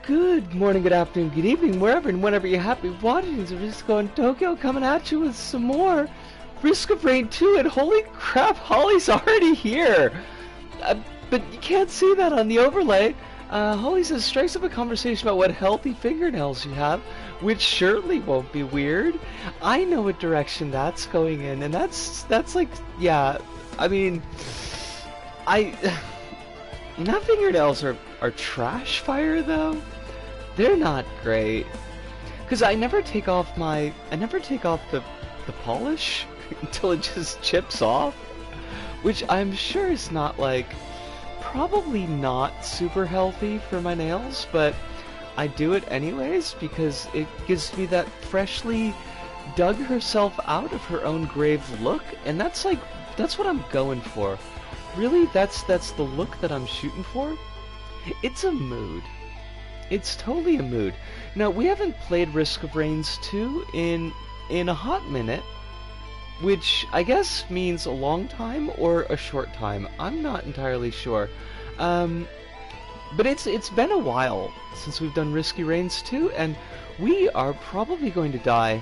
Good morning, good afternoon, good evening, wherever and whenever you're happy watching. It's Risco in Tokyo coming at you with some more Risk of Rain 2, and holy crap, Holly's already here! But you can't see that on the overlay. Holly says, strikes up a conversation about what healthy fingernails you have, which surely won't be weird. I know what direction that's going in, and that's like, yeah, I mean, not fingernails are trash fire though. They're not great. Cause I never take off the polish until it just chips off. Which I'm sure is not like, probably not super healthy for my nails, but I do it anyways because it gives me that freshly dug herself out of her own grave look, and that's what I'm going for. Really, that's the look that I'm shooting for. It's a mood. It's totally a mood. Now, we haven't played Risk of Rains 2 in a hot minute, which I guess means a long time or a short time. I'm not entirely sure. But it's been a while since we've done Risky Rains 2, and we are probably going to die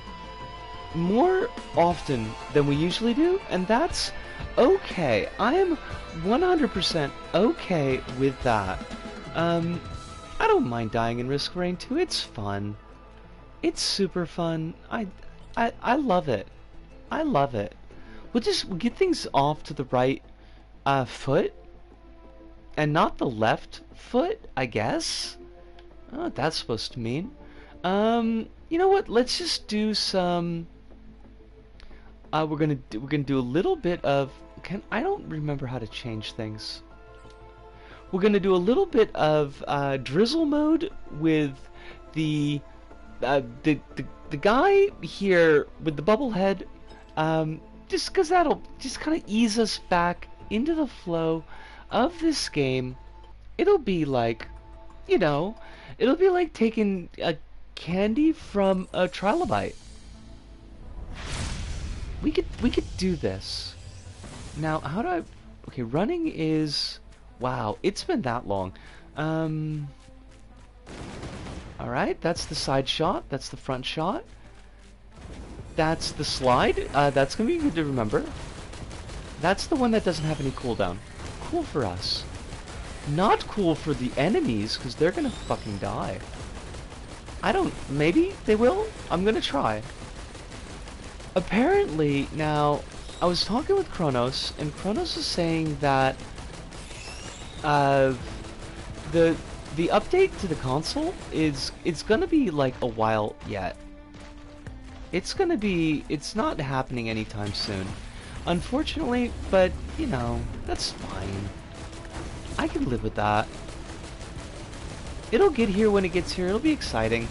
more often than we usually do, and that's okay. I am 100% okay with that. I don't mind dying in Risk of Rain 2. It's fun. It's super fun. I love it. I love it. We'll get things off to the right foot and not the left foot, I guess. I don't know what that's supposed to mean. You know what? Let's just do some. We're gonna do a little bit of. I don't remember how to change things. We're gonna do a little bit of drizzle mode with the guy here with the bubble head. Just because that'll just kind of ease us back into the flow of this game. It'll be like, it'll be like taking a candy from a trilobite. We could do this. Now, how do I? Okay, running is. Wow, it's been that long. Alright, that's the side shot. That's the front shot. That's the slide. That's gonna be good to remember. That's the one that doesn't have any cooldown. Cool for us. Not cool for the enemies, because they're gonna fucking die. Maybe they will? I'm gonna try. Apparently, now, I was talking with Kronos, and Kronos was saying that the update to the console it's gonna be like a while yet. It's not happening anytime soon, unfortunately, but that's fine. I can live with that. It'll get here when it gets here. It'll be exciting,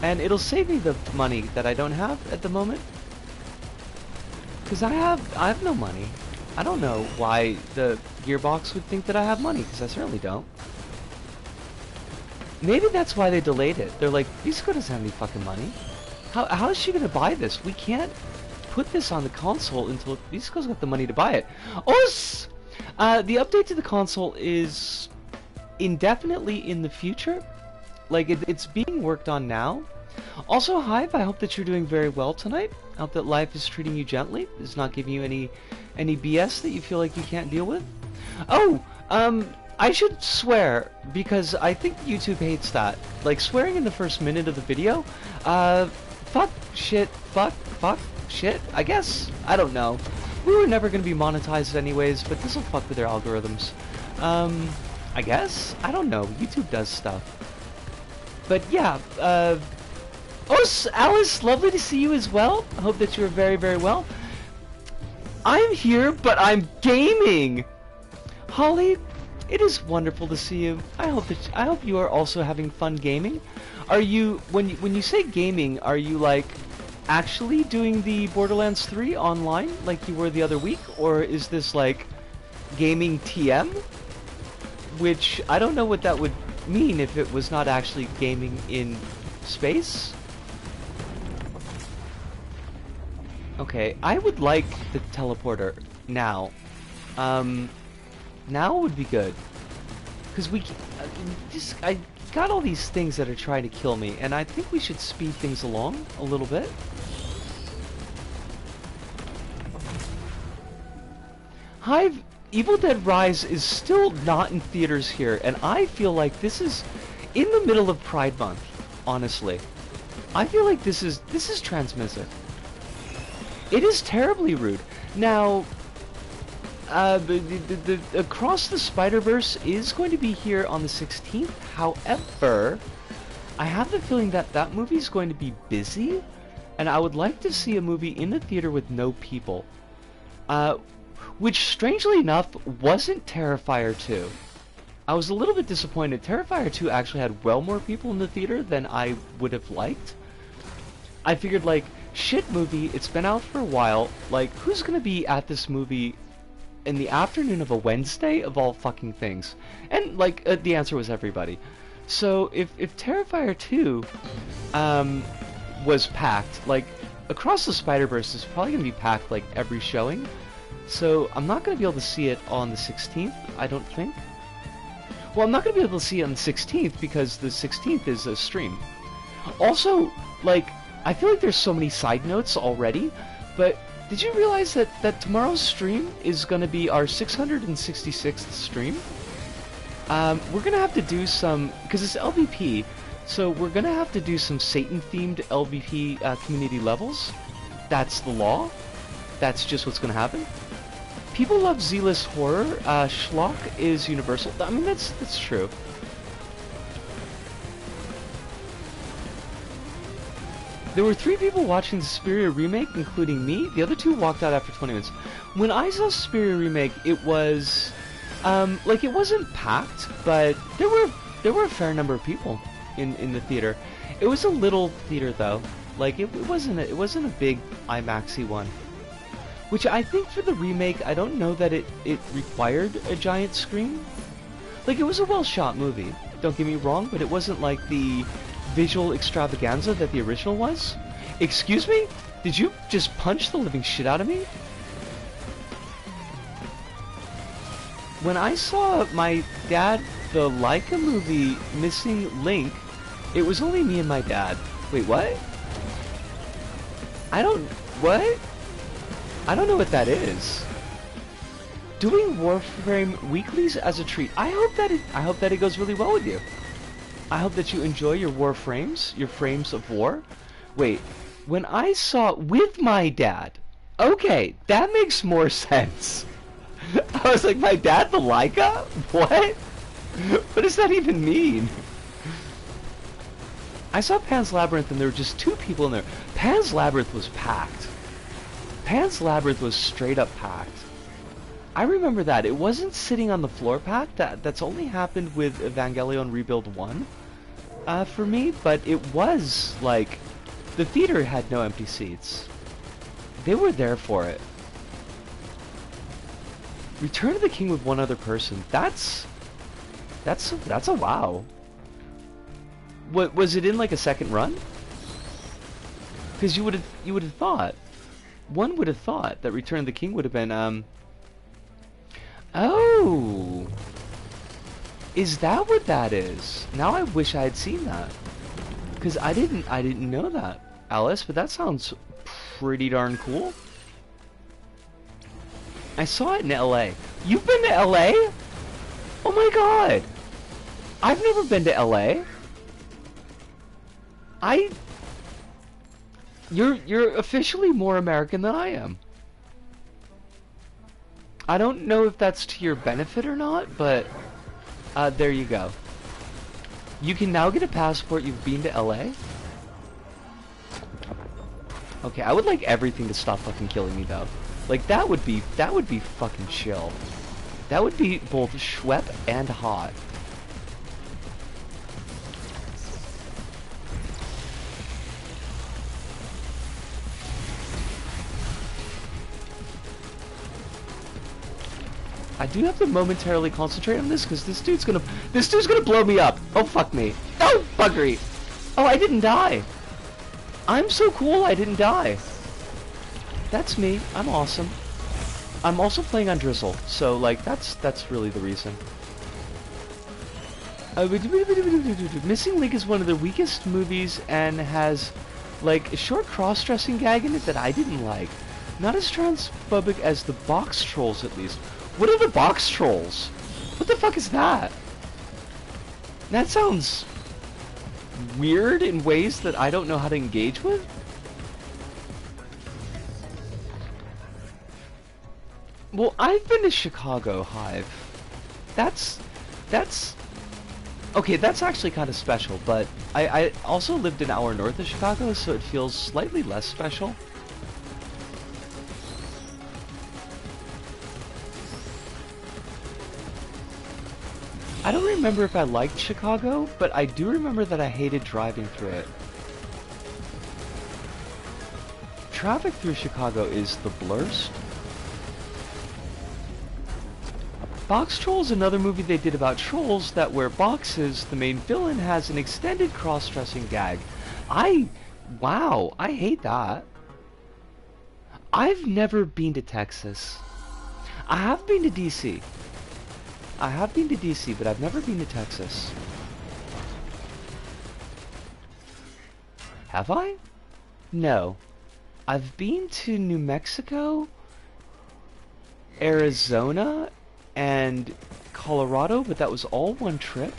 and it'll save me the money that I don't have at the moment, because I have no money. I don't know why the Gearbox would think that I have money, because I certainly don't. Maybe that's why they delayed it. They're like, Risco doesn't have any fucking money. How is she gonna buy this? We can't put this on the console until Risco's got the money to buy it. Os! The update to the console is indefinitely in the future. Like, it's being worked on now. Also, Hive, I hope that you're doing very well tonight. I hope that life is treating you gently. It's not giving you any BS that you feel like you can't deal with. Oh, I should swear, because I think YouTube hates that. Like, swearing in the first minute of the video. Fuck, shit, fuck, shit, I guess. I don't know. We were never going to be monetized anyways, but this will fuck with their algorithms. I guess? I don't know. YouTube does stuff. But yeah, oh, Alice, lovely to see you as well. I hope that you are very, very well. I'm here, but I'm gaming! Holly, it is wonderful to see you. I hope you are also having fun gaming. Are you, when you say gaming, are you like actually doing the Borderlands 3 online like you were the other week, or is this like gaming TM? Which I don't know what that would mean if it was not actually gaming in space. Okay, I would like the teleporter now. Now would be good. Because I got all these things that are trying to kill me, and I think we should speed things along a little bit. Hive, Evil Dead Rise is still not in theaters here, and I feel like this is in the middle of Pride Month, honestly. I feel like this is transmissive. It is terribly rude. Now, the Across the Spider-Verse is going to be here on the 16th. However, I have the feeling that that movie is going to be busy, and I would like to see a movie in the theater with no people. Which, strangely enough, wasn't Terrifier 2. I was a little bit disappointed. Terrifier 2 actually had well more people in the theater than I would have liked. I figured, like, shit movie, it's been out for a while, like, who's gonna be at this movie in the afternoon of a Wednesday of all fucking things? And, like, the answer was everybody. So, if Terrifier 2, was packed, like, Across the Spider-Verse is probably gonna be packed, like, every showing. So, I'm not gonna be able to see it on the 16th, I don't think. Well, I'm not gonna be able to see it on the 16th because the 16th is a stream. Also, like, I feel like there's so many side notes already, but did you realize that tomorrow's stream is going to be our 666th stream? We're going to have to do some, because it's LVP, so we're going to have to do some Satan-themed LVP community levels. That's the law. That's just what's going to happen. People love Zealous Horror. Schlock is universal. I mean, that's true. There were 3 people watching the Suspiria remake, including me. The other 2 walked out after 20 minutes. When I saw Suspiria remake, it was, like, it wasn't packed, but there were a fair number of people in the theater. It was a little theater though. Like, it wasn't a big IMAX-y one. Which I think for the remake, I don't know that it required a giant screen. Like, it was a well-shot movie. Don't get me wrong, but it wasn't like the visual extravaganza that the original was. Excuse me? Did you just punch the living shit out of me? When I saw my dad, the Leica movie Missing Link, it was only me and my dad. Wait, what? What? I don't know what that is. Doing Warframe weeklies as a treat. I hope that it goes really well with you. I hope that you enjoy your Warframes, your frames of war. Wait, when I saw with my dad, okay, that makes more sense. I was like, my dad, the Leica? What? What does that even mean? I saw Pan's Labyrinth and there were just 2 people in there. Pan's Labyrinth was packed. Pan's Labyrinth was straight up packed. I remember that. It wasn't sitting on the floor packed. That's only happened with Evangelion Rebuild 1 for me, but it was, like, the theater had no empty seats. They were there for it. Return of the King with 1 other person. That's a wow. What was it in, like, a second run? Because you would have thought, one would have thought that Return of the King would have been oh, is that what that is? Now I wish I had seen that, because I didn't know that, Alice. But that sounds pretty darn cool. I saw it in LA. You've been to LA? Oh my god! I've never been to LA. You're officially more American than I am. I don't know if that's to your benefit or not, but there you go. You can now get a passport. You've been to LA. Okay, I would like everything to stop fucking killing me though. Like, that would be fucking chill. That would be both Schwepp and hot. I do have to momentarily concentrate on this because this dude's gonna blow me up. Oh fuck me. Oh buggery. Oh, I didn't die. I'm so cool I didn't die. That's me. I'm awesome. I'm also playing on Drizzle, so like that's really the reason. Missing Link is one of the weakest movies and has like a short cross-dressing gag in it that I didn't like. Not as transphobic as the box trolls, at least. What are the box trolls? What the fuck is that? That sounds weird in ways that I don't know how to engage with. Well, I've been to Chicago, Hive. That's okay, that's actually kind of special, but I also lived an hour north of Chicago, so it feels slightly less special. I don't remember if I liked Chicago, but I do remember that I hated driving through it. Traffic through Chicago is the blurst. Box Trolls, another movie they did about trolls that where Boxes, the main villain, has an extended cross-dressing gag. Wow, I hate that. I've never been to Texas. I have been to DC. I have been to DC, but I've never been to Texas. Have I? No. I've been to New Mexico, Arizona, and Colorado, but that was all one trip.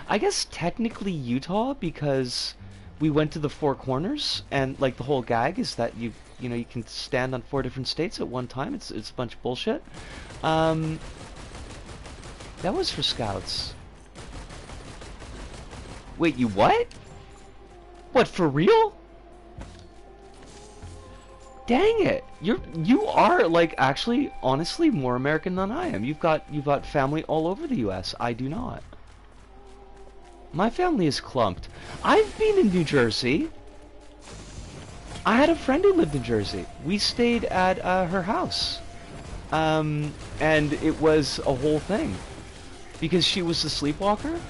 I guess technically Utah, because we went to the Four Corners, and like the whole gag is that you know you can stand on 4 different states at one time. It's a bunch of bullshit. That was for Scouts. Wait, you what? What, for real? Dang it! You are like actually honestly more American than I am. You've got family all over the US. I do not. My family is clumped. I've been in New Jersey. I had a friend who lived in Jersey. We stayed at her house. And it was a whole thing. Because she was the sleepwalker.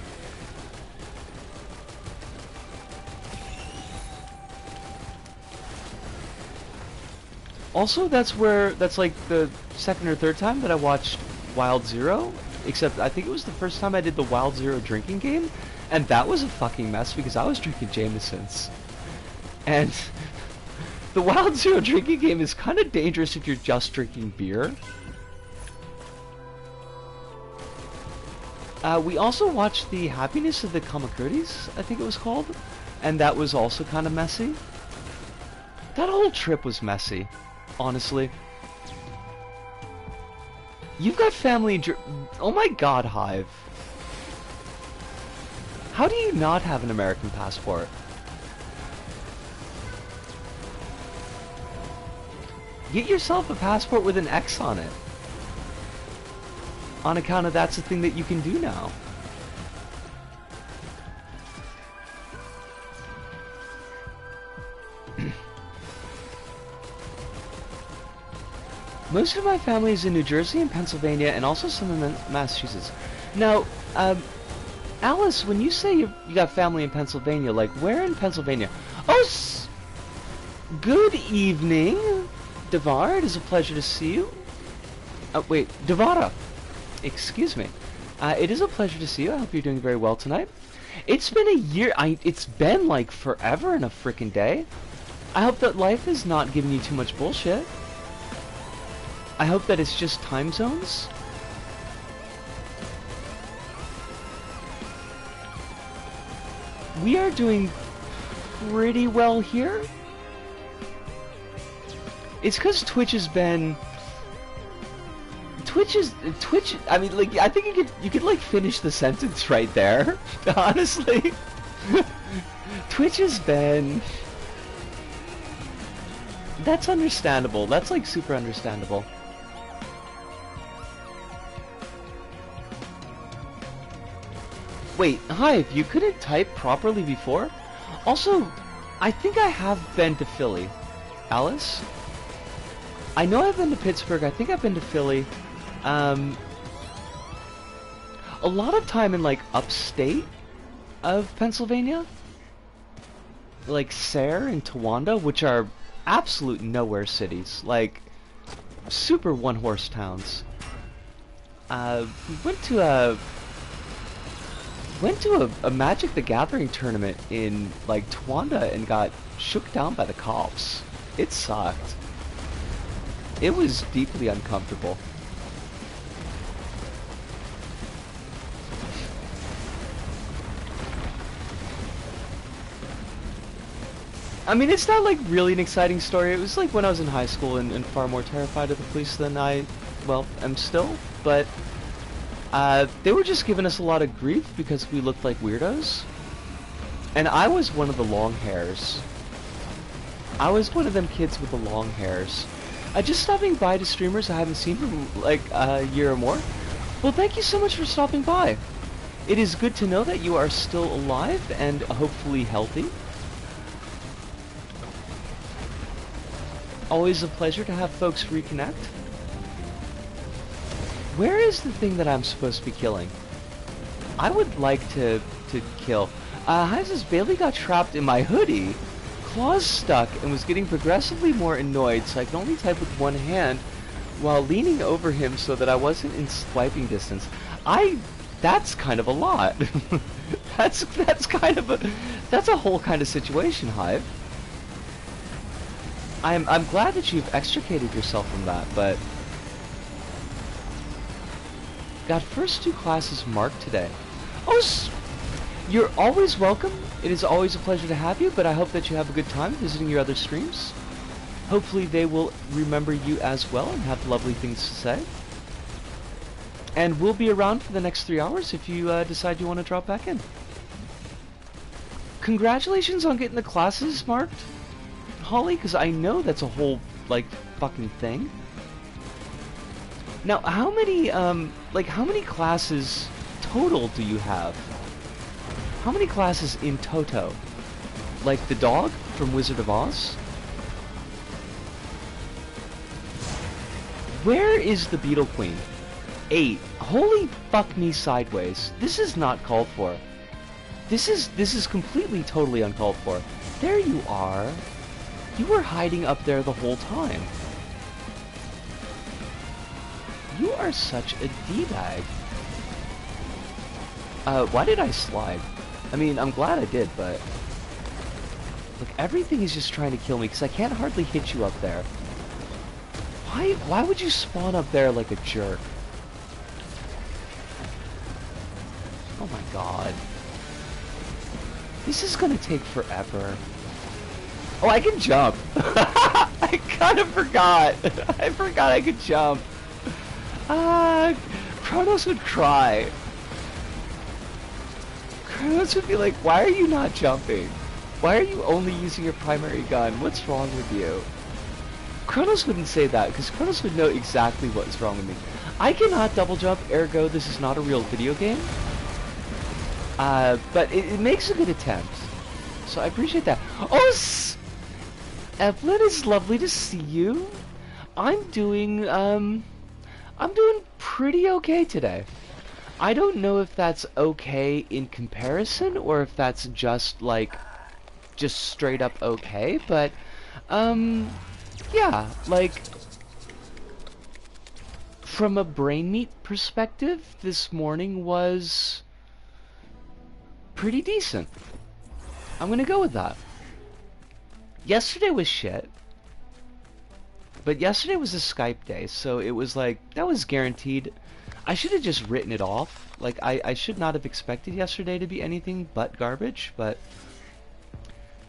Also, that's like the second or third time that I watched Wild Zero. Except I think it was the first time I did the Wild Zero drinking game. And that was a fucking mess because I was drinking Jamesons. And the Wild Zero drinking game is kind of dangerous if you're just drinking beer. We also watched The Happiness of the Kamakurdis, I think it was called. And that was also kind of messy. That whole trip was messy, honestly. You've got family in oh my god, Hive. How do you not have an American passport? Get yourself a passport with an X on it. On account of that's a thing that you can do now. Most of my family is in New Jersey and Pennsylvania, and also some in Massachusetts. Now, Alice, when you say you got family in Pennsylvania, like where in Pennsylvania? Oh, good evening, Devar. It is a pleasure to see you. Wait, Devara. Excuse me. It is a pleasure to see you. I hope you're doing very well tonight. It's been a year. It's been like forever and a frickin' day. I hope that life is not giving you too much bullshit. I hope that it's just time zones. We are doing pretty well here. It's because Twitch has been... Twitch, I mean, like, I think you could like finish the sentence right there. Honestly. Twitch has been... That's understandable. That's like super understandable. Wait, Hive, you couldn't type properly before? Also, I think I have been to Philly. Alice? I know I've been to Pittsburgh, I think I've been to Philly. A lot of time in, like, upstate of Pennsylvania. Like, Sayre and Towanda, which are absolute nowhere cities. Like, super one-horse towns. We went to a... went to a Magic the Gathering tournament in like Twanda and got shook down by the cops. It sucked. It was deeply uncomfortable. I mean, it's not like really an exciting story. It was like when I was in high school and far more terrified of the police than I, well, am still. But they were just giving us a lot of grief because we looked like weirdos. And I was one of the long hairs. I was one of them kids with the long hairs. Just stopping by to streamers I haven't seen for like a year or more. Well, thank you so much for stopping by. It is good to know that you are still alive and hopefully healthy. Always a pleasure to have folks reconnect. Where is the thing that I'm supposed to be killing? I would like to kill. Says Bailey got trapped in my hoodie. Claws stuck and was getting progressively more annoyed, so I could only type with one hand while leaning over him so that I wasn't in swiping distance. That's kind of a lot. that's kind of that's a whole kind of situation, Hive. I'm glad that you've extricated yourself from that, but got first 2 classes marked today. Oh, you're always welcome. It is always a pleasure to have you, but I hope that you have a good time visiting your other streams. Hopefully they will remember you as well and have lovely things to say. And we'll be around for the next 3 hours if you decide you want to drop back in. Congratulations on getting the classes marked, Holly, because I know that's a whole, like, fucking thing. Now, how many classes total do you have? How many classes in toto? Like the dog from Wizard of Oz? Where is the Beetle Queen? 8. Holy fuck me sideways. This is not called for. This is completely, totally uncalled for. There you are. You were hiding up there the whole time. You are such a D-bag. Why did I slide? I mean, I'm glad I did, but... Look, everything is just trying to kill me, because I can't hardly hit you up there. Why would you spawn up there like a jerk? Oh my god. This is gonna take forever. Oh, I can jump! I kind of forgot! I forgot I could jump. Kronos would cry. Kronos would be like, why are you not jumping? Why are you only using your primary gun? What's wrong with you? Kronos wouldn't say that, because Kronos would know exactly what is wrong with me. I cannot double jump, ergo this is not a real video game. But it makes a good attempt. So I appreciate that. Oh, Evelyn, it's lovely to see you. I'm doing pretty okay today. I don't know if that's okay in comparison, or if that's just, like, just straight up okay, but, yeah, like, from a brain meat perspective, this morning was pretty decent. I'm gonna go with that. Yesterday was shit. But yesterday was a Skype day, so it was like, that was guaranteed. I should have just written it off. Like, I should not have expected yesterday to be anything but garbage, but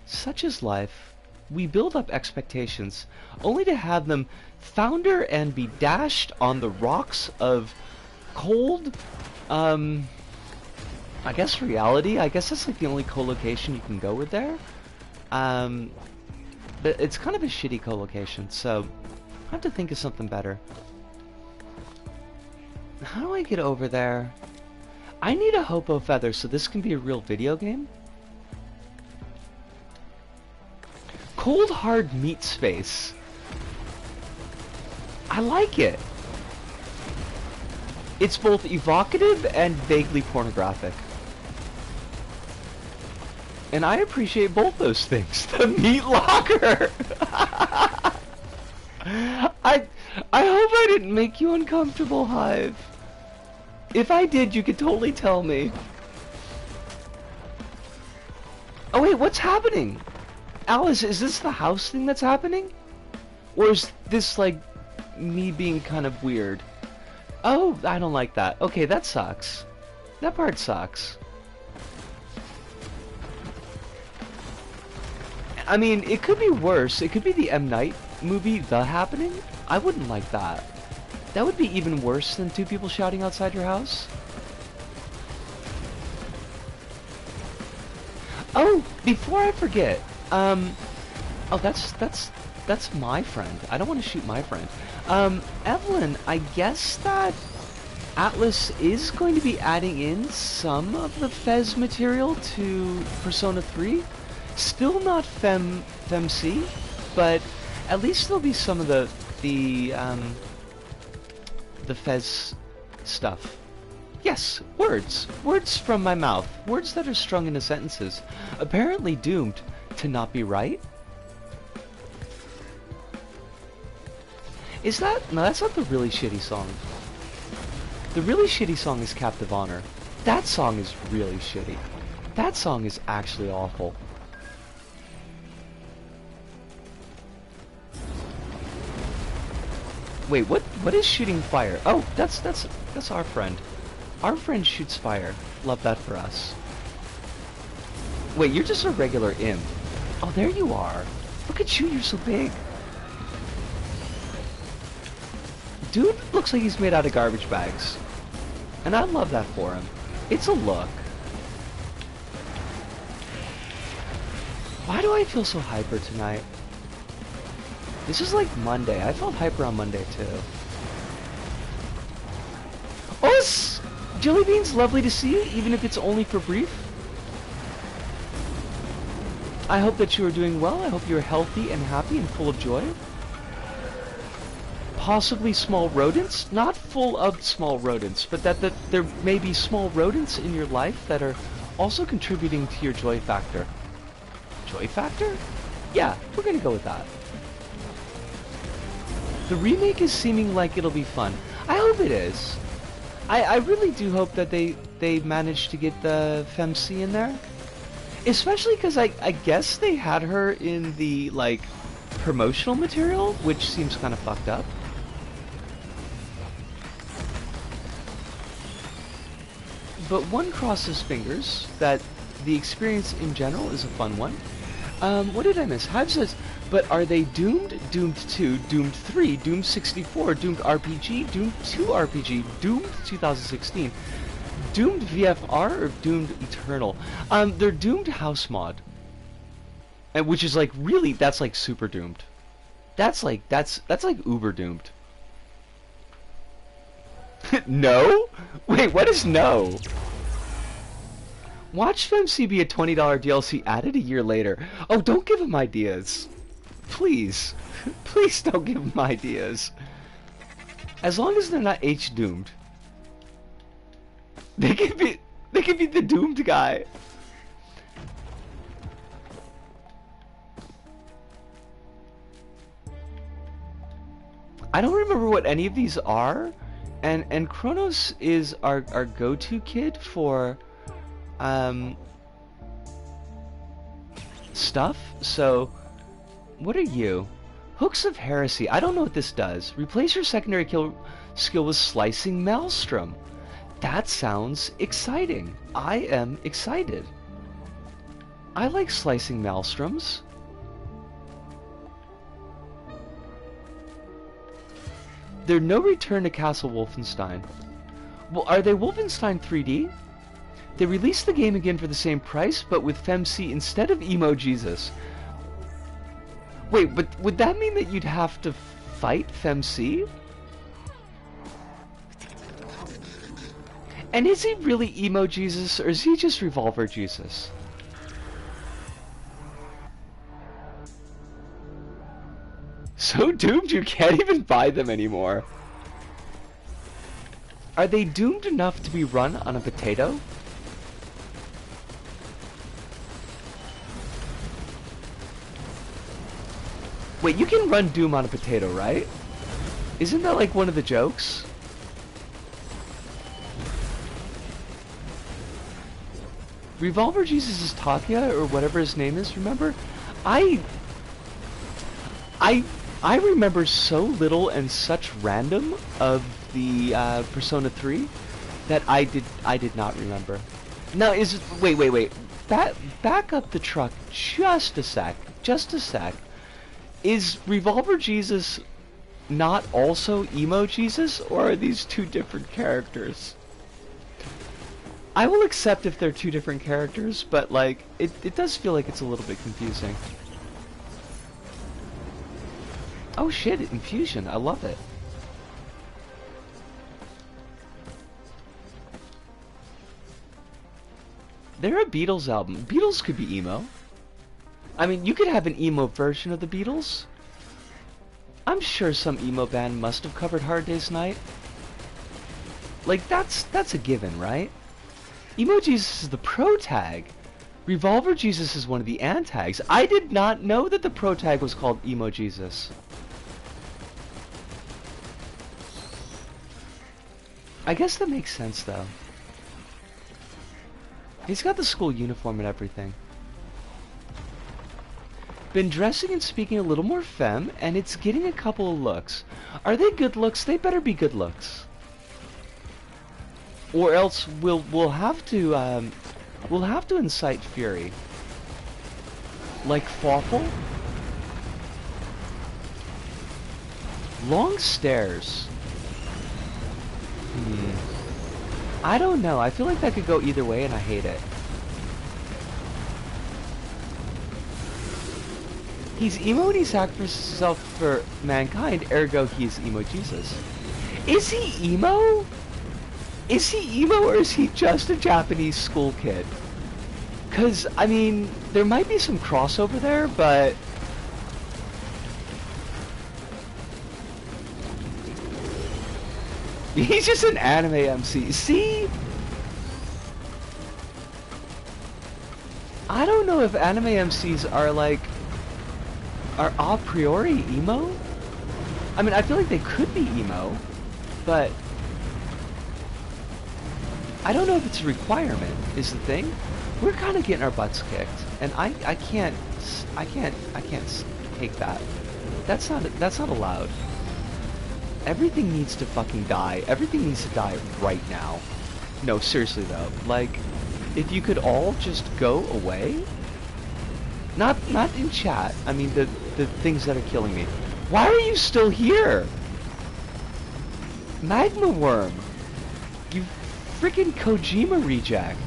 such is life. We build up expectations, only to have them founder and be dashed on the rocks of cold, I guess reality. I guess that's like the only co-location you can go with there. But it's kind of a shitty co-location, so I have to think of something better. How do I get over there? I need a hopo feather so this can be a real video game. Cold hard meat space. I like it. It's both evocative and vaguely pornographic. And I appreciate both those things. The meat locker! I hope I didn't make you uncomfortable, Hive. If I did, you could totally tell me. Oh wait, what's happening? Alice, is this the house thing that's happening? Or is this like me being kind of weird? Oh, I don't like that. Okay, that sucks. That part sucks. I mean, it could be worse. It could be the M. Night movie, The Happening. I wouldn't like that. That would be even worse than two people shouting outside your house. Oh, before I forget, oh, that's my friend. I don't want to shoot my friend. Evelyn, I guess that Atlas is going to be adding in some of the Fez material to Persona 3. Still not FemC, but at least there'll be some of the Fez stuff. Yes, words. Words from my mouth. Words that are strung into sentences. Apparently doomed to not be right. Is that... No, that's not the really shitty song. The really shitty song is Captive Honor. That song is really shitty. That song is actually awful. Wait, what is shooting fire? Oh, that's our friend. Our friend shoots fire. Love that for us. Wait, you're just a regular imp. Oh, there you are. Look at you, you're so big. Dude looks like he's made out of garbage bags. And I love that for him. It's a look. Why do I feel so hyper tonight? This is like Monday. I felt hyper on Monday too. Oh, Jellybeans, lovely to see you, even if it's only for brief. I hope that you are doing well. I hope you're healthy and happy and full of joy. Possibly small rodents, not full of small rodents, but that there may be small rodents in your life that are also contributing to your joy factor. Joy factor? Yeah, we're gonna go with that. The remake is seeming like it'll be fun. I hope it is. I really do hope that they managed to get the FemC in there. Especially because I guess they had her in the, like, promotional material, which seems kind of fucked up. But one crosses fingers that the experience in general is a fun one. What did I miss? Hive says, but are they Doomed, Doomed 2, Doomed 3, Doomed 64, Doomed RPG, Doomed 2 RPG, Doomed 2016, Doomed VFR, or Doomed Eternal? They're Doomed House Mod. And which is like, really, that's like super doomed. That's like uber doomed. No? Wait, what is no? Watch FemC be a $20 DLC added a year later. Oh, don't give him ideas. Please. Please don't give him ideas. As long as they're not H-doomed. They can be the doomed guy. I don't remember what any of these are. And Kronos is our go-to kid for stuff. So what are you? Hooks of Heresy. I don't know what this does. Replace your secondary kill skill with Slicing Maelstrom. That sounds exciting. I am excited. I like Slicing Maelstroms. There's no return to Castle Wolfenstein. Well, are they Wolfenstein 3D? They released the game again for the same price, but with FemC instead of Emo Jesus. Wait, but would that mean that you'd have to fight FemC? And is he really Emo Jesus, or is he just Revolver Jesus? So doomed you can't even buy them anymore. Are they doomed enough to be run on a potato? Wait, you can run Doom on a potato, right? Isn't that like one of the jokes? Revolver Jesus is Takia, or whatever his name is, remember? I I I remember so little and such random of the Persona 3 that I did not remember. Now wait. Back up the truck just a sec. Just a sec. Is Revolver Jesus not also Emo Jesus, or are these two different characters? I will accept if they're two different characters, but like it does feel like it's a little bit confusing. Oh shit, infusion. I love it. They're a Beatles album. Beatles could be emo. I mean, you could have an emo version of the Beatles. I'm sure some emo band must have covered Hard Day's Night. Like, that's a given, right? Emo Jesus is the protag. Revolver Jesus is one of the antags. I did not know that the protag was called Emo Jesus. I guess that makes sense, though. He's got the school uniform and everything. Been dressing and speaking a little more femme, and it's getting a couple of looks. Are they good looks? They better be good looks. Or else we'll have to incite fury. Like Fawful? Long stairs. I don't know. I feel like that could go either way, and I hate it. He's emo and he sacrifices himself for mankind, ergo he's Emo Jesus. Is he emo? Is he emo, or is he just a Japanese school kid? Cause, I mean, there might be some crossover there, but... He's just an anime MC. See? I don't know if anime MCs are like... are a priori emo? I mean, I feel like they could be emo, but... I don't know if it's a requirement, is the thing. We're kind of getting our butts kicked, and I can't take that. That's not allowed. Everything needs to fucking die. Everything needs to die right now. No, seriously though. Like, if you could all just go away? Not in chat. I mean the things that are killing me. Why are you still here? Magma Worm. You freaking Kojima reject.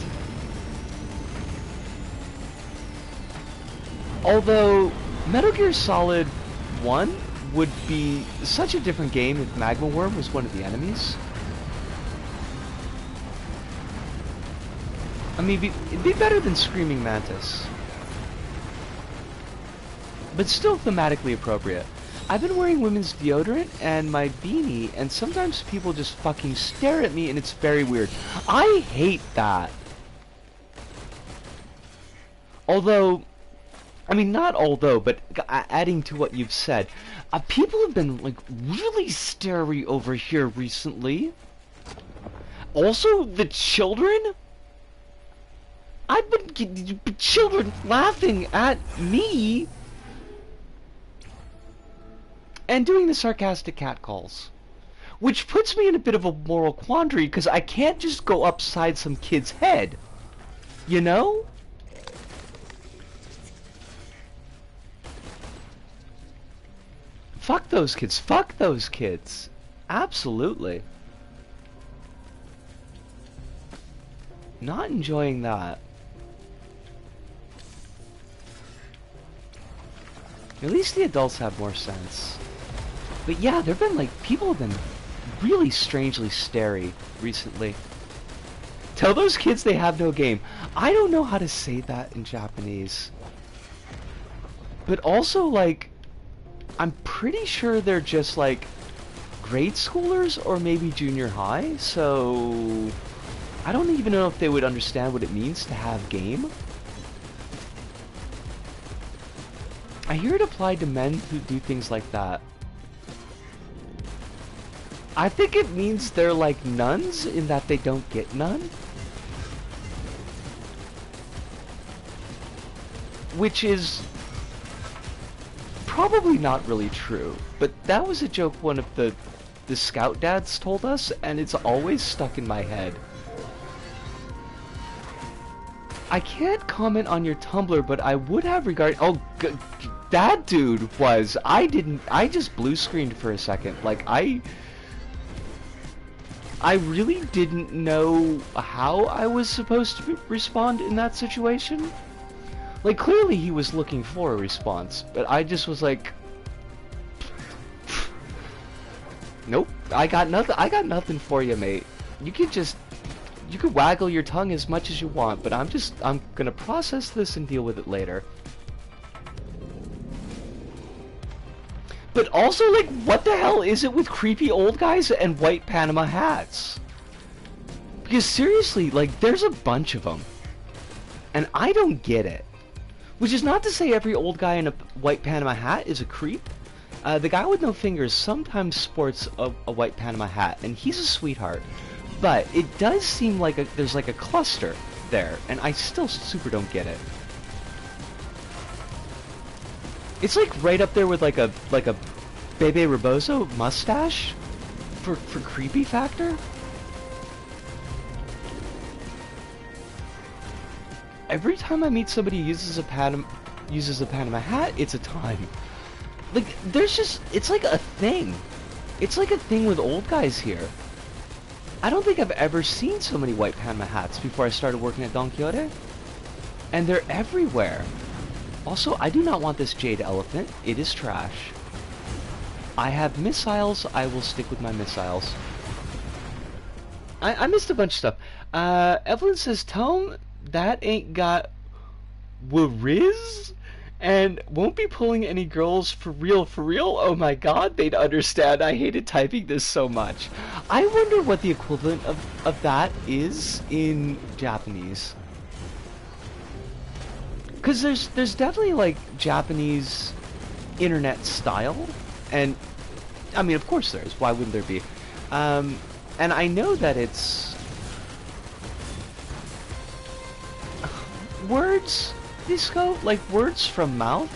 Although Metal Gear Solid 1 would be such a different game if Magma Worm was one of the enemies. I mean, it'd be better than Screaming Mantis. But still thematically appropriate. I've been wearing women's deodorant and my beanie, and sometimes people just fucking stare at me and it's very weird. I hate that. Although, I mean, not although, but adding to what you've said, people have been, like, really starey over here recently. Also, the children? I've been children laughing at me and doing the sarcastic catcalls, which puts me in a bit of a moral quandary because I can't just go upside some kid's head, you know? Fuck those kids. Fuck those kids. Absolutely. Not enjoying that. At least the adults have more sense. But yeah, there've been like, people have been really strangely starey recently. Tell those kids they have no game. I don't know how to say that in Japanese. But also, like, I'm pretty sure they're just like grade schoolers or maybe junior high, so I don't even know if they would understand what it means to have game. I hear it applied to men who do things like that. I think it means they're like nuns in that they don't get none. which is probably not really true, but that was a joke one of the scout dads told us, and it's always stuck in my head. I can't comment on your Tumblr, but I would have regard. Oh, that dude was. I just blue screened for a second. Like I really didn't know how I was supposed to respond in that situation. Like, clearly he was looking for a response, but I just was like, nope, I got nothing for you, mate. You could waggle your tongue as much as you want, but I'm gonna process this and deal with it later. But also, like, what the hell is it with creepy old guys and white Panama hats? Because seriously, like, there's a bunch of them, and I don't get it. Which is not to say every old guy in a white Panama hat is a creep. The guy with no fingers sometimes sports a white Panama hat, and he's a sweetheart. But it does seem like there's like a cluster there, and I still super don't get it. It's like right up there with like a Bebe Rebozo mustache for creepy factor. Every time I meet somebody who uses a Panama hat, it's a time. Like, it's like a thing. It's like a thing with old guys here. I don't think I've ever seen so many white Panama hats before I started working at Don Quixote. And they're everywhere. Also, I do not want this jade elephant. It is trash. I have missiles. I will stick with my missiles. I missed a bunch of stuff. Evelyn says, tell him that ain't got Wariz and won't be pulling any girls for real, for real. Oh my god, they'd understand. I hated typing this so much. I wonder what the equivalent of that is in Japanese. Because there's definitely like Japanese internet style, and I mean, of course there is. Why wouldn't there be? And I know that it's words, Disco, like words from mouth.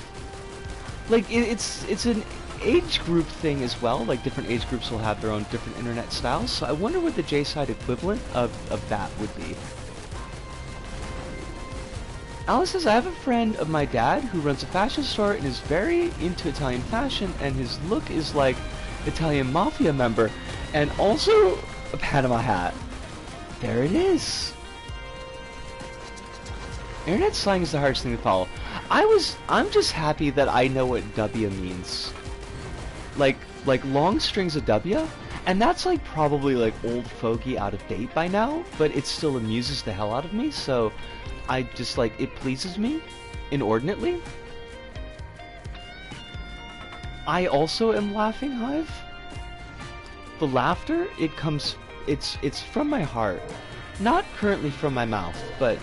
Like it's an age group thing as well. Like different age groups will have their own different internet styles. So I wonder what the J-side equivalent of that would be. Alice says, I have a friend of my dad who runs a fashion store and is very into Italian fashion, and his look is like Italian mafia member, and also a Panama hat. There it is. Internet slang is the hardest thing to follow. I'm just happy that I know what W means. Like long strings of W, and that's like probably like old fogey out of date by now, but it still amuses the hell out of me, so I just like, it pleases me inordinately. I also am laughing, Hive. The laughter, it's from my heart. Not currently from my mouth, but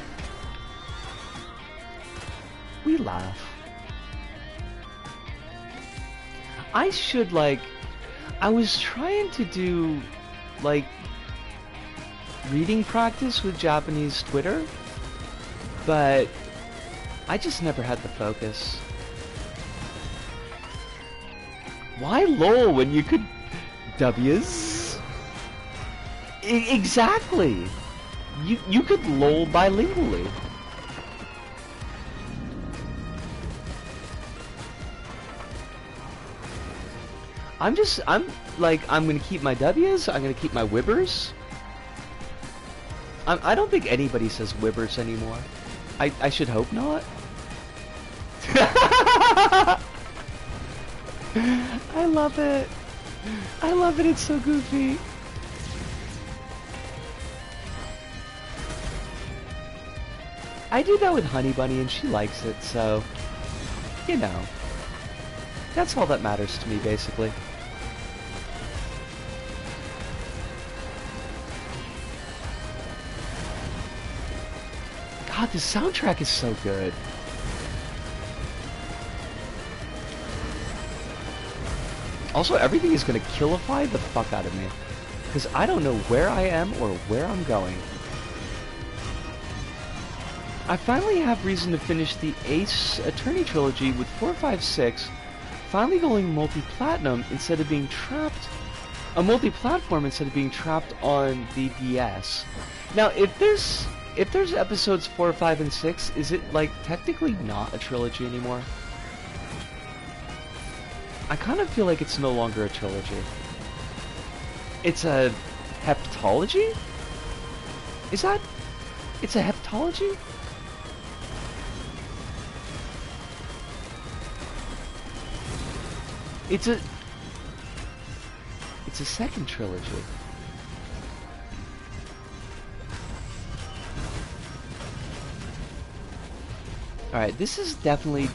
we laugh. I should I was trying to do reading practice with Japanese Twitter, but I just never had the focus. Why lol when you could W's? Exactly. You could lol bilingually. I'm gonna keep my W's, I'm gonna keep my wibbers. I don't think anybody says wibbers anymore. I should hope not. I love it. I love it, it's so goofy. I do that with Honey Bunny and she likes it, so, you know. That's all that matters to me, basically. God, this soundtrack is so good. Also, everything is gonna killify the fuck out of me, because I don't know where I am or where I'm going. I finally have reason to finish the Ace Attorney trilogy with 4, 5, 6, finally going multi-platinum instead of being trapped, a multi-platform instead of being trapped on the DS. Now, if there's episodes 4, 5, and 6, is it, like, technically not a trilogy anymore? I kind of feel like it's no longer a trilogy. It's a heptology? Is that... It's a heptology? It's a second trilogy. Alright, this is definitely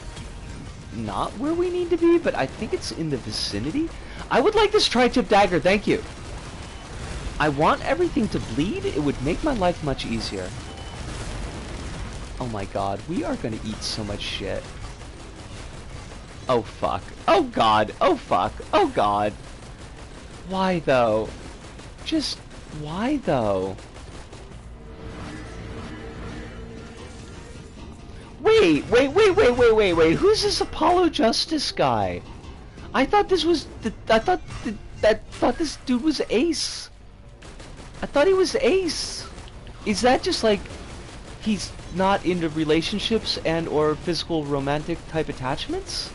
not where we need to be, but I think it's in the vicinity. I would like this tri-tip dagger, thank you. I want everything to bleed. It would make my life much easier. Oh my god, we are gonna eat so much shit. Oh fuck. Oh god. Oh fuck. Oh god. Why though? Just why though? Wait. Who's this Apollo Justice guy? I thought this was I thought this dude was Ace. I thought he was Ace. Is that just like he's not into relationships and or physical romantic type attachments?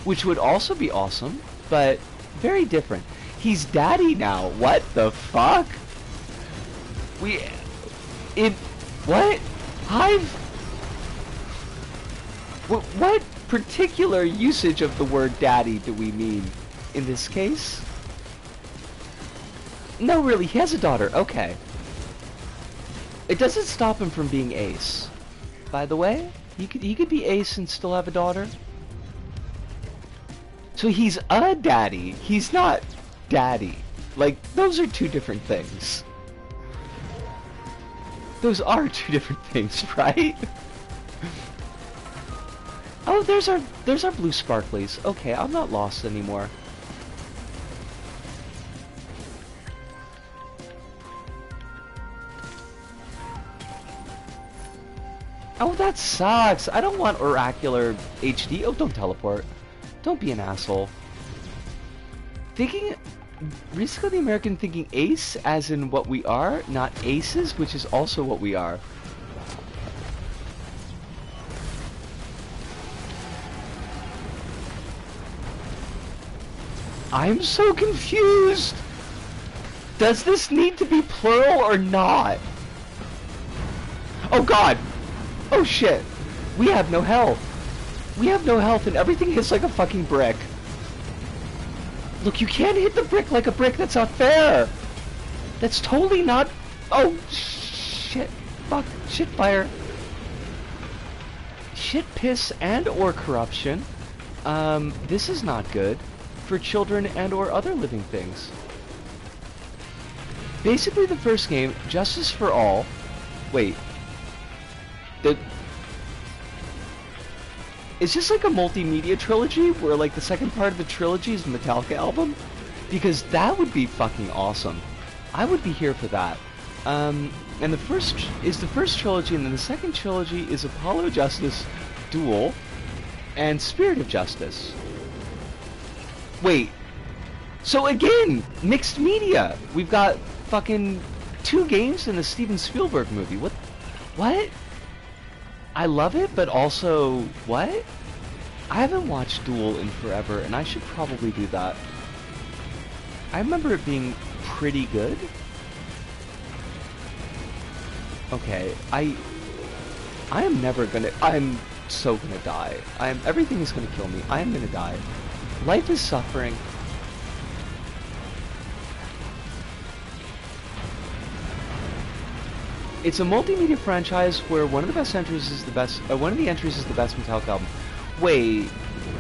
Which would also be awesome, but very different. He's daddy now. What the fuck? What? Hive? What particular usage of the word daddy do we mean in this case? No, really, he has a daughter. Okay. It doesn't stop him from being Ace. By the way, he could be Ace and still have a daughter. So he's a daddy. He's not daddy. Like, those are two different things. Those are two different things, right? Oh, there's our blue sparklies. Okay, I'm not lost anymore. Oh, that sucks. I don't want Oracular HD. Oh, don't teleport. Don't be an asshole. Risco the American thinking ace as in what we are, not aces, which is also what we are. I'm so confused. Does this need to be plural or not? Oh god. Oh shit. We have no health. We have no health and everything hits like a fucking brick. Look, you can't hit the brick like a brick. That's not fair. That's totally not... Oh, shit. Fuck. Shit fire. Shit piss and or corruption. This is not good for children and or other living things. Basically the first game, Justice for All... Wait. Is this like a multimedia trilogy where like the second part of the trilogy is the Metallica album? Because that would be fucking awesome. I would be here for that. And the first is the first trilogy, and then the second trilogy is Apollo Justice Duel and Spirit of Justice. Wait. So again, mixed media. We've got fucking 2 games and a Steven Spielberg movie. What? I love it, but also, what? I haven't watched Duel in forever, and I should probably do that. I remember it being pretty good. Okay, I am never gonna... I'm so gonna die. Everything is gonna kill me. I am gonna die. Life is suffering. It's a multimedia franchise where one of the best entries is the best. One of the entries is the best Metallica album. Wait,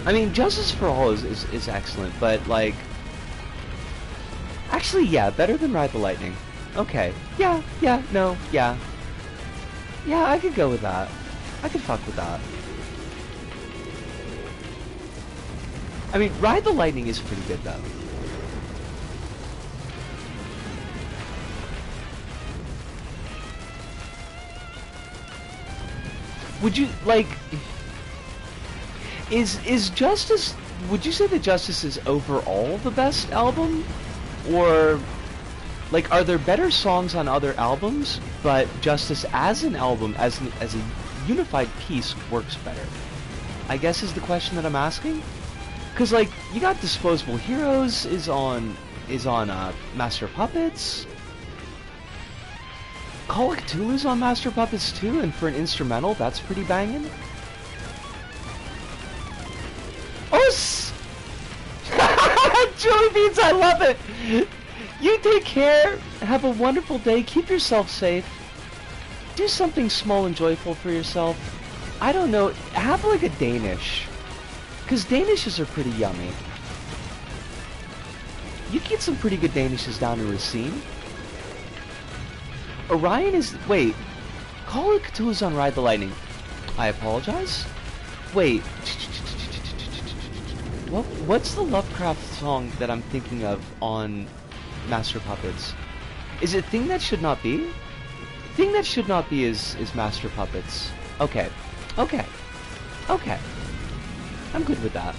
I mean, Justice for All is excellent, but like, actually, yeah, better than Ride the Lightning. Okay, yeah, I could go with that. I could fuck with that. I mean, Ride the Lightning is pretty good though. Would you, like... Is Justice... Would you say that Justice is overall the best album? Or... Like, are there better songs on other albums, but Justice as an album, as a unified piece, works better? I guess is the question that I'm asking. Because, like, you got Disposable Heroes is on Master of Puppets. Call of Cthulhu's on Master of Puppets too, and for an instrumental, that's pretty banging. Oh, Joey Beans, I love it! You take care, have a wonderful day, keep yourself safe, do something small and joyful for yourself. I don't know, have like a Danish, because Danishes are pretty yummy. You can get some pretty good Danishes down in Racine. Orion is... Wait, Call of Cthulhu's on Ride the Lightning. I apologize? Wait. What's the Lovecraft song that I'm thinking of on Master Puppets? Is it Thing That Should Not Be? Thing That Should Not Be is Master Puppets. Okay. Okay. Okay. I'm good with that.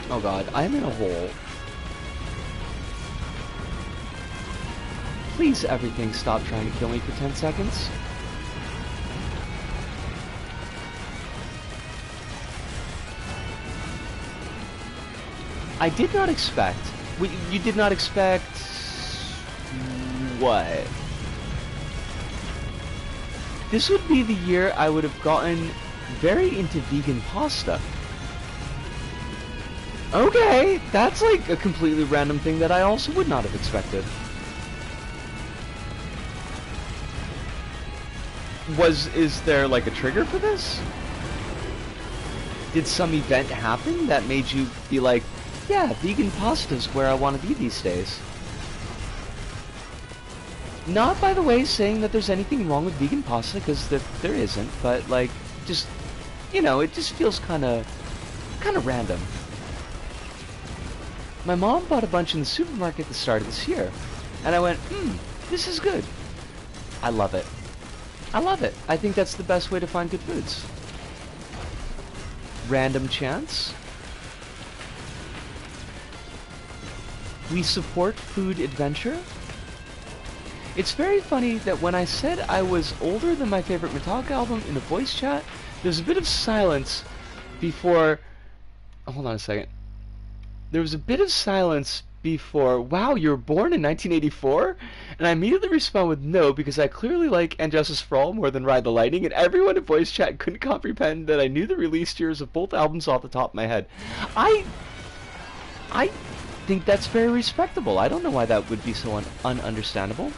Oh god, I'm in a hole. Please, everything, stop trying to kill me for 10 seconds. I did not expect... You did not expect... What? This would be the year I would have gotten very into vegan pasta. Okay, that's like a completely random thing that I also would not have expected. Is there like a trigger for this? Did some event happen that made you be like, yeah, vegan pasta's where I want to be these days? Not, by the way, saying that there's anything wrong with vegan pasta, because there isn't, but like, just, you know, it just feels kind of random. My mom bought a bunch in the supermarket at the start of this year, and I went, this is good. I love it. I love it. I think that's the best way to find good foods. Random chance. We support food adventure. It's very funny that when I said I was older than my favorite Metallica album in a voice chat, there's a bit of silence before... Hold on a second. There was a bit of silence before, wow, you were born in 1984? And I immediately respond with no, because I clearly like And Justice for All more than Ride the Lightning, and everyone in voice chat couldn't comprehend that I knew the release years of both albums off the top of my head. I think that's very respectable. I don't know why that would be so ununderstandable.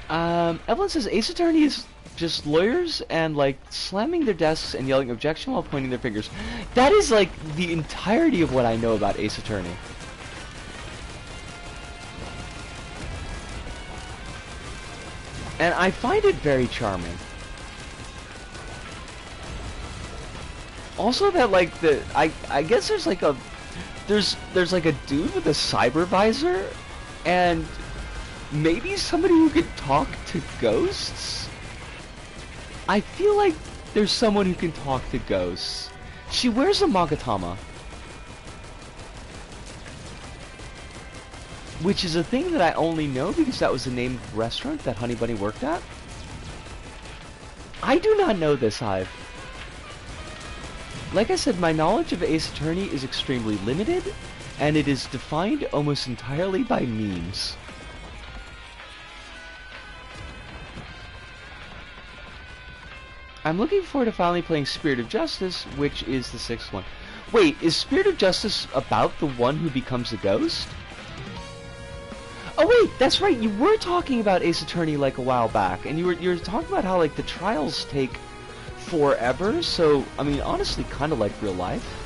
Evelyn says Ace Attorney is just lawyers and like slamming their desks and yelling objection while pointing their fingers. That is like the entirety of what I know about Ace Attorney. And I find it very charming. Also that like I guess there's like a there's like a dude with a cyber visor and maybe somebody who could talk to ghosts? I feel like there's someone who can talk to ghosts. She wears a Magatama, which is a thing that I only know because that was the name of the restaurant that Honey Bunny worked at. I do not know this, Hive. Like I said, my knowledge of Ace Attorney is extremely limited, and it is defined almost entirely by memes. I'm looking forward to finally playing Spirit of Justice, which is the 6th one. Wait, is Spirit of Justice about the one who becomes a ghost? Oh wait, that's right, you were talking about Ace Attorney like a while back, and you were talking about how like the trials take forever, so, I mean, honestly, kind of like real life.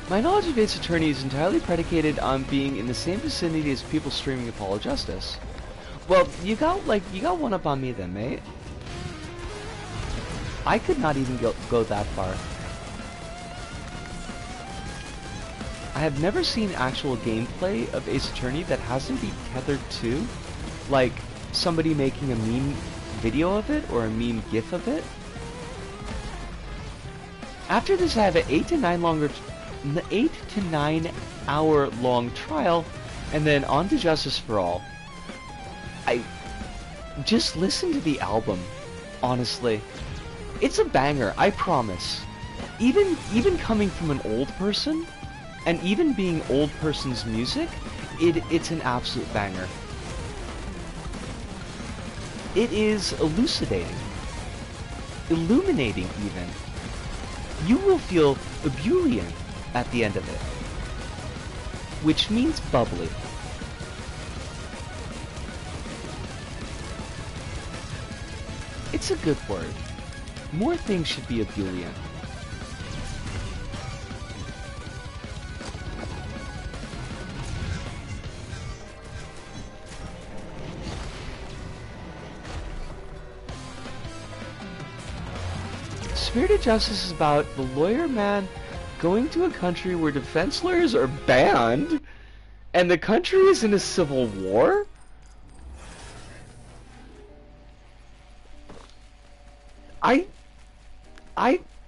My knowledge of Ace Attorney is entirely predicated on being in the same vicinity as people streaming Apollo Justice. Well, you got one up on me then, mate. I could not even go that far. I have never seen actual gameplay of Ace Attorney that hasn't been tethered to, like, somebody making a meme video of it, or a meme gif of it. After this, I have an 8 to 9 hour long trial, and then on to Justice for All. I just listen to the album, honestly. It's a banger, I promise. Even coming from an old person, and even being old person's music, it's an absolute banger. It is elucidating, illuminating even. You will feel ebullient at the end of it, which means bubbly. It's a good word. More things should be ebullient. Spirit of Justice is about the lawyer man going to a country where defense lawyers are banned, and the country is in a civil war?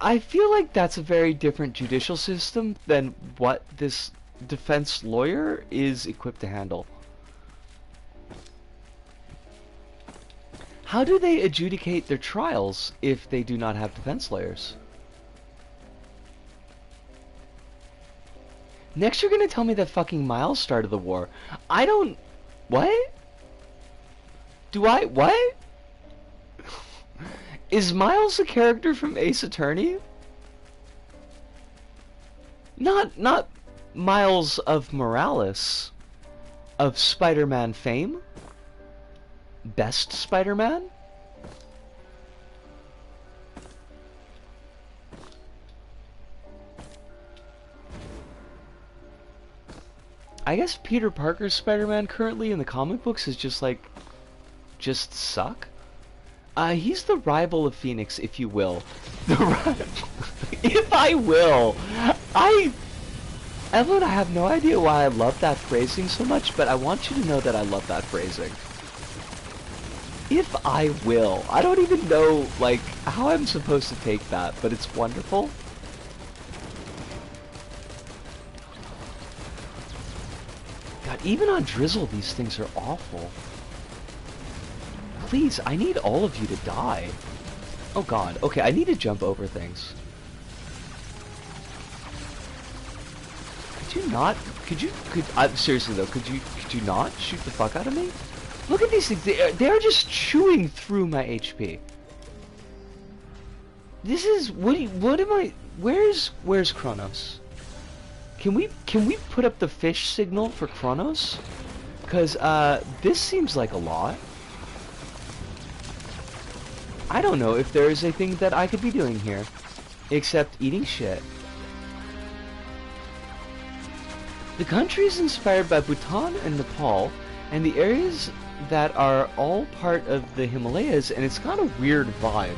I feel like that's a very different judicial system than what this defense lawyer is equipped to handle. How do they adjudicate their trials if they do not have defense lawyers? Next you're gonna tell me that fucking Miles started the war. I don't... What? Do I... What? Is Miles a character from Ace Attorney? Not Miles of Morales of Spider-Man fame? Best Spider-Man? I guess Peter Parker's Spider-Man currently in the comic books is just like... just suck? He's the rival of Phoenix, if you will. The rival... if I will! Evelyn, I have no idea why I love that phrasing so much, but I want you to know that I love that phrasing. If I will. I don't even know, like, how I'm supposed to take that, but it's wonderful. God, even on Drizzle, these things are awful. Please, I need all of you to die. Oh god, okay, I need to jump over things. Could you not? Seriously though, could you not shoot the fuck out of me? Look at these things, they're just chewing through my HP. This is, what am I, where's Kronos? Can we put up the fish signal for Kronos? Cause, this seems like a lot. I don't know if there is a thing that I could be doing here, except eating shit. The country is inspired by Bhutan and Nepal, and the areas that are all part of the Himalayas, and it's got a weird vibe.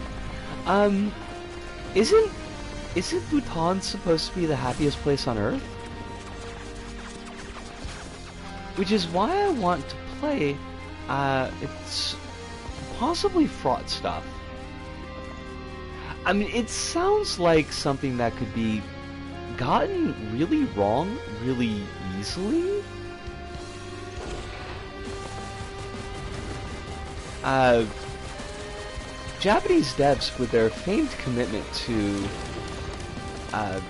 Isn't Bhutan supposed to be the happiest place on Earth? Which is why I want to play, it's possibly fraught stuff. I mean, it sounds like something that could be gotten really wrong really easily. Japanese devs, with their famed commitment to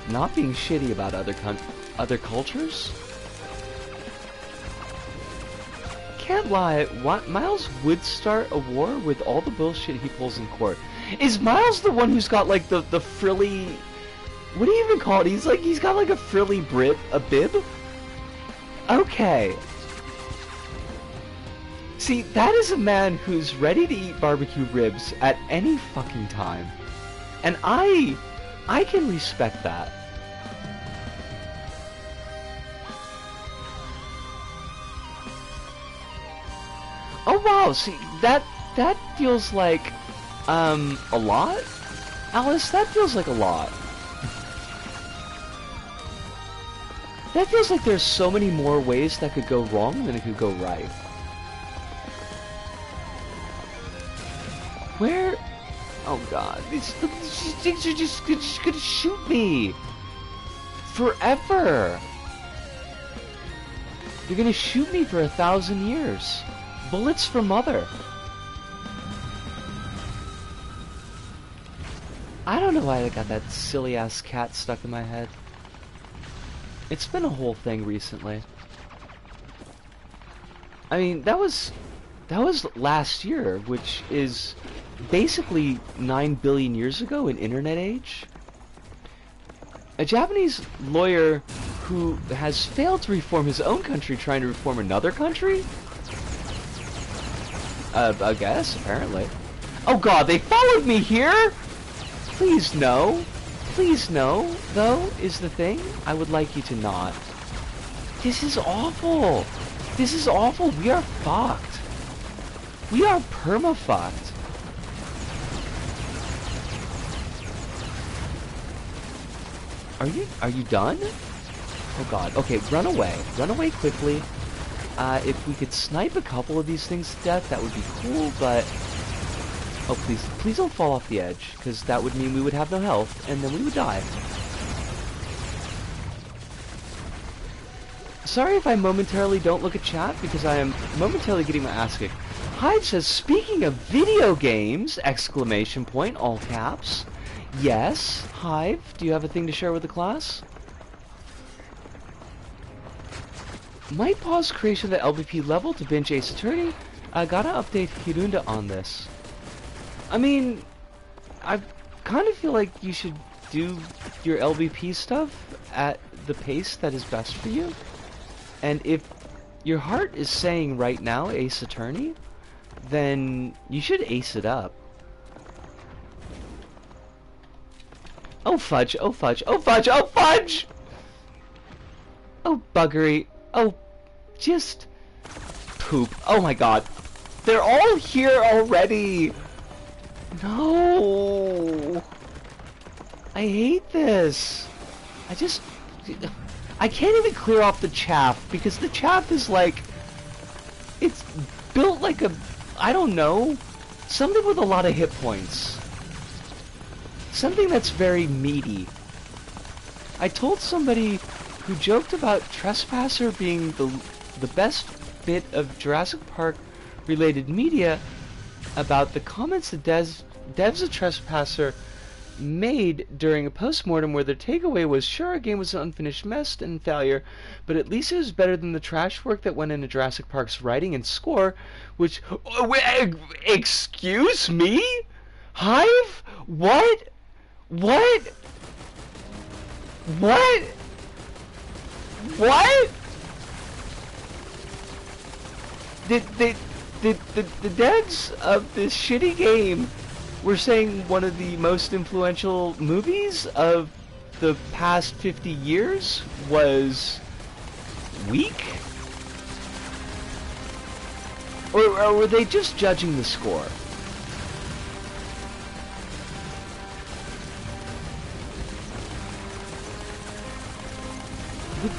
not being shitty about other cultures, can't lie, Miles would start a war with all the bullshit he pulls in court. Is Miles the one who's got like the frilly... What do you even call it? He's got like a frilly bib? Okay. See, that is a man who's ready to eat barbecue ribs at any fucking time. And I can respect that. Oh wow, see, that feels like, a lot? Alice, that feels like a lot. That feels like there's so many more ways that could go wrong than it could go right. Where? Oh god, these things are just gonna shoot me! Forever! You're gonna shoot me for 1,000 years. Bullets for mother. I don't know why I got that silly ass cat stuck in my head. It's been a whole thing recently. I mean, that was last year, which is basically 9 billion years ago in internet age. A Japanese lawyer who has failed to reform his own country trying to reform another country? I guess, apparently. Oh god, they followed me here?! Please no. Please no, though, is the thing. I would like you to not. This is awful. This is awful. We are fucked. We are perma-fucked. Are you done? Oh god. Okay, run away. Run away quickly. If we could snipe a couple of these things to death, that would be cool, but... Oh, please, please don't fall off the edge, because that would mean we would have no health, and then we would die. Sorry if I momentarily don't look at chat, because I am momentarily getting my ass kicked. Hive says, speaking of video games, exclamation point, all caps. Yes, Hive, do you have a thing to share with the class? Might pause creation of the LBP level to binge Ace Attorney. I gotta update Hirunda on this. I mean, I kind of feel like you should do your LBP stuff at the pace that is best for you. And if your heart is saying right now Ace Attorney, then you should ace it up. Oh fudge, oh fudge, oh fudge, oh fudge! Oh buggery, oh just poop. Oh my god. They're all here already! No! I hate this! I can't even clear off the chaff, because the chaff is like... It's built like a... I don't know. Something with a lot of hit points. Something that's very meaty. I told somebody who joked about Trespasser being the best bit of Jurassic Park related media about the comments the devs of Trespasser made during a post-mortem where their takeaway was, sure, our game was an unfinished mess and failure, but at least it was better than the trash work that went into Jurassic Park's writing and score, which... excuse me? Hive? What? What? What? What? The devs of this shitty game were saying one of the most influential movies of the past 50 years was weak? Or were they just judging the score?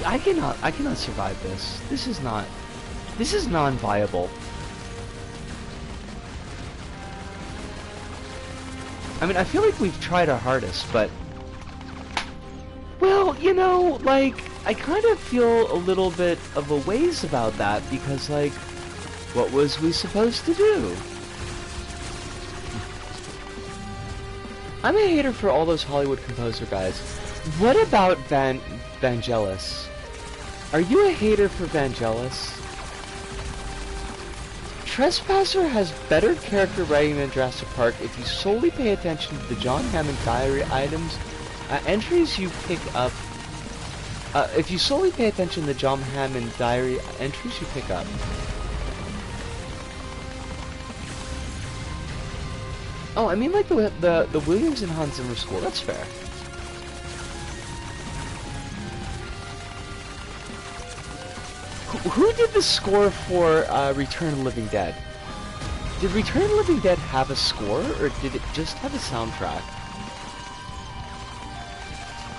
I cannot survive this. This is non-viable. I mean, I feel like we've tried our hardest, but... Well, you know, like, I kind of feel a little bit of a ways about that, because, like, what was we supposed to do? I'm a hater for all those Hollywood composer guys. What about Vangelis? Are you a hater for Vangelis? Trespasser has better character writing than Jurassic Park if you solely pay attention to the John Hammond diary items, entries you pick up. If you solely pay attention to the John Hammond diary entries you pick up. Oh, I mean like the Williams and Hans Zimmer score. That's fair. Who did the score for Return of the Living Dead? Did Return of the Living Dead have a score, or did it just have a soundtrack?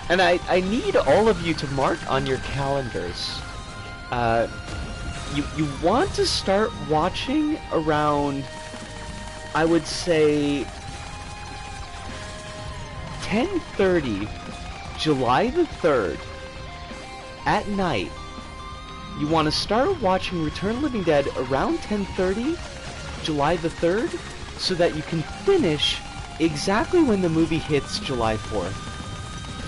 And I need all of you to mark on your calendars. You want to start watching around, I would say, 10:30, July the 3rd, at night. You want to start watching Return of the Living Dead around 10:30, July the 3rd, so that you can finish exactly when the movie hits July 4th.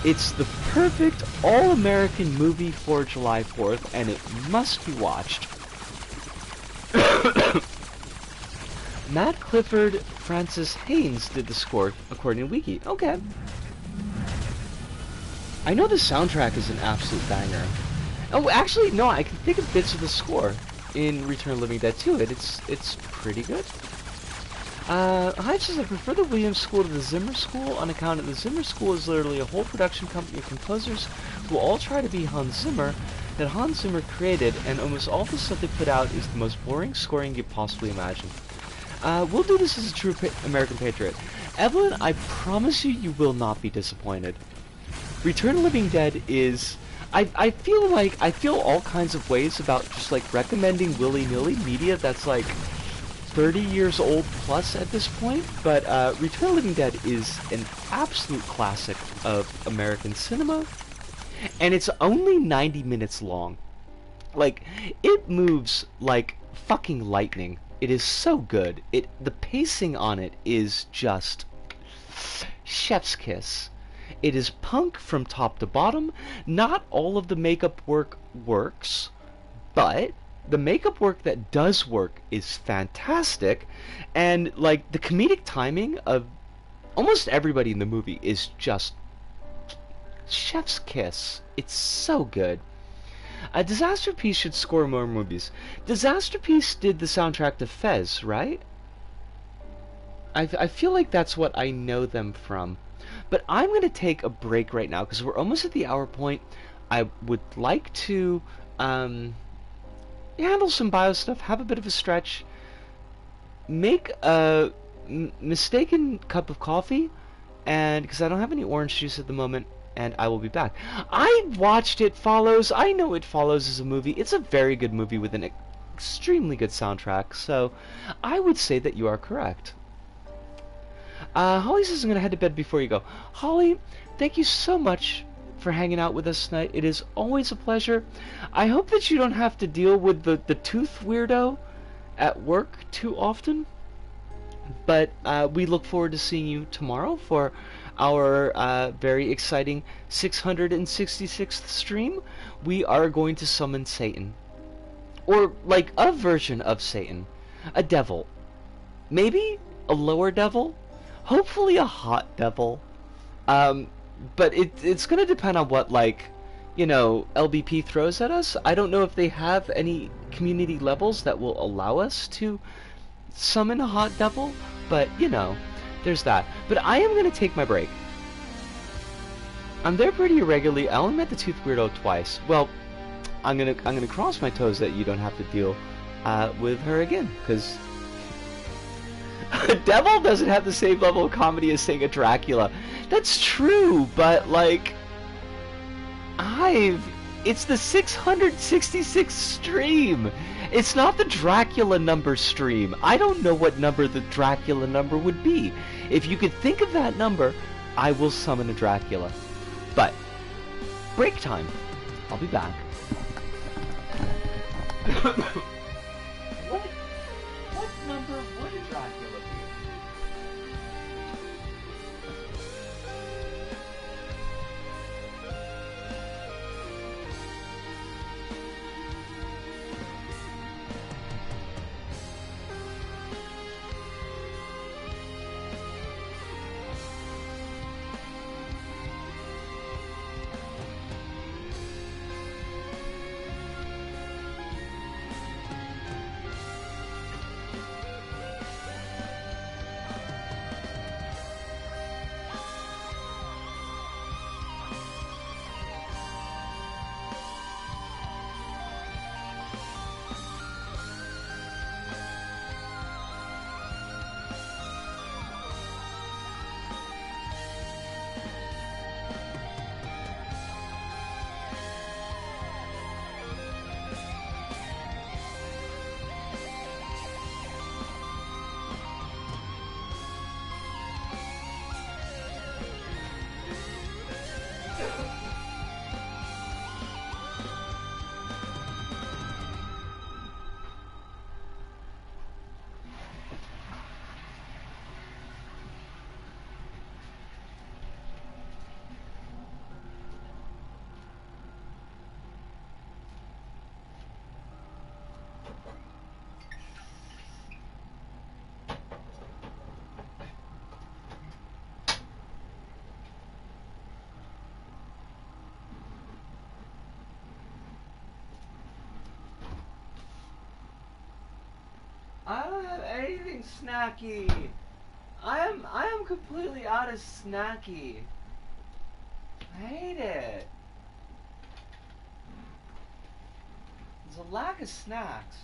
It's the perfect all-American movie for July 4th, and it must be watched. Matt Clifford Francis Haynes did the score, according to Wiki. Okay. I know the soundtrack is an absolute banger. Oh, actually, no, I can think of bits of the score in Return of the Living Dead 2. It's pretty good. Hi, says I prefer the Williams School to the Zimmer School on account of the Zimmer School is literally a whole production company of composers who all try to be Hans Zimmer that Hans Zimmer created, and almost all the stuff they put out is the most boring scoring you could possibly imagine. We'll do this as a true American patriot. Evelyn, I promise you, you will not be disappointed. Return of the Living Dead is... I feel all kinds of ways about just, like, recommending willy-nilly media that's, like, 30 years old plus at this point, but Return of the Living Dead is an absolute classic of American cinema, and it's only 90 minutes long. Like, it moves like fucking lightning. It is so good. The pacing on it is just chef's kiss. It is punk from top to bottom. Not all of the makeup work works, but the makeup work that does work is fantastic, and like the comedic timing of almost everybody in the movie is just chef's kiss. It's so good. Disaster Piece should score more movies. Disaster Piece did the soundtrack to Fez, right? I feel like that's what I know them from. But I'm going to take a break right now because we're almost at the hour point. I would like to handle some bio stuff, have a bit of a stretch, make a mistaken cup of coffee, and because I don't have any orange juice at the moment, and I will be back. I watched It Follows. I know It Follows is a movie. It's a very good movie with an extremely good soundtrack, so I would say that you are correct. Holly says I'm going to head to bed before you go. Holly, thank you so much for hanging out with us tonight. It is always a pleasure. I hope that you don't have to deal with the tooth weirdo at work too often. But we look forward to seeing you tomorrow for our very exciting 666th stream. We are going to summon Satan. Or, like, a version of Satan. A devil. Maybe a lower devil? Hopefully a hot devil. But it's going to depend on what, like, you know, LBP throws at us. I don't know if they have any community levels that will allow us to summon a hot devil, but, you know, there's that. But I am going to take my break. I'm there pretty irregularly. I only met the tooth weirdo twice. Well, I'm gonna cross my toes that you don't have to deal with her again, because a devil doesn't have the same level of comedy as saying a Dracula. That's true, but like, it's the 666th stream. It's not the Dracula number stream. I don't know what number the Dracula number would be. If you could think of that number, I will summon a Dracula. But, break time. I'll be back. What number would a Dracula be? I don't have anything snacky. I am completely out of snacky. I hate it. There's a lack of snacks.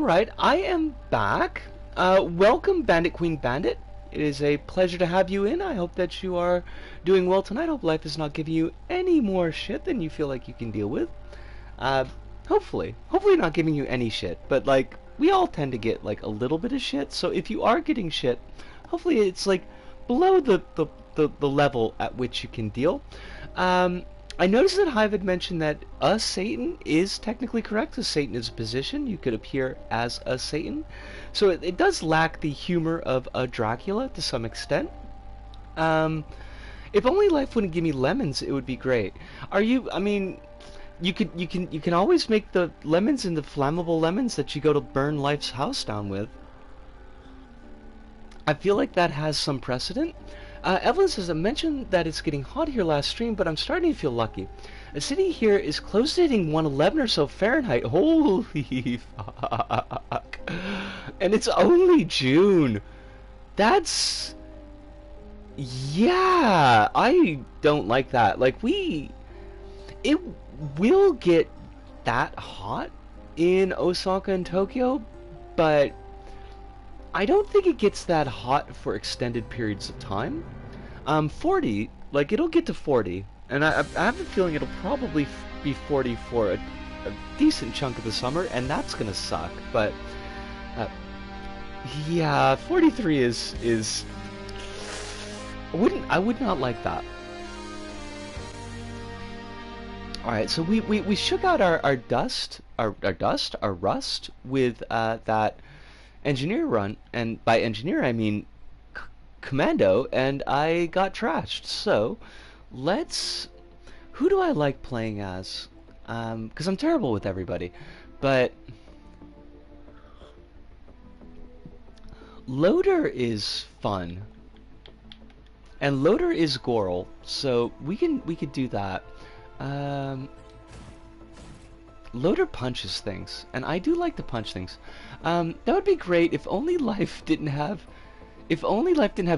Alright, I am back. Welcome, Bandit Queen Bandit. It is a pleasure to have you in. I hope that you are doing well tonight. I hope life is not giving you any more shit than you feel like you can deal with. Hopefully. Hopefully not giving you any shit, but like, we all tend to get like a little bit of shit, so if you are getting shit, hopefully it's like below the level at which you can deal. I noticed that Hive had mentioned that a Satan is technically correct, because Satan is a position. You could appear as a Satan. So it does lack the humor of a Dracula to some extent. If only life wouldn't give me lemons, it would be great. I mean, you can always make the lemons into flammable lemons that you go to burn life's house down with. I feel like that has some precedent. Evelyn says, I mentioned that it's getting hot here last stream, but I'm starting to feel lucky. The city here is close to hitting 111 or so Fahrenheit. Holy fuck. And it's only June. That's... yeah, I don't like that. Like, it will get that hot in Osaka and Tokyo, but I don't think it gets that hot for extended periods of time. 40, like, it'll get to 40, and I have a feeling it'll probably be 40 for a decent chunk of the summer, and that's gonna suck, but, yeah, 43 is, I would not like that. Alright, so we shook out our rust with, that engineer run, and by engineer I mean commando, and I got trashed. So who do I like playing as? Because I'm terrible with everybody, but Loader is fun, and Loader is Goral, so we could do that. Loader punches things, and I do like to punch things. That would be great if only life didn't have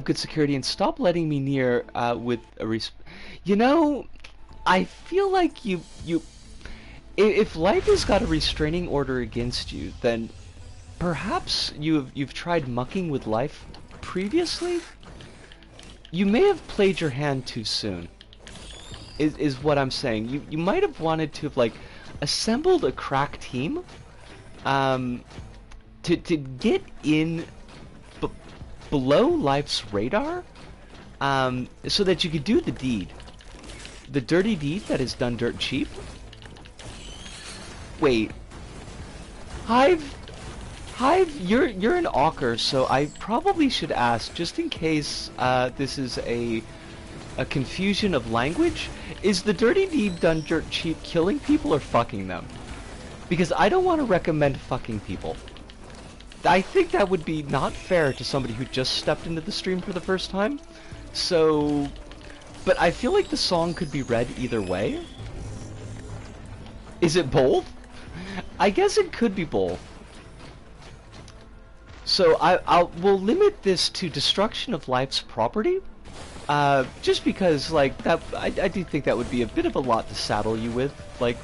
good security and stop letting me near with a you know, I feel like if life has got a restraining order against you, then perhaps you've tried mucking with life previously. You may have played your hand too soon. Is what I'm saying. You might have wanted to have like assembled a crack team to get in below life's radar, so that you could do the deed, the dirty deed that is done dirt cheap. Wait, Hive, you're an awker, so I probably should ask, just in case this is a confusion of language. Is the dirty deed done dirt cheap killing people or fucking them? Because I don't want to recommend fucking people. I think that would be not fair to somebody who just stepped into the stream for the first time. So, but I feel like the song could be read either way. Is it both? I guess it could be both. So we'll limit this to destruction of life's property. Just because, like, that I do think that would be a bit of a lot to saddle you with, like,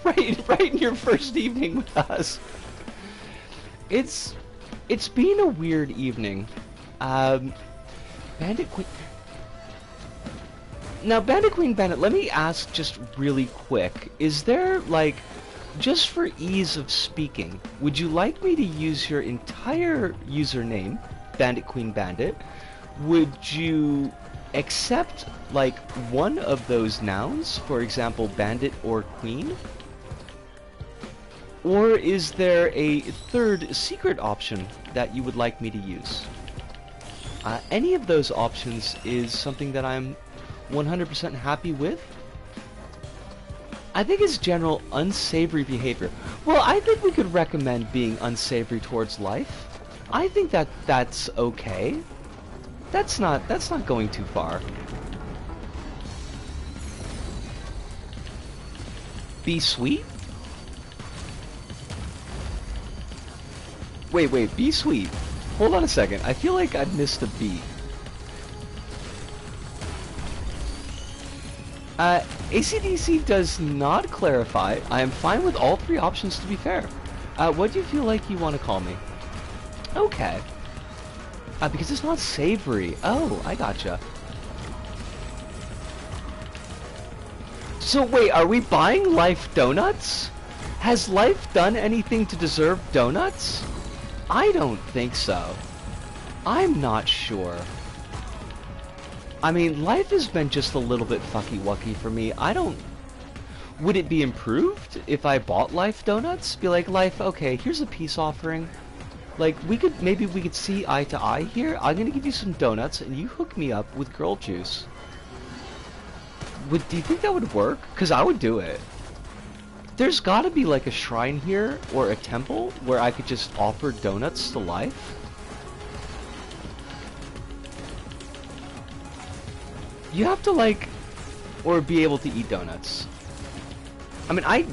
right in your first evening with us. It's been a weird evening. Bandit Queen. Now, Bandit Queen Bandit, let me ask just really quick: is there, like, just for ease of speaking, would you like me to use your entire username, Bandit Queen Bandit? Would you accept, like, one of those nouns, for example, bandit or queen? Or is there a third secret option that you would like me to use? Any of those options is something that I'm 100% happy with. I think it's general unsavory behavior. Well, I think we could recommend being unsavory towards life. I think that's okay. That's not going too far. Be sweet? Wait, be sweet. Hold on a second. I feel like I missed a beat. ACDC does not clarify. I am fine with all three options, to be fair. What do you feel like you want to call me? Okay. Because it's not savory. Oh, I gotcha. So wait, are we buying Life donuts? Has Life done anything to deserve donuts? I don't think so. I'm not sure. I mean, Life has been just a little bit fucky-wucky for me. I don't... Would it be improved if I bought Life donuts? Be like, Life, okay, here's a peace offering. Like, maybe we could see eye to eye here. I'm gonna give you some donuts, and you hook me up with girl juice. Do you think that would work? Because I would do it. There's gotta be, like, a shrine here, or a temple, where I could just offer donuts to Life. You have to, like, or be able to eat donuts. I mean, I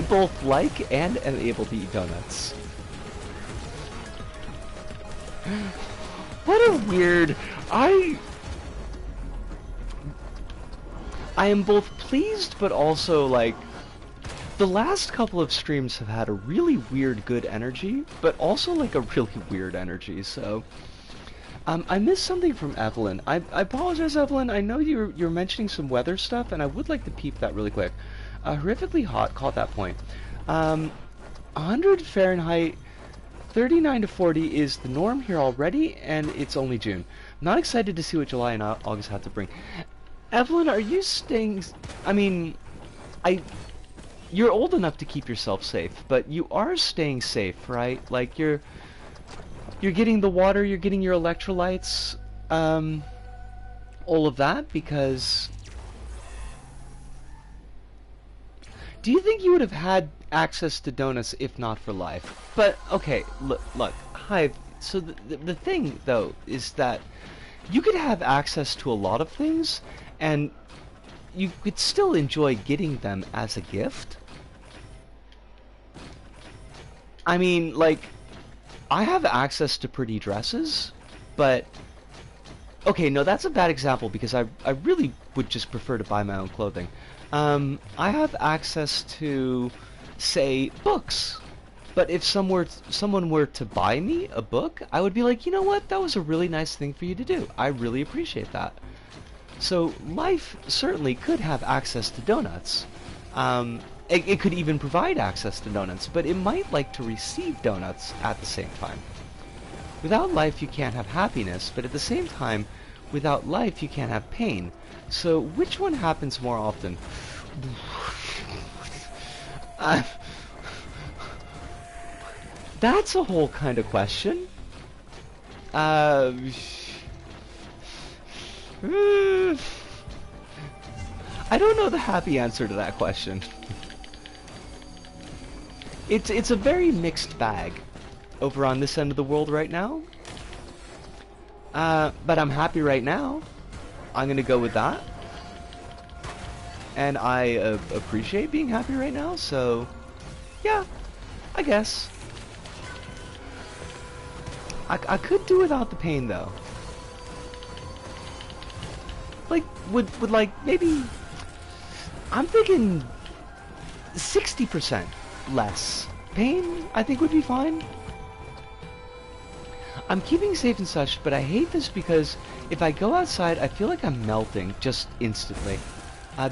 both like and am able to eat donuts. What a weird... I am both pleased, but also, like... The last couple of streams have had a really weird good energy, but also, like, a really weird energy, so... I missed something from Evelyn. I apologize, Evelyn. I know you're mentioning some weather stuff, and I would like to peep that really quick. Horrifically hot, caught that point. 100 Fahrenheit, 39 to 40 is the norm here already, and it's only June. Not excited to see what July and August have to bring. Evelyn, are you staying... I mean, you're old enough to keep yourself safe, but you are staying safe, right? Like, you're getting the water, you're getting your electrolytes, all of that, because... Do you think you would have had access to donuts if not for Life? But, okay, look, Hive, so the thing, though, is that you could have access to a lot of things, and you could still enjoy getting them as a gift. I mean, like... I have access to pretty dresses, but... Okay, no, that's a bad example, because I really would just prefer to buy my own clothing. I have access to, say, books. But if someone were to buy me a book, I would be like, you know what, that was a really nice thing for you to do. I really appreciate that. So, Life certainly could have access to donuts. It could even provide access to donuts, but it might like to receive donuts at the same time. Without Life, you can't have happiness, but at the same time, without Life, you can't have pain. So, which one happens more often? That's a whole kind of question. I don't know the happy answer to that question. It's a very mixed bag over on this end of the world right now. But I'm happy right now. I'm gonna go with that. And I appreciate being happy right now, so... Yeah, I guess. I could do without the pain, though. Like, would like, maybe... I'm thinking... 60% less pain, I think, would be fine. I'm keeping safe and such, but I hate this because if I go outside, I feel like I'm melting just instantly.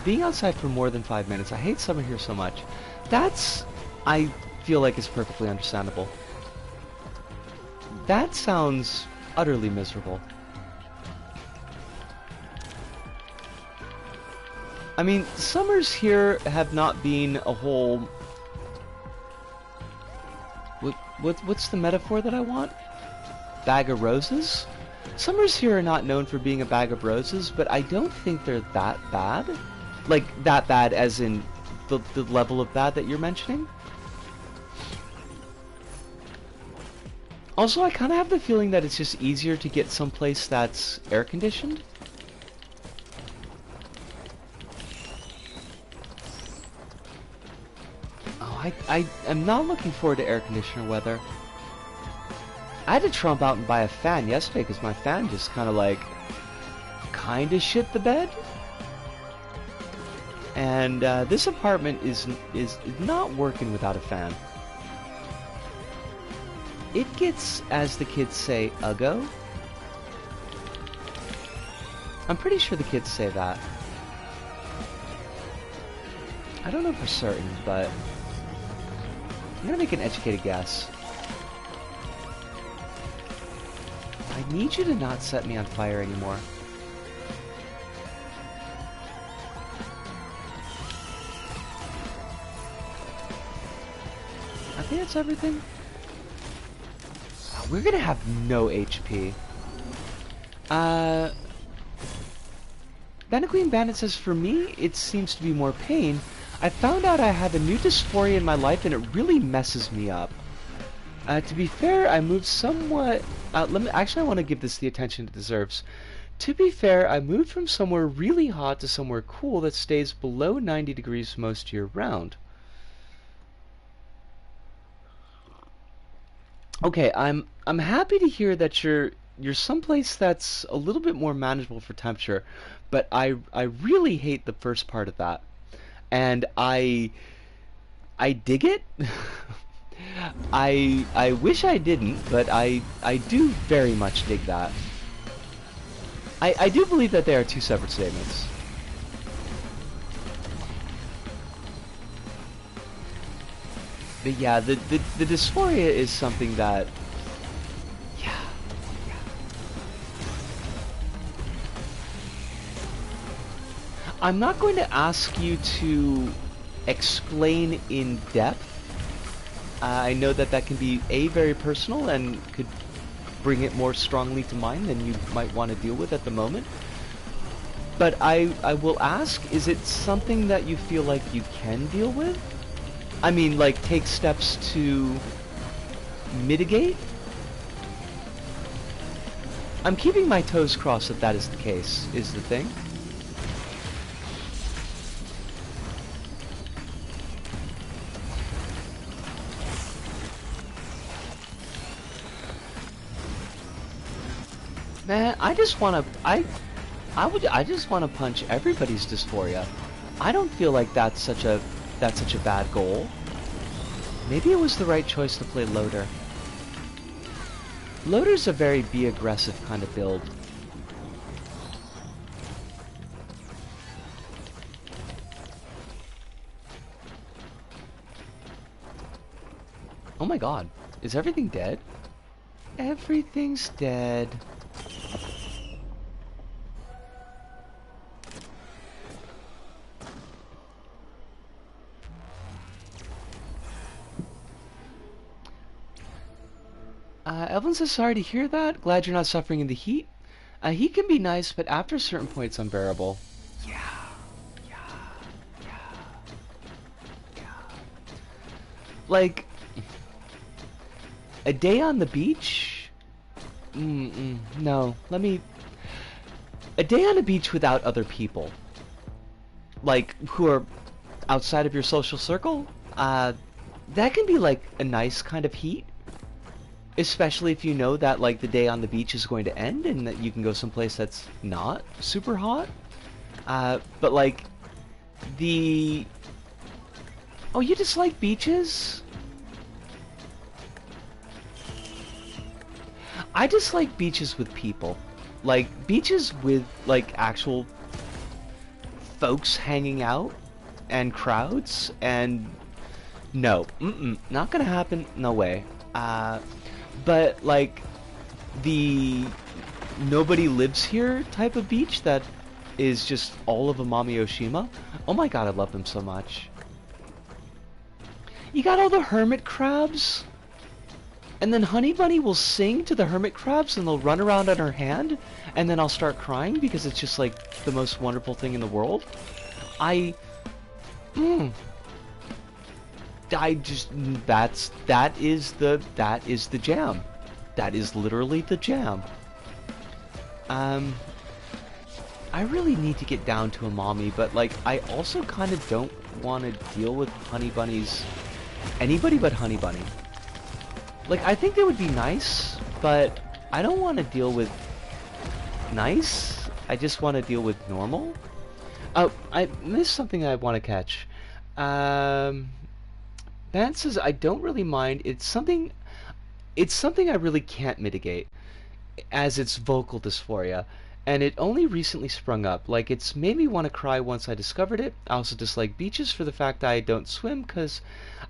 Being outside for more than 5 minutes, I hate summer here so much. That's, I feel like, is perfectly understandable. That sounds utterly miserable. I mean, summers here have not been a whole... What's the metaphor that I want? Bag of roses? Summers here are not known for being a bag of roses, but I don't think they're that bad. Like, that bad as in the level of bad that you're mentioning. Also, I kind of have the feeling that it's just easier to get someplace that's air-conditioned. Oh, I am not looking forward to air conditioner weather. I had to trump out and buy a fan yesterday because my fan just kind of shit the bed. and this apartment is not working without a fan. It gets, as the kids say, uggo. I'm pretty sure the kids say that. I don't know for certain, but I'm gonna make an educated guess. I need you to not set me on fire anymore. I think that's everything. We're gonna have no HP. Queen Bandit says, for me, it seems to be more pain. I found out I have a new dysphoria in my life and it really messes me up. To be fair, I moved somewhat... actually, I want to give this the attention it deserves. To be fair, I moved from somewhere really hot to somewhere cool that stays below 90 degrees most year round. Okay, I'm happy to hear that you're someplace that's a little bit more manageable for temperature, but I really hate the first part of that. And I dig it. I wish I didn't, but I do very much dig that. I do believe that they are two separate statements. But yeah, the dysphoria is something that, yeah. I'm not going to ask you to explain in depth. I know that that can be very personal and could bring it more strongly to mind than you might want to deal with at the moment. But I will ask, is it something that you feel like you can deal with? I mean, like, take steps to mitigate? I'm keeping my toes crossed that that is the case, is the thing. Man, I just want to... I just want to punch everybody's dysphoria. I don't feel like that's such a bad goal. Maybe it was the right choice to play Loader. Loader's a very be aggressive kind of build. Oh my god, is everything dead? Everything's dead. Evelyn says, sorry to hear that. Glad you're not suffering in the heat. Heat can be nice, but after a certain point it's unbearable. Yeah. Like, a day on the beach? No. A day on the beach without other people. Like, who are outside of your social circle? That can be like a nice kind of heat. Especially if you know that, like, the day on the beach is going to end and that you can go someplace that's not super hot. But, like, Oh, you dislike beaches? I dislike beaches with people. Like, beaches with, like, actual folks hanging out and crowds and... No. Not gonna happen. No way. But, like, the nobody lives here type of beach that is just all of Amami Oshima. Oh my god, I love them so much. You got all the hermit crabs? And then Honey Bunny will sing to the hermit crabs and they'll run around on her hand and then I'll start crying because it's just like the most wonderful thing in the world. that is the jam. That is literally the jam. I really need to get down to a mommy, but like I also kind of don't want to deal with Honey Bunnies. Anybody but Honey Bunny. Like, I think they would be nice, but I don't want to deal with nice. I just want to deal with normal. Oh, I missed something I want to catch. Um, Ban says I don't really mind. It's something I really can't mitigate, as it's vocal dysphoria, and it only recently sprung up. Like, it's made me want to cry once I discovered it. I also dislike beaches for the fact that I don't swim, because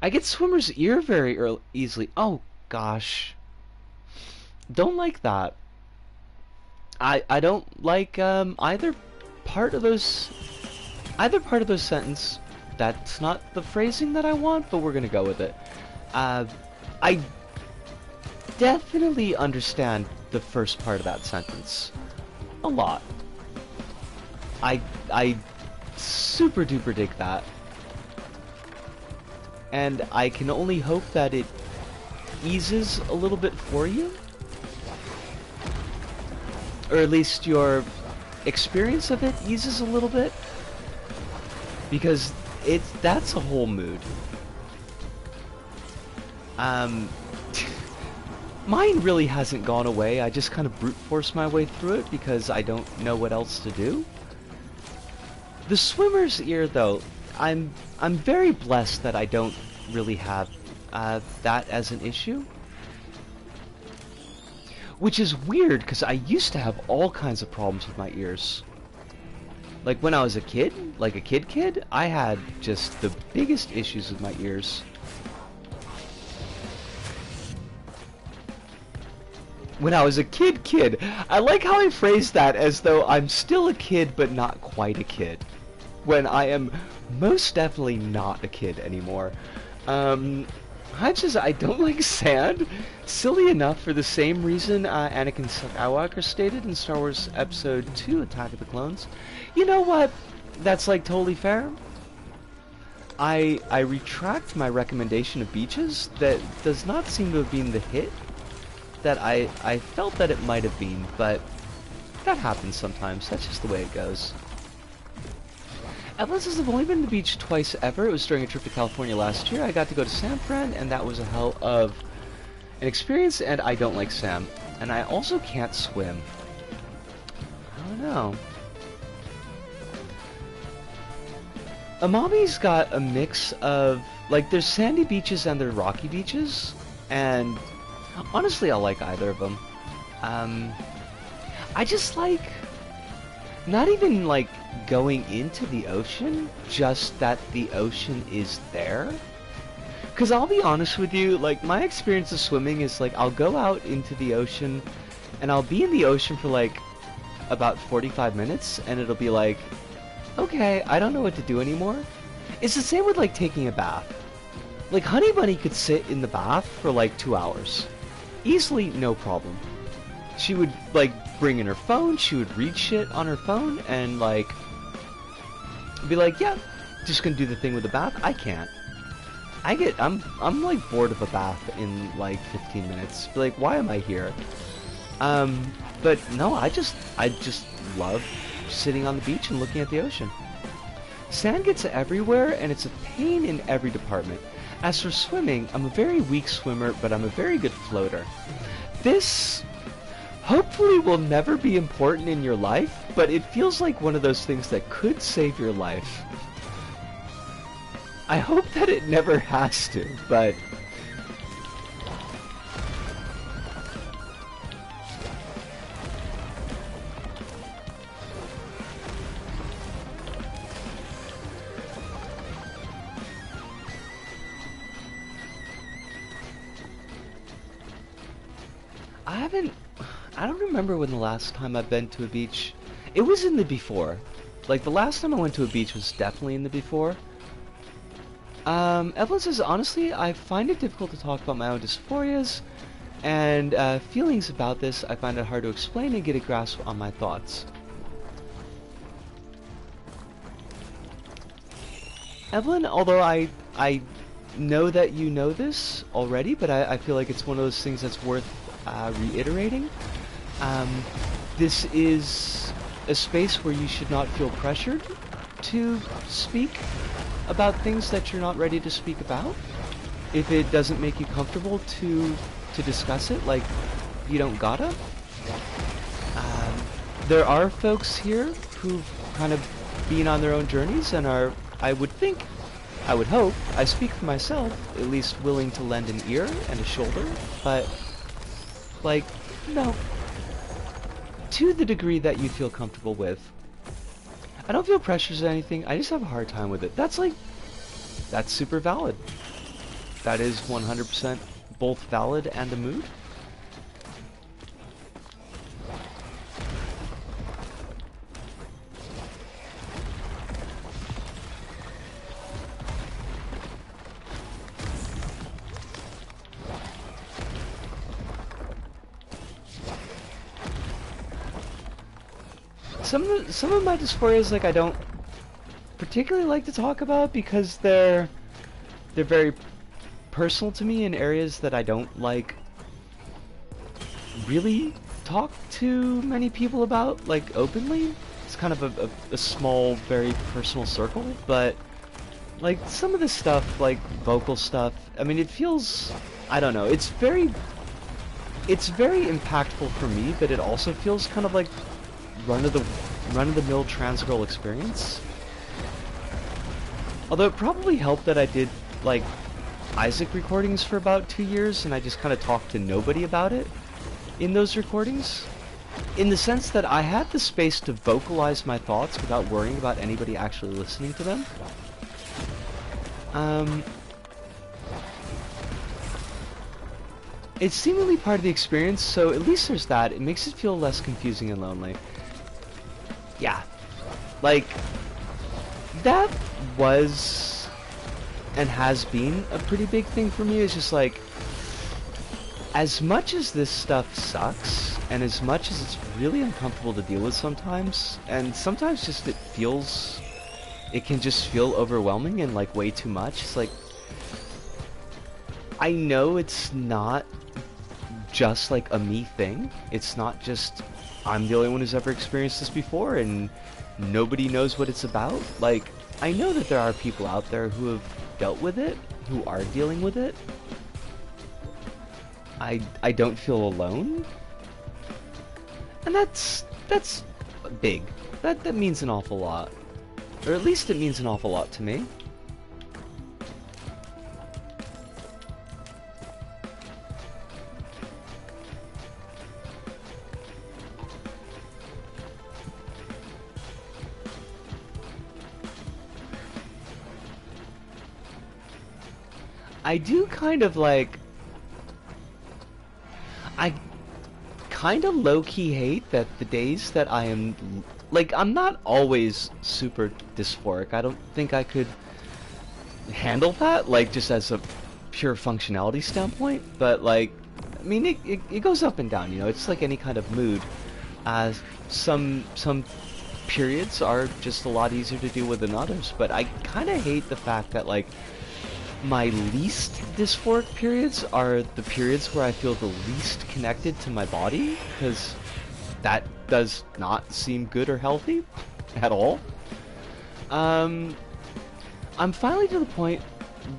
I get swimmer's ear very easily. Oh, gosh. Don't like that. I don't like, part of those, either part of those sentence. That's not the phrasing that I want, but we're gonna go with it. I definitely understand the first part of that sentence a lot. I super duper dig that, and I can only hope that it eases a little bit for you, or at least your experience of it eases a little bit, because that's a whole mood. Mine really hasn't gone away. I just kind of brute force my way through it because I don't know what else to do. The swimmer's ear, though, I'm very blessed that I don't really have that as an issue. Which is weird, because I used to have all kinds of problems with my ears. Like when I was a kid, like a kid, I had just the biggest issues with my ears. When I was a kid. I like how I phrased that as though I'm still a kid, but not quite a kid. When I am most definitely not a kid anymore. I don't like sand. Silly enough, for the same reason Anakin Skywalker stated in Star Wars Episode 2, Attack of the Clones. You know what? That's like totally fair. I retract my recommendation of beaches. That does not seem to have been the hit that I felt that it might have been, but that happens sometimes. That's just the way it goes. Evelyn says I've only been to the beach twice ever. It was during a trip to California last year. I got to go to San Fran, and that was a hell of an experience, and I don't like Sam. And I also can't swim. I don't know. Amami's got a mix of, like, there's sandy beaches and there's rocky beaches, and honestly, I like either of them. I just like, not even like going into the ocean, just that the ocean is there. Because I'll be honest with you, like, my experience of swimming is like, I'll go out into the ocean, and I'll be in the ocean for like about 45 minutes, and it'll be like, okay, I don't know what to do anymore. It's the same with like taking a bath. Like, Honey Bunny could sit in the bath for like 2 hours. Easily, no problem. She would, like, bring in her phone, she would read shit on her phone, and, like, be like, yeah, just gonna do the thing with the bath. I can't. I'm like, bored of a bath in, like, 15 minutes. Be like, why am I here? But, no, I just love sitting on the beach and looking at the ocean. Sand gets everywhere, and it's a pain in every department. As for swimming, I'm a very weak swimmer, but I'm a very good floater. This hopefully will never be important in your life, but it feels like one of those things that could save your life. I hope that it never has to, but I don't remember when the last time I've been to a beach. It was in the before. Like, the last time I went to a beach was definitely in the before. Evelyn says, honestly, I find it difficult to talk about my own dysphorias and feelings about this. I find it hard to explain and get a grasp on my thoughts. Evelyn, although I know that you know this already, but I feel like it's one of those things that's worth reiterating. This is a space where you should not feel pressured to speak about things that you're not ready to speak about. If it doesn't make you comfortable to discuss it, like, you don't gotta. There are folks here who've kind of being on their own journeys and are, I would think, I would hope, I speak for myself, at least willing to lend an ear and a shoulder, but, like, no. To the degree that you feel comfortable with. I don't feel pressures or anything, I just have a hard time with it. That's super valid. That is 100% both valid and a mood. Some of my dysphorias, like, I don't particularly like to talk about because they're very personal to me in areas that I don't like really talk to many people about, like, openly. It's kind of a small, very personal circle, but like some of the stuff, like vocal stuff, I mean, it feels, I don't know, it's very impactful for me, but it also feels kind of like run of the mill trans girl experience. Although it probably helped that I did like Isaac recordings for about 2 years and I just kind of talked to nobody about it in those recordings, in the sense that I had the space to vocalize my thoughts without worrying about anybody actually listening to them. It's seemingly part of the experience, so at least there's that. It makes it feel less confusing and lonely. Yeah. Like, that was and has been a pretty big thing for me. It's just like, as much as this stuff sucks, and as much as it's really uncomfortable to deal with sometimes, and sometimes just it can just feel overwhelming and like way too much. It's like, I know it's not just like a me thing. It's not just I'm the only one who's ever experienced this before and nobody knows what it's about. Like, I know that there are people out there who have dealt with it, who are dealing with it. I don't feel alone. And that's big. That means an awful lot. Or at least it means an awful lot to me. I do kind of like... I kind of low-key hate that the days that I am... Like, I'm not always super dysphoric. I don't think I could handle that, like, just as a pure functionality standpoint. But, like, I mean, it goes up and down, you know? It's like any kind of mood. Some periods are just a lot easier to deal with than others. But I kind of hate the fact that, like, my least dysphoric periods are the periods where I feel the least connected to my body, because that does not seem good or healthy at all. I'm finally to the point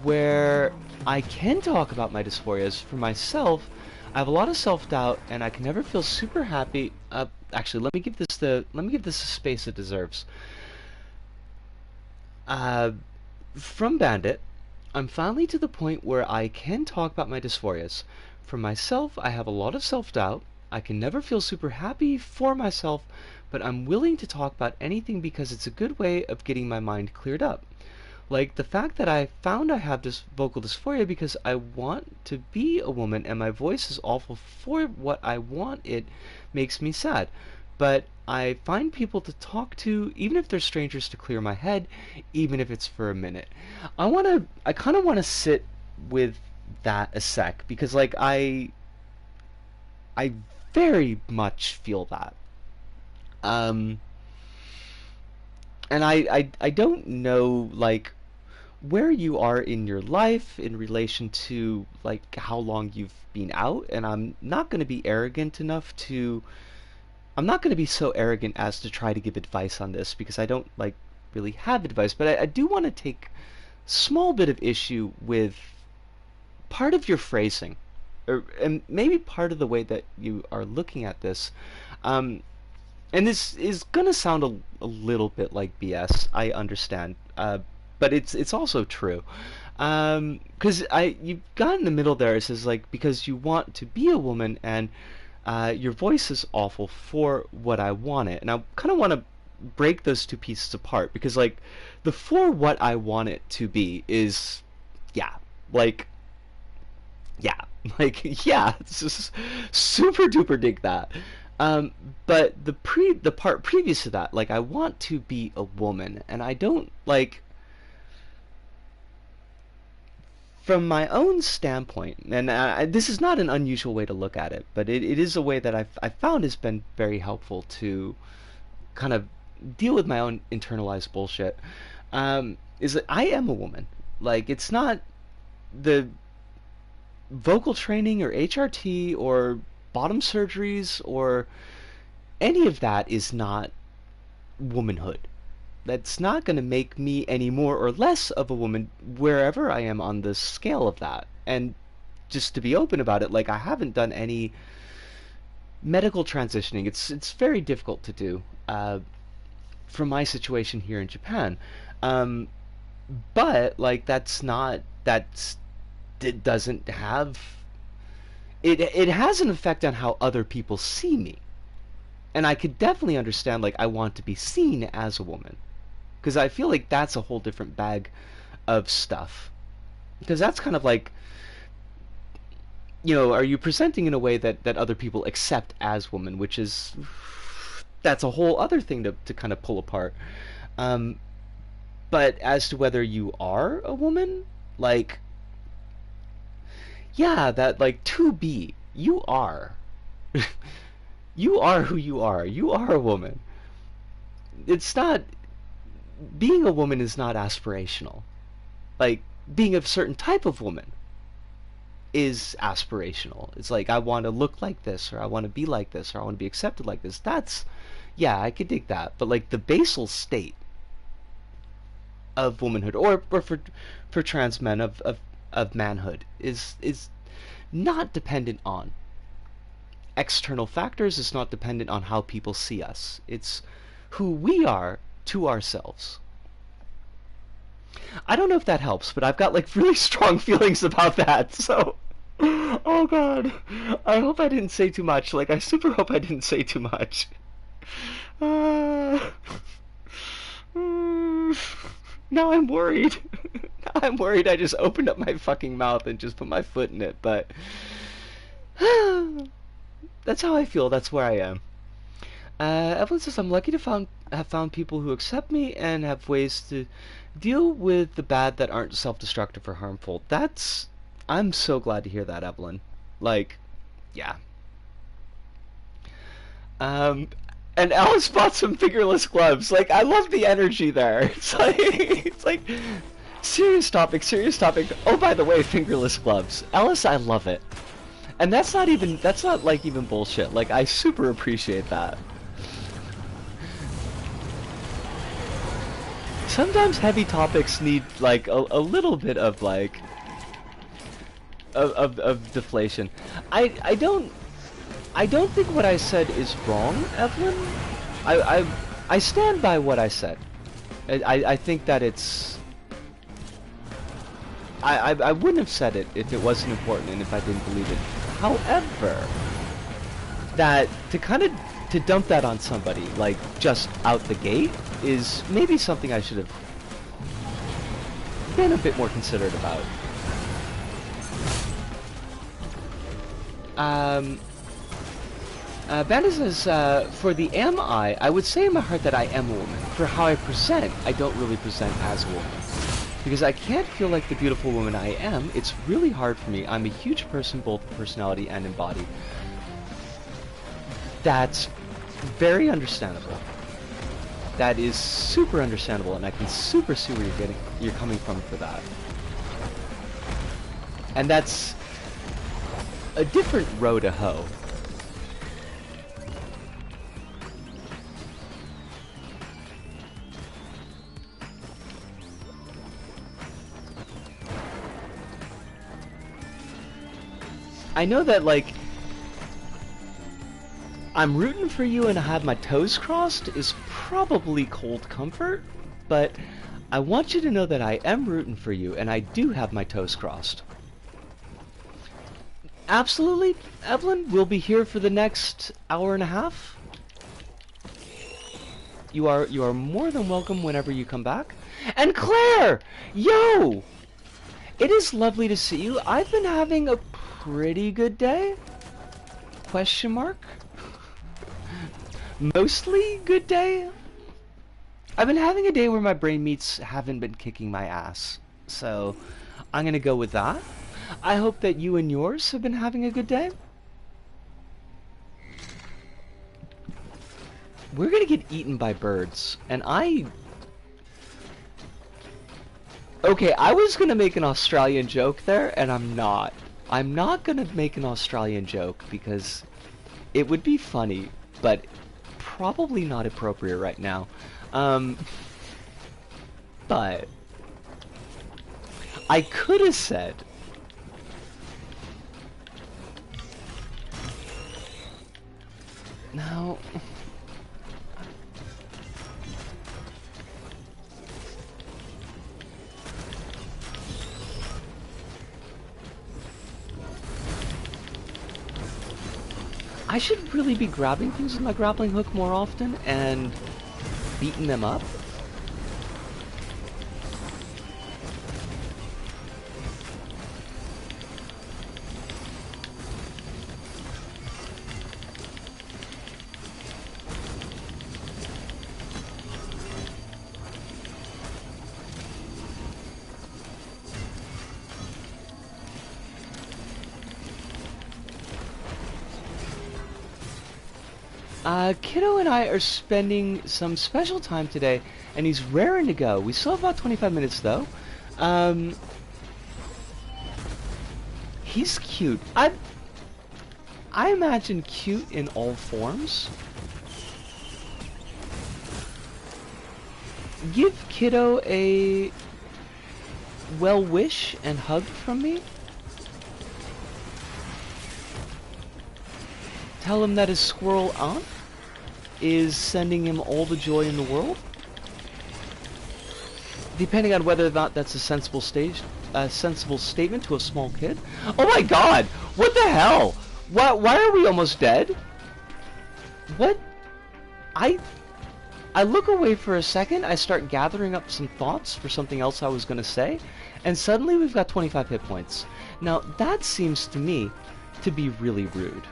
where I can talk about my dysphorias for myself. I have a lot of self-doubt, and I can never feel super happy. Actually, let me give this the space it deserves. From Bandit, I'm finally to the point where I can talk about my dysphorias. For myself, I have a lot of self-doubt. I can never feel super happy for myself, but I'm willing to talk about anything because it's a good way of getting my mind cleared up. Like the fact that I found I have this vocal dysphoria because I want to be a woman and my voice is awful for what I want, it makes me sad. But I find people to talk to, even if they're strangers, to clear my head, even if it's for a minute. I kind of want to sit with that a sec, because like I very much feel that. And I don't know, like, where you are in your life in relation to, like, how long you've been out, and I'm not going to be arrogant enough to... I'm not going to be so arrogant as to try to give advice on this, because I don't, like, really have advice, but I do want to take a small bit of issue with part of your phrasing, and maybe part of the way that you are looking at this. and this is gonna sound a little bit like BS. I understand, but it's also true. Because you've got in the middle there. It says like because you want to be a woman and your voice is awful for what I want it, and I kind of want to break those two pieces apart because like the for what I want it to be is yeah, like yeah, like yeah, it's just super duper dig that. Um, but the part previous to that, like I want to be a woman, and I don't like from my own standpoint, and this is not an unusual way to look at it, but it is a way that I've found has been very helpful to kind of deal with my own internalized bullshit. Is that I am a woman. Like it's not the vocal training or HRT or bottom surgeries or any of that is not womanhood. That's not going to make me any more or less of a woman wherever I am on the scale of that. And just to be open about it, like I haven't done any medical transitioning. It's very difficult to do from my situation here in Japan. Um, but like it doesn't have it has an effect on how other people see me. And I could definitely understand like I want to be seen as a woman because I feel like that's a whole different bag of stuff. Because that's kind of like, are you presenting in a way that other people accept as woman, which is that's a whole other thing to kind of pull apart. Um, but as to whether you are a woman, like, yeah, that like to be, you are. You are who you are. You are a woman. It's not being a woman is not aspirational. Like being a certain type of woman is aspirational. It's like I want to look like this or I want to be like this or I want to be accepted like this. That's yeah, I could dig that. But like the basal state of womanhood or for trans men of manhood is not dependent on external factors. It's not dependent on how people see us. It's who we are to ourselves. I don't know if that helps, but I've got like really strong feelings about that. So, oh god, I hope I didn't say too much. Like, I super hope I didn't say too much. Uh, now I'm worried. Now I'm worried. I just opened up my fucking mouth and just put my foot in it. But that's how I feel. That's where I am. Evelyn says, I'm lucky to have found people who accept me and have ways to deal with the bad that aren't self-destructive or harmful. I'm so glad to hear that, Evelyn. Like, yeah. Um, and Alice bought some fingerless gloves. Like, I love the energy there. It's like, serious topic, serious topic. Oh, by the way, fingerless gloves. Alice, I love it. And that's not like even bullshit. Like, I super appreciate that. Sometimes heavy topics need like a little bit of like of deflation. I don't think what I said is wrong, Evelyn. I stand by what I said. I think that it's I wouldn't have said it if it wasn't important and if I didn't believe it. However, that to dump that on somebody like just out the gate is maybe something I should have been a bit more considerate about. Bandit says, for the am I would say in my heart that I am a woman. For how I present, I don't really present as a woman. Because I can't feel like the beautiful woman I am. It's really hard for me. I'm a huge person, both in personality and in body. That's very understandable. That is super understandable, and I can super see where you're coming from for that. And that's a different row to hoe. I know that, like, I'm rooting for you and I have my toes crossed is probably cold comfort, but I want you to know that I am rooting for you and I do have my toes crossed. Absolutely, Evelyn, we'll be here for the next hour and a half. You are more than welcome whenever you come back. And Claire! Yo! It is lovely to see you. I've been having a pretty good day? Question mark? Mostly good day? I've been having a day where my brain meats haven't been kicking my ass. So, I'm gonna go with that. I hope that you and yours have been having a good day. We're gonna get eaten by birds, and okay, I was gonna make an Australian joke there, and I'm not. I'm not gonna make an Australian joke because it would be funny, but probably not appropriate right now. But I could have said, no. I should really be grabbing things with my grappling hook more often and beating them up. Kiddo and I are spending some special time today, and he's raring to go. We still have about 25 minutes, though. He's cute. I imagine cute in all forms. Give Kiddo a well wish and hug from me. Tell him that his squirrel aunt is sending him all the joy in the world. Depending on whether or not that's a sensible statement to a small kid. Oh my god! What the hell? Why are we almost dead? What? I look away for a second, I start gathering up some thoughts for something else I was gonna say, and suddenly we've got 25 hit points. Now, that seems to me to be really rude.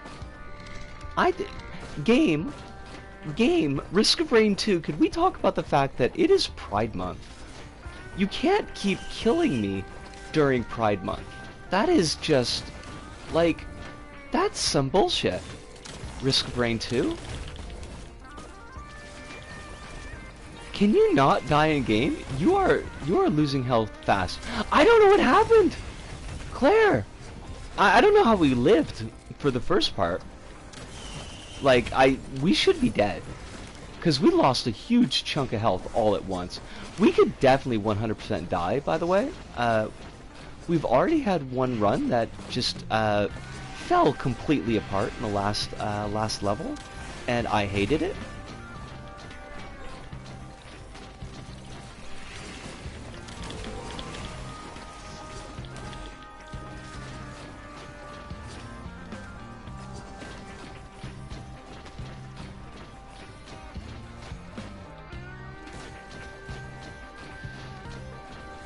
Game, Risk of Rain 2, could we talk about the fact that it is Pride Month? You can't keep killing me during Pride Month. That is just, like, that's some bullshit. Risk of Rain 2? Can you not die in game? You are losing health fast. I don't know what happened! Claire! I don't know how we lived for the first part. Like, we should be dead. Because we lost a huge chunk of health all at once. We could definitely 100% die, by the way. We've already had one run that just fell completely apart in the last level. And I hated it.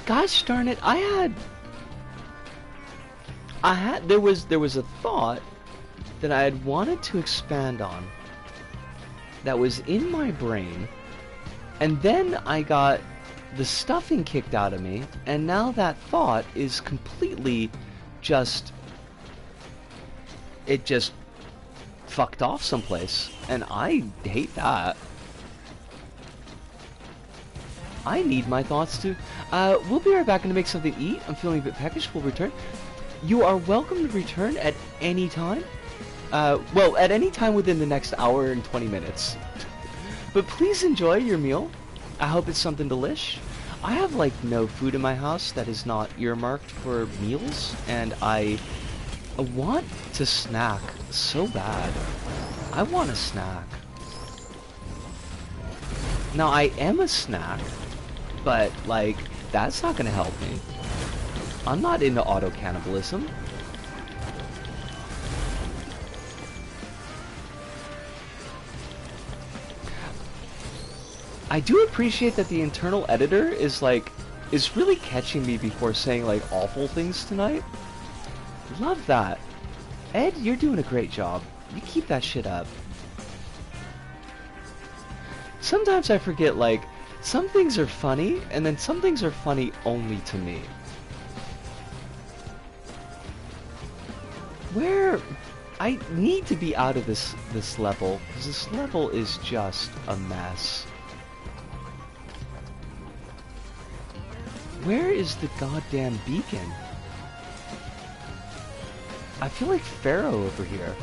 Gosh darn it, there was a thought that I had wanted to expand on that was in my brain, and then I got the stuffing kicked out of me, and now that thought is completely it just fucked off someplace, and I hate that. I need my thoughts to... we'll be right back to make something to eat. I'm feeling a bit peckish. We'll return. You are welcome to return at any time. Well, at any time within the next hour and 20 minutes. But please enjoy your meal. I hope it's something delish. I have, like, no food in my house that is not earmarked for meals, and I want to snack so bad. I want a snack. Now, I am a snack, but, like, that's not gonna help me. I'm not into auto-cannibalism. I do appreciate that the internal editor is really catching me before saying like awful things tonight. Love that. Ed, you're doing a great job. You keep that shit up. Sometimes I forget, like, some things are funny, and then some things are funny only to me. Where... I need to be out of this level, because this level is just a mess. Where is the goddamn beacon? I feel like Pharaoh over here.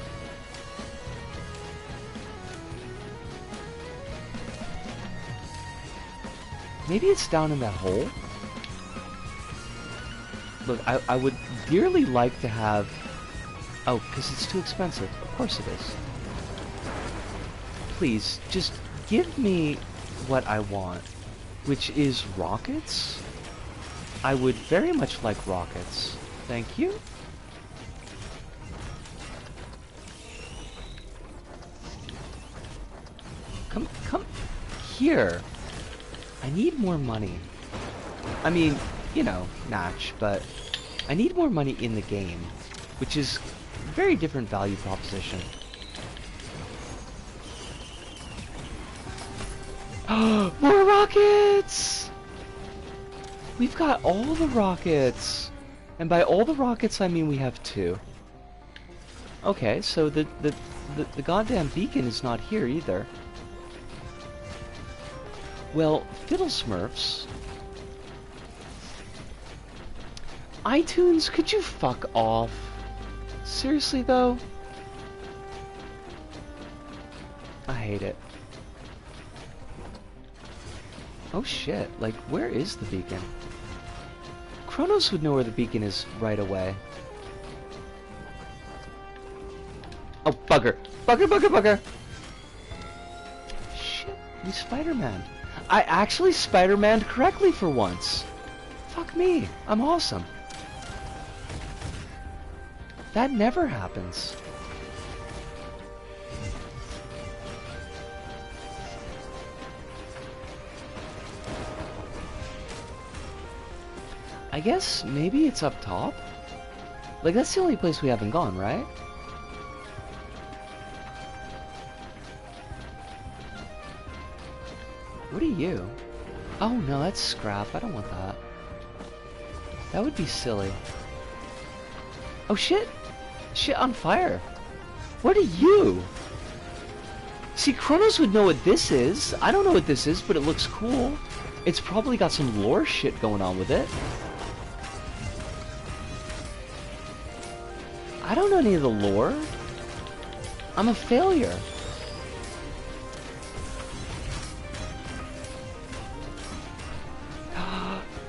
Maybe it's down in that hole? Look, I would dearly like to have... Oh, because it's too expensive. Of course it is. Please, just give me what I want, which is rockets. I would very much like rockets. Thank you. Come here. I need more money. I mean, you know, Natch, but I need more money in the game, which is a very different value proposition. More rockets! We've got all the rockets! And by all the rockets, I mean we have 2. Okay, so the goddamn beacon is not here either. Well, Fiddle Smurfs. iTunes, could you fuck off? Seriously, though? I hate it. Oh shit, like, where is the beacon? Kronos would know where the beacon is right away. Oh, bugger! Bugger, bugger, bugger! Shit, we Spider-Man. I actually Spider-Man'd correctly for once. Fuck me, I'm awesome. That never happens. I guess maybe it's up top? Like, that's the only place we haven't gone, right? What are you? Oh no, that's scrap. I don't want that. That would be silly. Oh shit! Shit on fire! What are you? See, Kronos would know what this is. I don't know what this is, but it looks cool. It's probably got some lore shit going on with it. I don't know any of the lore. I'm a failure.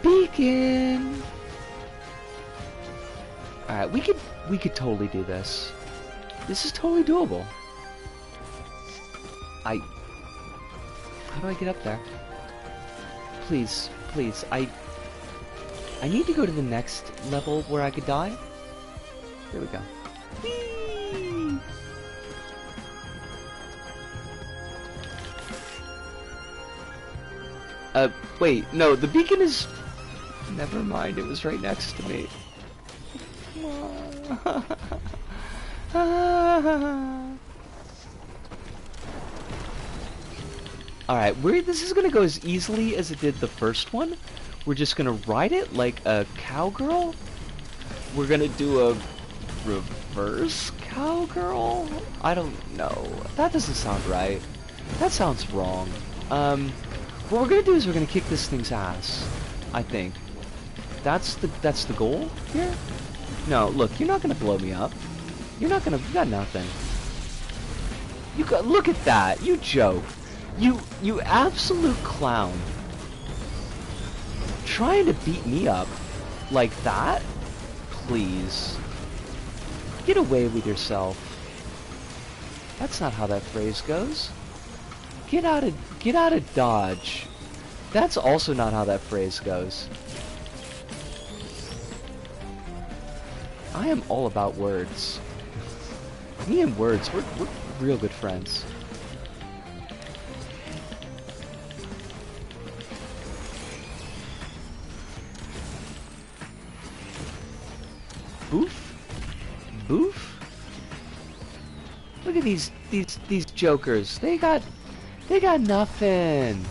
Beacon! Alright, we could totally do this. This is totally doable. How do I get up there? Please, please, I need to go to the next level where I could die. There we go. Whee! Wait, no, the beacon is... Never mind, it was right next to me. Alright, this is gonna go as easily as it did the first one. We're just gonna ride it like a cowgirl. We're gonna do a reverse cowgirl? I don't know. That doesn't sound right. That sounds wrong. What we're gonna do is we're gonna kick this thing's ass. I think. That's the goal here? No, look, you're not gonna blow me up. You got nothing. Look at that, you joke. You absolute clown. Trying to beat me up like that? Please. Get away with yourself. That's not how that phrase goes. Get out of Dodge. That's also not how that phrase goes. I am all about words. Me and words, we're real good friends. Boof? Boof? Look at these jokers. They got nothing.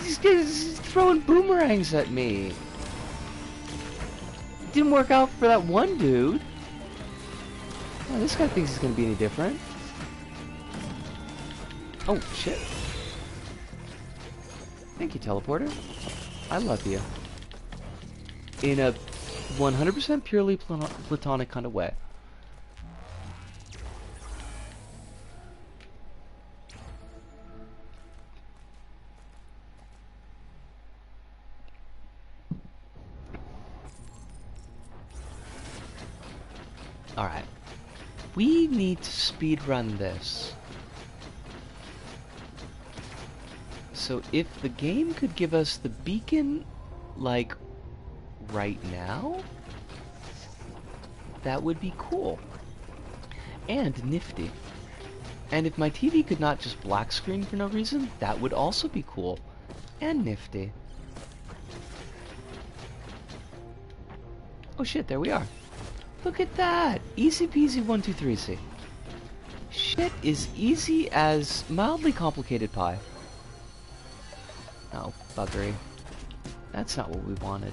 He's throwing boomerangs at me. Didn't work out for that one dude. Oh, this guy thinks he's gonna be any different. Oh shit. Thank you, teleporter. I love you. In a 100% purely platonic kind of way. Alright. We need to speedrun this. So if the game could give us the beacon, like, right now, that would be cool. And nifty. And if my TV could not just black screen for no reason, that would also be cool. And nifty. Oh shit, there we are. Look at that! Easy peasy 123C. Shit is easy as mildly complicated pie. Oh, buggery. That's not what we wanted.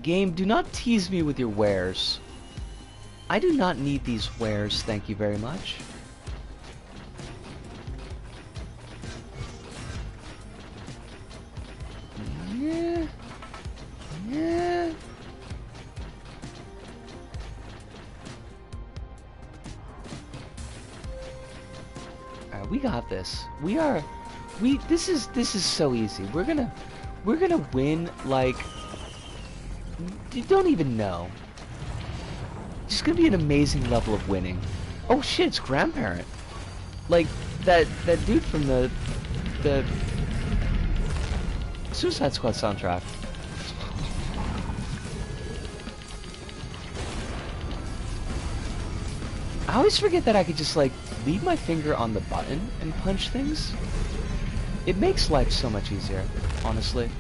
Game, do not tease me with your wares. I do not need these wares, thank you very much. Yeah. Yeah. Alright, we got this. This is so easy. We're gonna win, like, you don't even know. It's gonna be an amazing level of winning. Oh shit, it's Grandparent. Like, that dude from the Suicide Squad soundtrack. I always forget that I could just, like, leave my finger on the button and punch things. It makes life so much easier, honestly.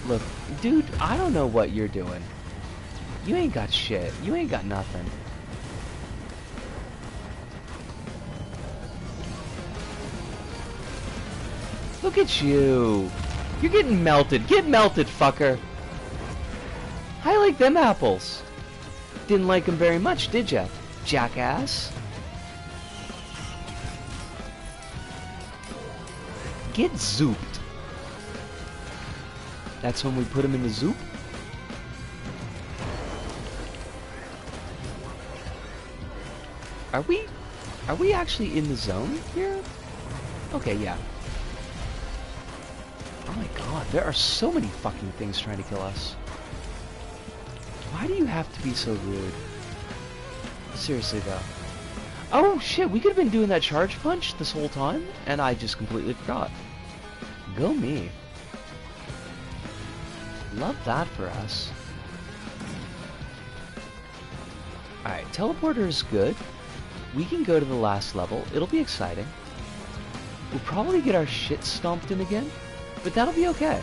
Look, dude, I don't know what you're doing. You ain't got shit. You ain't got nothing. Look at you. You're getting melted. Get melted, fucker. How you like them apples? Didn't like them very much, did ya, jackass? Get zooped. That's when we put him in the zoop? Are we actually in the zone here? Okay, yeah. Oh my god, there are so many fucking things trying to kill us. Why do you have to be so rude? Seriously though. Oh shit, we could have been doing that charge punch this whole time, and I just completely forgot. Go me. Love that for us. Alright, teleporter is good. We can go to the last level. It'll be exciting. We'll probably get our shit stomped in again, but that'll be okay.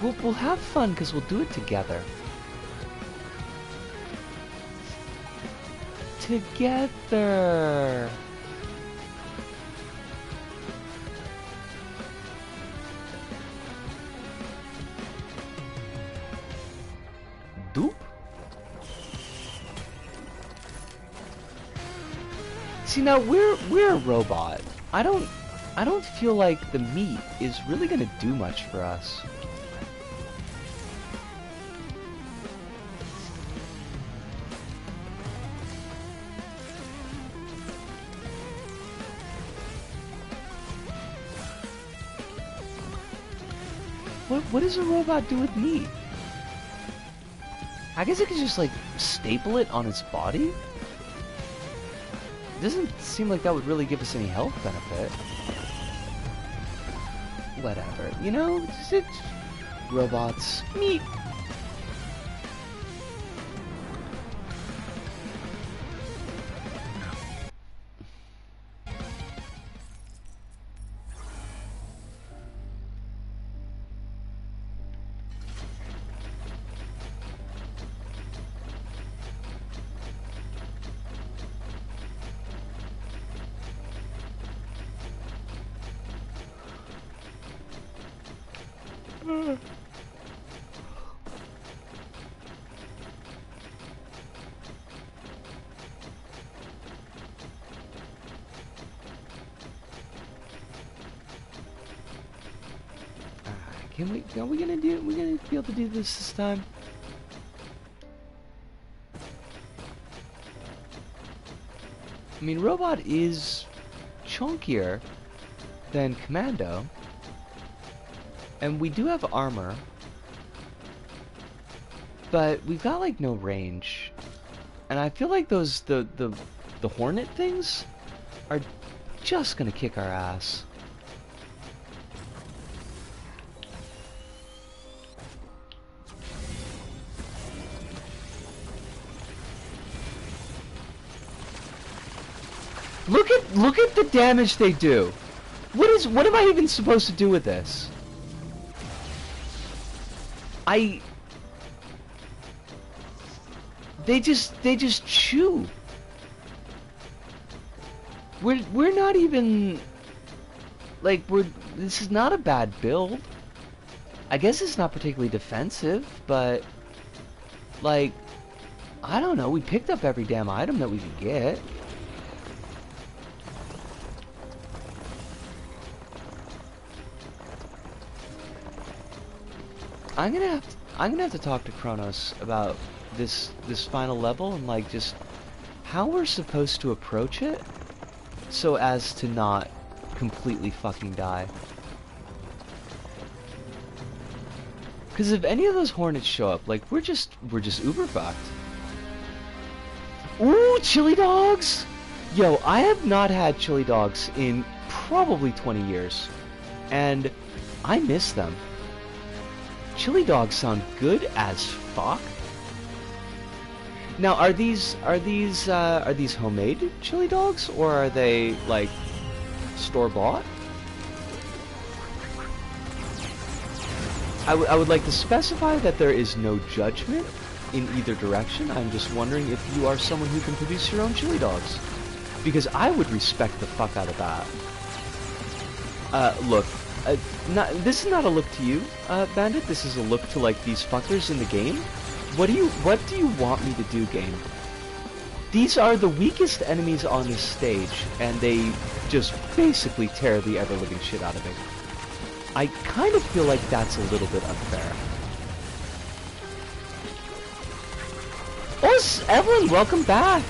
We'll have fun because we'll do it together. Together! Doop? See, now we're a robot. I don't feel like the meat is really gonna do much for us. what does a robot do with meat? I guess it could just like staple it on its body? It doesn't seem like that would really give us any health benefit. Whatever, you know, robots, meat. Are we gonna be able to do this time? I mean, Robot is chunkier than Commando, and we do have armor, but we've got like no range, and I feel like those the Hornet things are just gonna kick our ass. Look at the damage they do. What am I even supposed to do with this? They just chew. We're not even like this is not a bad build. I guess it's not particularly defensive, but like I don't know, we picked up every damn item that we could get. I'm gonna have to talk to Kronos about this final level and like just how we're supposed to approach it so as to not completely fucking die. Because if any of those Hornets show up, like we're just uber fucked. Ooh, chili dogs! Yo, I have not had chili dogs in probably 20 years, and I miss them. Chili dogs sound good as fuck. Now, are these homemade chili dogs, or are they like store-bought? I would like to specify that there is no judgment in either direction. I'm just wondering if you are someone who can produce your own chili dogs, because I would respect the fuck out of that. Look. This is not a look to you, Bandit. This is a look to like these fuckers in the game. What do you want me to do, game? These are the weakest enemies on this stage, and they just basically tear the ever-living shit out of me. I kind of feel like that's a little bit unfair. Oh, Evelyn, welcome back.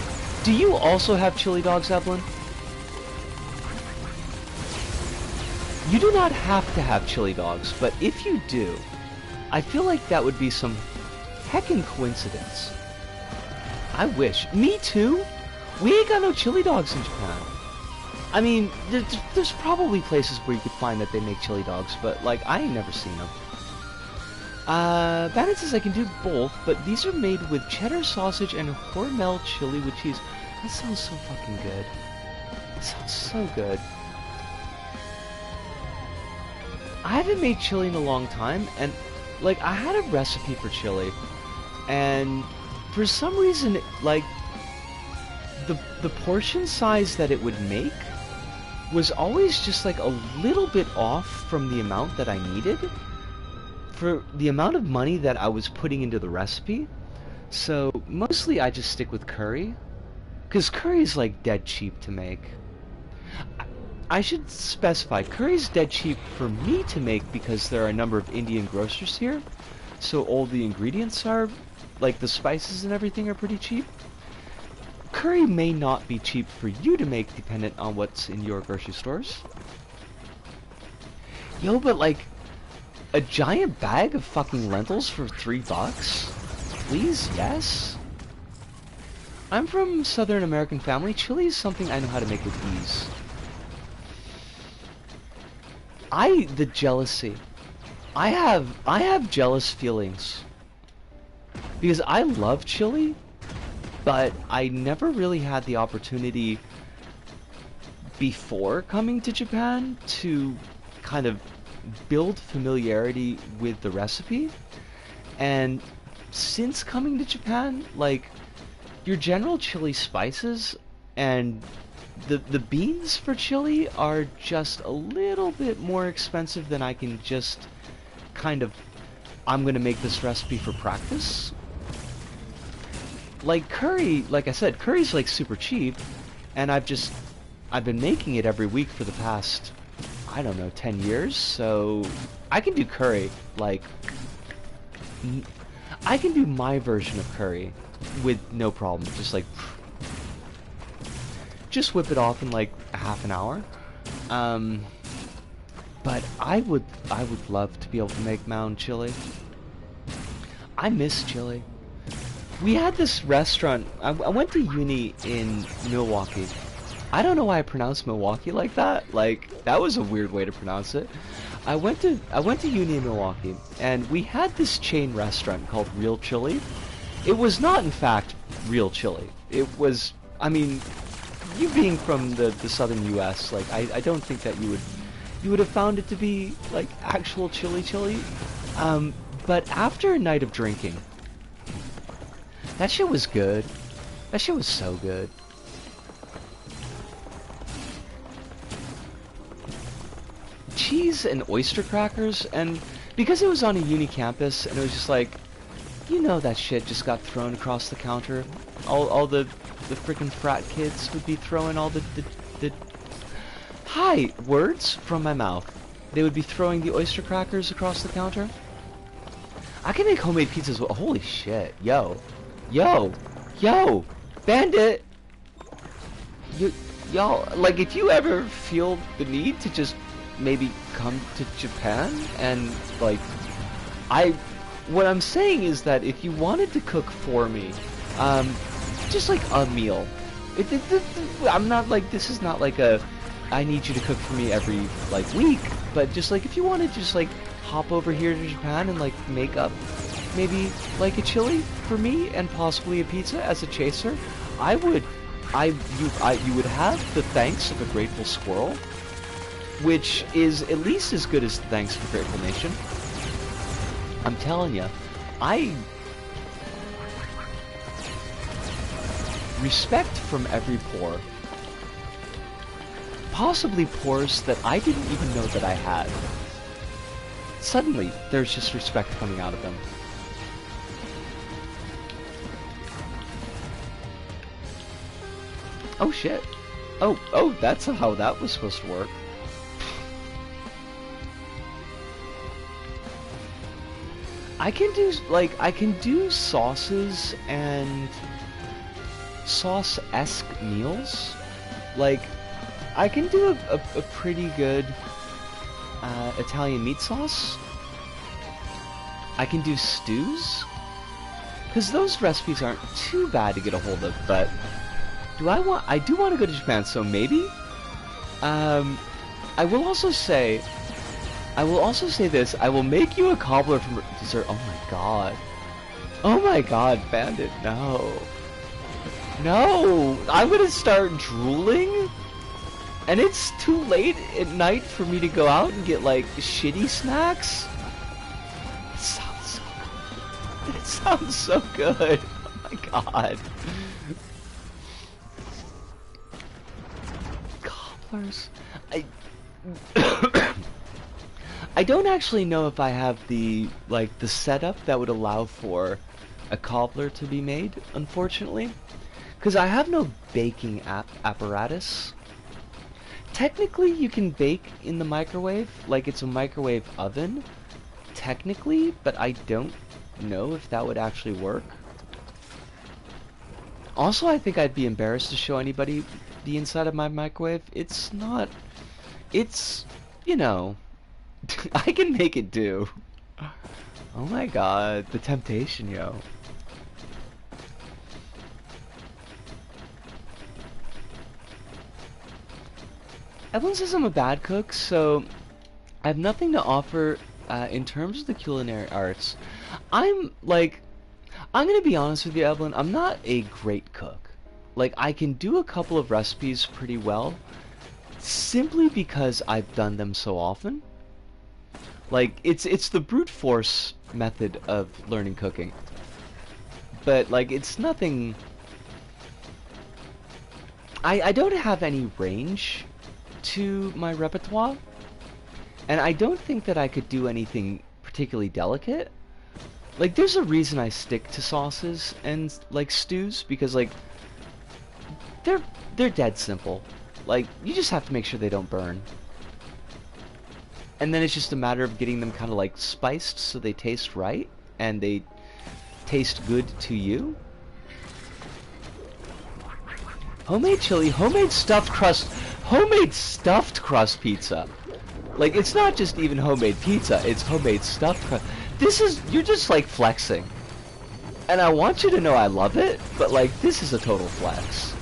Do you also have chili dogs, Evelyn? You do not have to have chili dogs, but if you do, I feel like that would be some heckin' coincidence. I wish. Me too? We ain't got no chili dogs in Japan. I mean, there's probably places where you could find that they make chili dogs, but like, I ain't never seen them. Bandit says I can do both, but these are made with cheddar sausage and Hormel chili with cheese. That sounds so fucking good. That sounds so good. I haven't made chili in a long time, and like I had a recipe for chili, and for some reason, like the portion size that it would make was always just like a little bit off from the amount that I needed for the amount of money that I was putting into the recipe. So mostly I just stick with curry, because curry is like dead cheap to make. I should specify, curry's dead cheap for me to make because there are a number of Indian grocers here, so all the ingredients are, like the spices and everything are pretty cheap. Curry may not be cheap for you to make dependent on what's in your grocery stores. Yo, but like, A giant bag of fucking lentils for $3? Please, yes? I'm from Southern American family. Chili is something I know how to make with ease. The jealousy. I have jealous feelings. Because I love chili, but I never really had the opportunity before coming to Japan to kind of build familiarity with the recipe. And since coming to Japan, like, your general chili spices and the beans for chili are just a little bit more expensive than I can just kind of, I'm gonna make this recipe for practice. Like curry, like I said, curry's like super cheap, and I've been making it every week for the past, I don't know, 10 years, so I can do curry, like, I can do my version of curry with no problem, just whip it off in like a half an hour. But I would love to be able to make my own chili. I miss chili. We had this restaurant, I went to uni in Milwaukee. I don't know why I pronounced Milwaukee like that. Like, that was a weird way to pronounce it. I went to uni in Milwaukee, and we had this chain restaurant called Real Chili. It was not, in fact, real chili. It was, I mean, you being from the southern U.S., like, I don't think that you would have found it to be, like, actual chili. But after a night of drinking, that shit was good. That shit was so good. Cheese and oyster crackers, and because it was on a uni campus, and it was just like, you know, that shit just got thrown across the counter. All the freaking frat kids would be throwing all the hi, words from my mouth. They would be throwing the oyster crackers across the counter. I can make homemade pizzas. Holy shit, yo, Bandit. Y'all, like, if you ever feel the need to just maybe come to Japan and, like, what I'm saying is that if you wanted to cook for me, just like a meal, I'm not like, this is not like a, I need you to cook for me every, like, week, but just like, if you wanted to just like hop over here to Japan and like make up maybe like a chili for me and possibly a pizza as a chaser, you would have the thanks of a grateful squirrel, which is at least as good as the thanks of a grateful nation. I'm telling you, I respect from every pore. Possibly pores that I didn't even know that I had. Suddenly, there's just respect coming out of them. Oh shit. Oh, that's how that was supposed to work. I can do sauces and sauce-esque meals. Like, I can do a pretty good Italian meat sauce. I can do stews, because those recipes aren't too bad to get a hold of, but I do want to go to Japan, so maybe. I will also say this, I will make you a cobbler from dessert. Oh my god. Oh my god, Bandit, no. No! I'm gonna start drooling? And it's too late at night for me to go out and get, like, shitty snacks? It sounds so good. It sounds so good. Oh my god. Cobblers. I don't actually know if I have the setup that would allow for a cobbler to be made, unfortunately. Because I have no baking apparatus. Technically, you can bake in the microwave, like it's a microwave oven, technically, but I don't know if that would actually work. Also, I think I'd be embarrassed to show anybody the inside of my microwave. It's not, it's, you know, I can make it do. Oh my god, the temptation, yo. Evelyn says I'm a bad cook, so I have nothing to offer in terms of the culinary arts. I'm like, I'm gonna be honest with you, Evelyn. I'm not a great cook. Like, I can do a couple of recipes pretty well, simply because I've done them so often. Like, it's the brute force method of learning cooking. But like, it's nothing. I don't have any range to my repertoire, and I don't think that I could do anything particularly delicate. Like, there's a reason I stick to sauces and like stews, because like they're dead simple. Like, you just have to make sure they don't burn. And then it's just a matter of getting them kind of like spiced so they taste right and they taste good to you. Homemade chili, homemade stuffed crust pizza. Like, it's not just even homemade pizza, it's homemade stuffed crust. This is, you're just like flexing. And I want you to know I love it, but like, this is a total flex.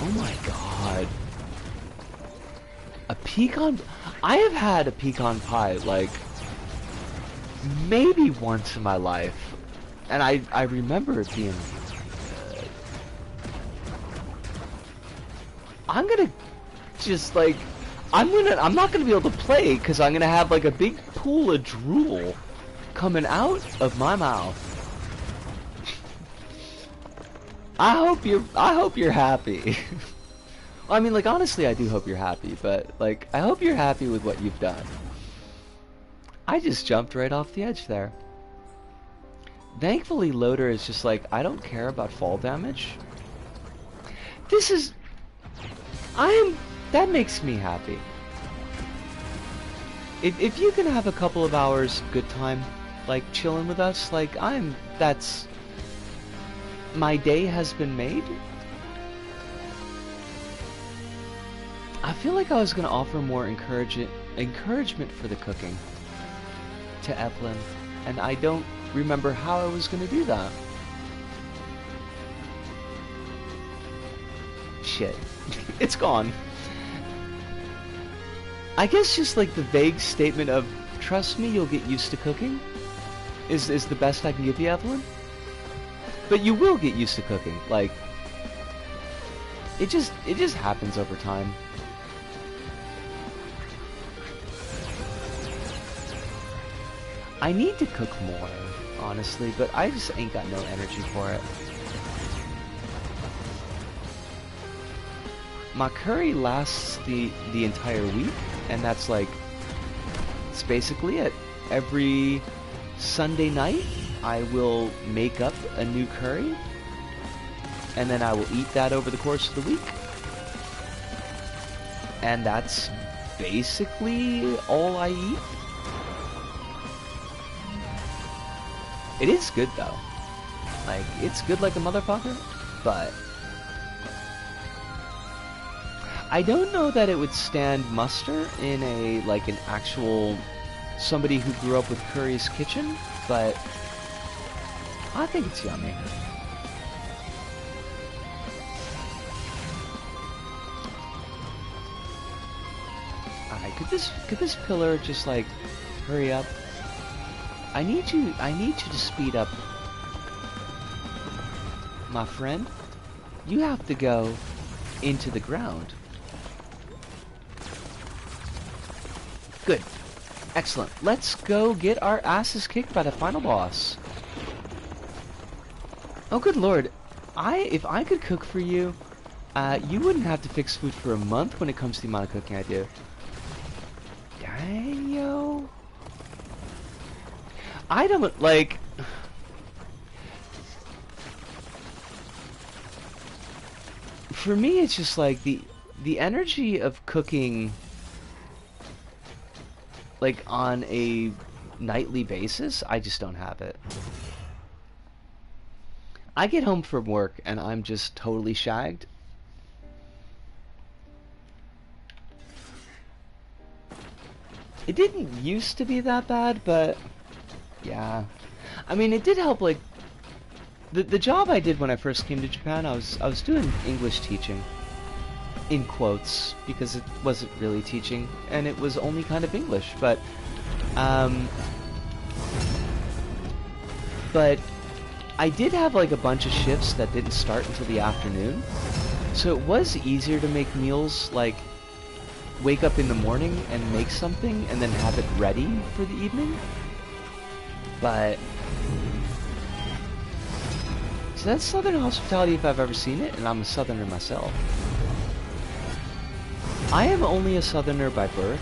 Oh my god. A pecan... I have had a pecan pie, like, maybe once in my life. And I remember it being... I'm gonna just, like... I'm not gonna be able to play, because I'm gonna have, like, a big pool of drool coming out of my mouth. I hope you're happy. I mean, like, honestly, I do hope you're happy, but like, I hope you're happy with what you've done. I just jumped right off the edge there. Thankfully, Loader is just like, I don't care about fall damage. This is... that makes me happy. If you can have a couple of hours good time, like, chilling with us, like, that's... My day has been made. I feel like I was going to offer more encouragement for the cooking to Evelyn, and I don't remember how I was going to do that. Shit. It's gone. I guess just like the vague statement of, trust me, you'll get used to cooking, is the best I can give you, Evelyn. But you will get used to cooking. Like, it just happens over time. I need to cook more, honestly, but I just ain't got no energy for it. My curry lasts the entire week, and that's like, it's basically it. Every Sunday night, I will make up a new curry, and then I will eat that over the course of the week. And that's basically all I eat. It is good though. Like, it's good like a motherfucker, but I don't know that it would stand muster in a, like, an actual somebody who grew up with Curry's kitchen, but I think it's yummy. Alright, could this pillar just, like, hurry up? I need you to speed up. My friend, you have to go into the ground. Good. Excellent. Let's go get our asses kicked by the final boss. Oh, good lord. If I could cook for you, you wouldn't have to fix food for a month when it comes to the amount of cooking I do. Dang, yo. I don't, like... For me, it's just like the energy of cooking, like, on a nightly basis, I just don't have it. I get home from work and I'm just totally shagged. It didn't used to be that bad, but yeah. I mean, it did help. Like the job I did when I first came to Japan, I was doing English teaching, in quotes, because it wasn't really teaching, and it was only kind of English, um, but I did have like a bunch of shifts that didn't start until the afternoon, so it was easier to make meals, like wake up in the morning and make something and then have it ready for the evening. But so that's Southern hospitality if I've ever seen it, and I'm a Southerner myself. I am only a Southerner by birth.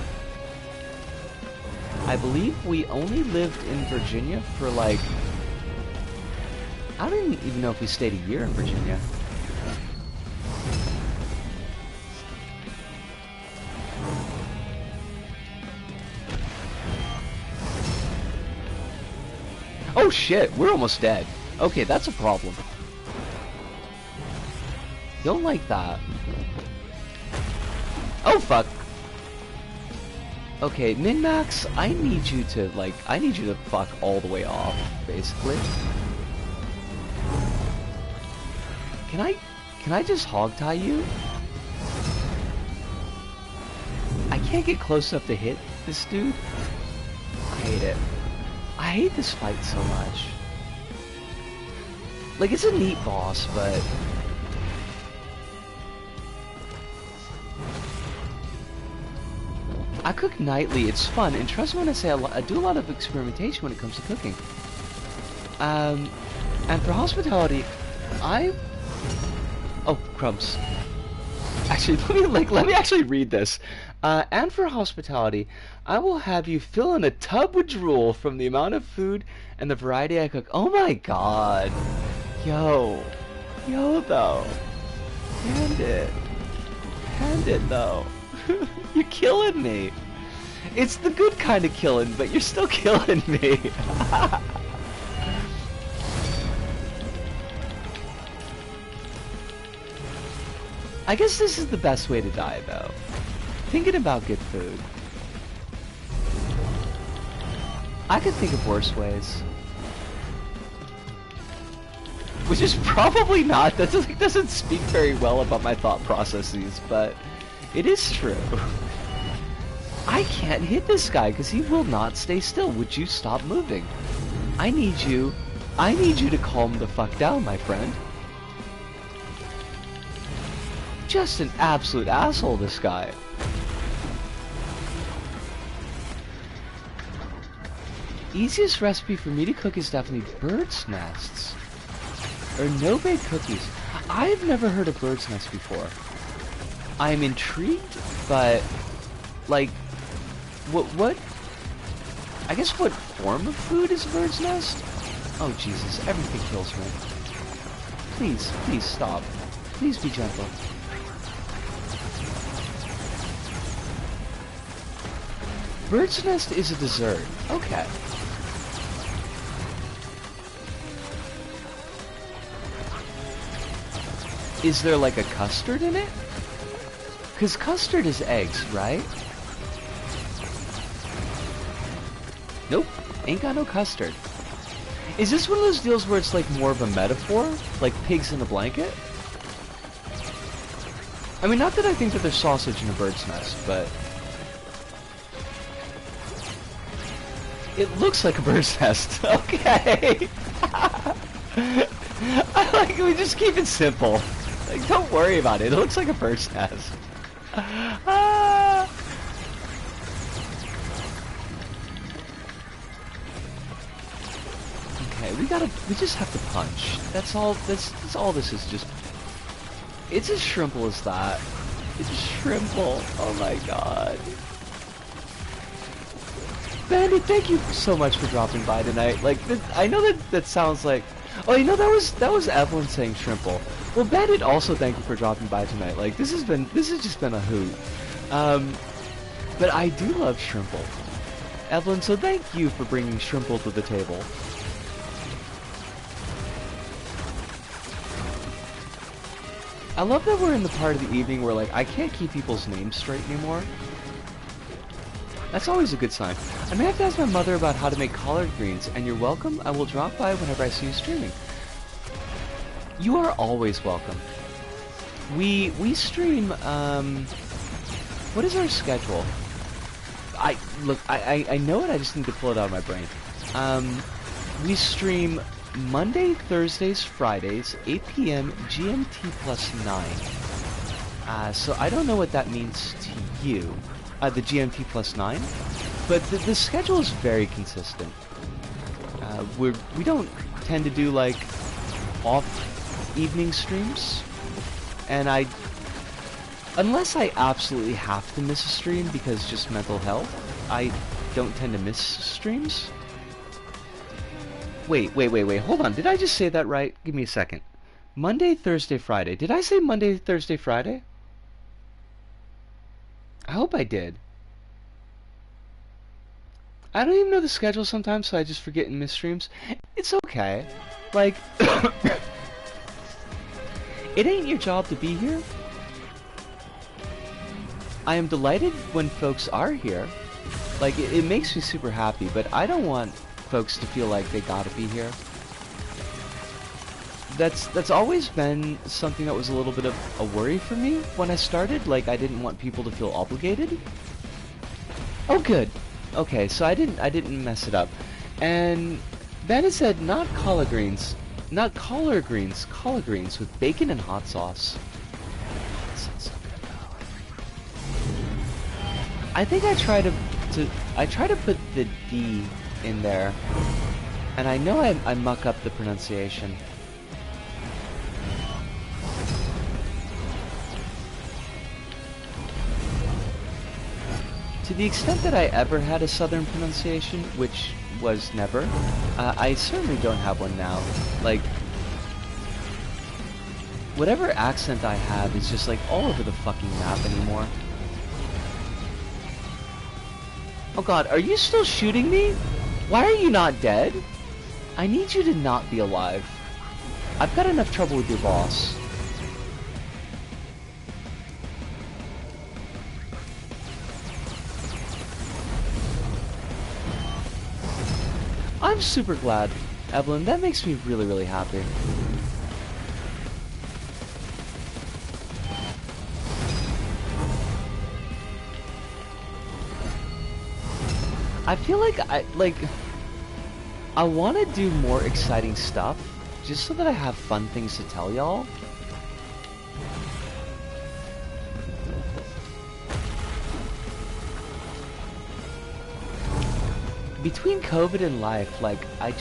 I believe we only lived in Virginia for like, I don't even know if we stayed a year in Virginia. Oh shit, we're almost dead. Okay, that's a problem. Don't like that. Oh fuck. Okay, Min-Max, I need you to fuck all the way off, basically. Can I just hog tie you? I can't get close enough to hit this dude. I hate it. I hate this fight so much. Like, it's a neat boss, but I cook nightly. It's fun, and trust me when I say I do a lot of experimentation when it comes to cooking. And for hospitality, oh crumbs. Actually, let me actually read this. And for hospitality, I will have you fill in a tub with drool from the amount of food and the variety I cook. Oh my god. Yo though. Hand it though. You're killing me. It's the good kind of killing, but you're still killing me. I guess this is the best way to die, though. Thinking about good food. I could think of worse ways. Which is probably not. That doesn't speak very well about my thought processes, but it is true. I can't hit this guy because he will not stay still. Would you stop moving? I need you to calm the fuck down, my friend. Just an absolute asshole, this guy. Easiest recipe for me to cook is definitely bird's nests. Or no-bake cookies. I've never heard of bird's nests before. I'm intrigued, but like, what? I guess what form of food is a bird's nest? Oh Jesus, everything kills me. Please stop. Please be gentle. Bird's nest is a dessert. Okay. Is there like a custard in it? Because custard is eggs, right? Nope, ain't got no custard. Is this one of those deals where it's like more of a metaphor? Like pigs in a blanket? I mean, not that I think that there's sausage in a bird's nest, but it looks like a bird's nest. Okay. I like, we just keep it simple. Like, don't worry about it. It looks like a bird's nest. Okay, we just have to punch. That's all this is, just, it's as shrimple as that. It's shrimple. Oh my god. Bandit, thank you so much for dropping by tonight. Like, I know that sounds like, oh, you know, that was Evelyn saying shrimple. Well, Bandit, also thank you for dropping by tonight. Like, this has just been a hoot. But I do love shrimple. Evelyn, so thank you for bringing shrimple to the table. I love that we're in the part of the evening where, like, I can't keep people's names straight anymore. That's always a good sign. I may have to ask my mother about how to make collard greens, and you're welcome. I will drop by whenever I see you streaming. You are always welcome. We stream, what is our schedule? I know it, I just need to pull it out of my brain. We stream Monday, Thursdays, Fridays, 8 p.m. GMT plus 9. So I don't know what that means to you, the GMT plus 9, but the schedule is very consistent. We don't tend to do like off evening streams, and unless I absolutely have to miss a stream because just mental health, I don't tend to miss streams. Wait, hold on, did I just say that right? Give me a second. Monday, Thursday, Friday. Did I say Monday, Thursday, Friday? I hope I did. I don't even know the schedule sometimes, so I just forget and miss streams. It's okay. Like, it ain't your job to be here. I am delighted when folks are here. Like, it makes me super happy, but I don't want folks to feel like they gotta be here. That's always been something that was a little bit of a worry for me when I started. Like, I didn't want people to feel obligated. Oh, good. Okay, so I didn't mess it up. And Vanna said not collard greens, not collard greens, collard greens with bacon and hot sauce. That sounds so good though. I think I try to put the D in there, and I know I muck up the pronunciation. To the extent that I ever had a southern pronunciation, which was never, I certainly don't have one now. Like, whatever accent I have is just like all over the fucking map anymore. Oh god, are you still shooting me? Why are you not dead? I need you to not be alive. I've got enough trouble with your boss. I'm super glad, Evelyn. That makes me really, really happy. I feel like I want to do more exciting stuff, just so that I have fun things to tell y'all. Between COVID and life, like, I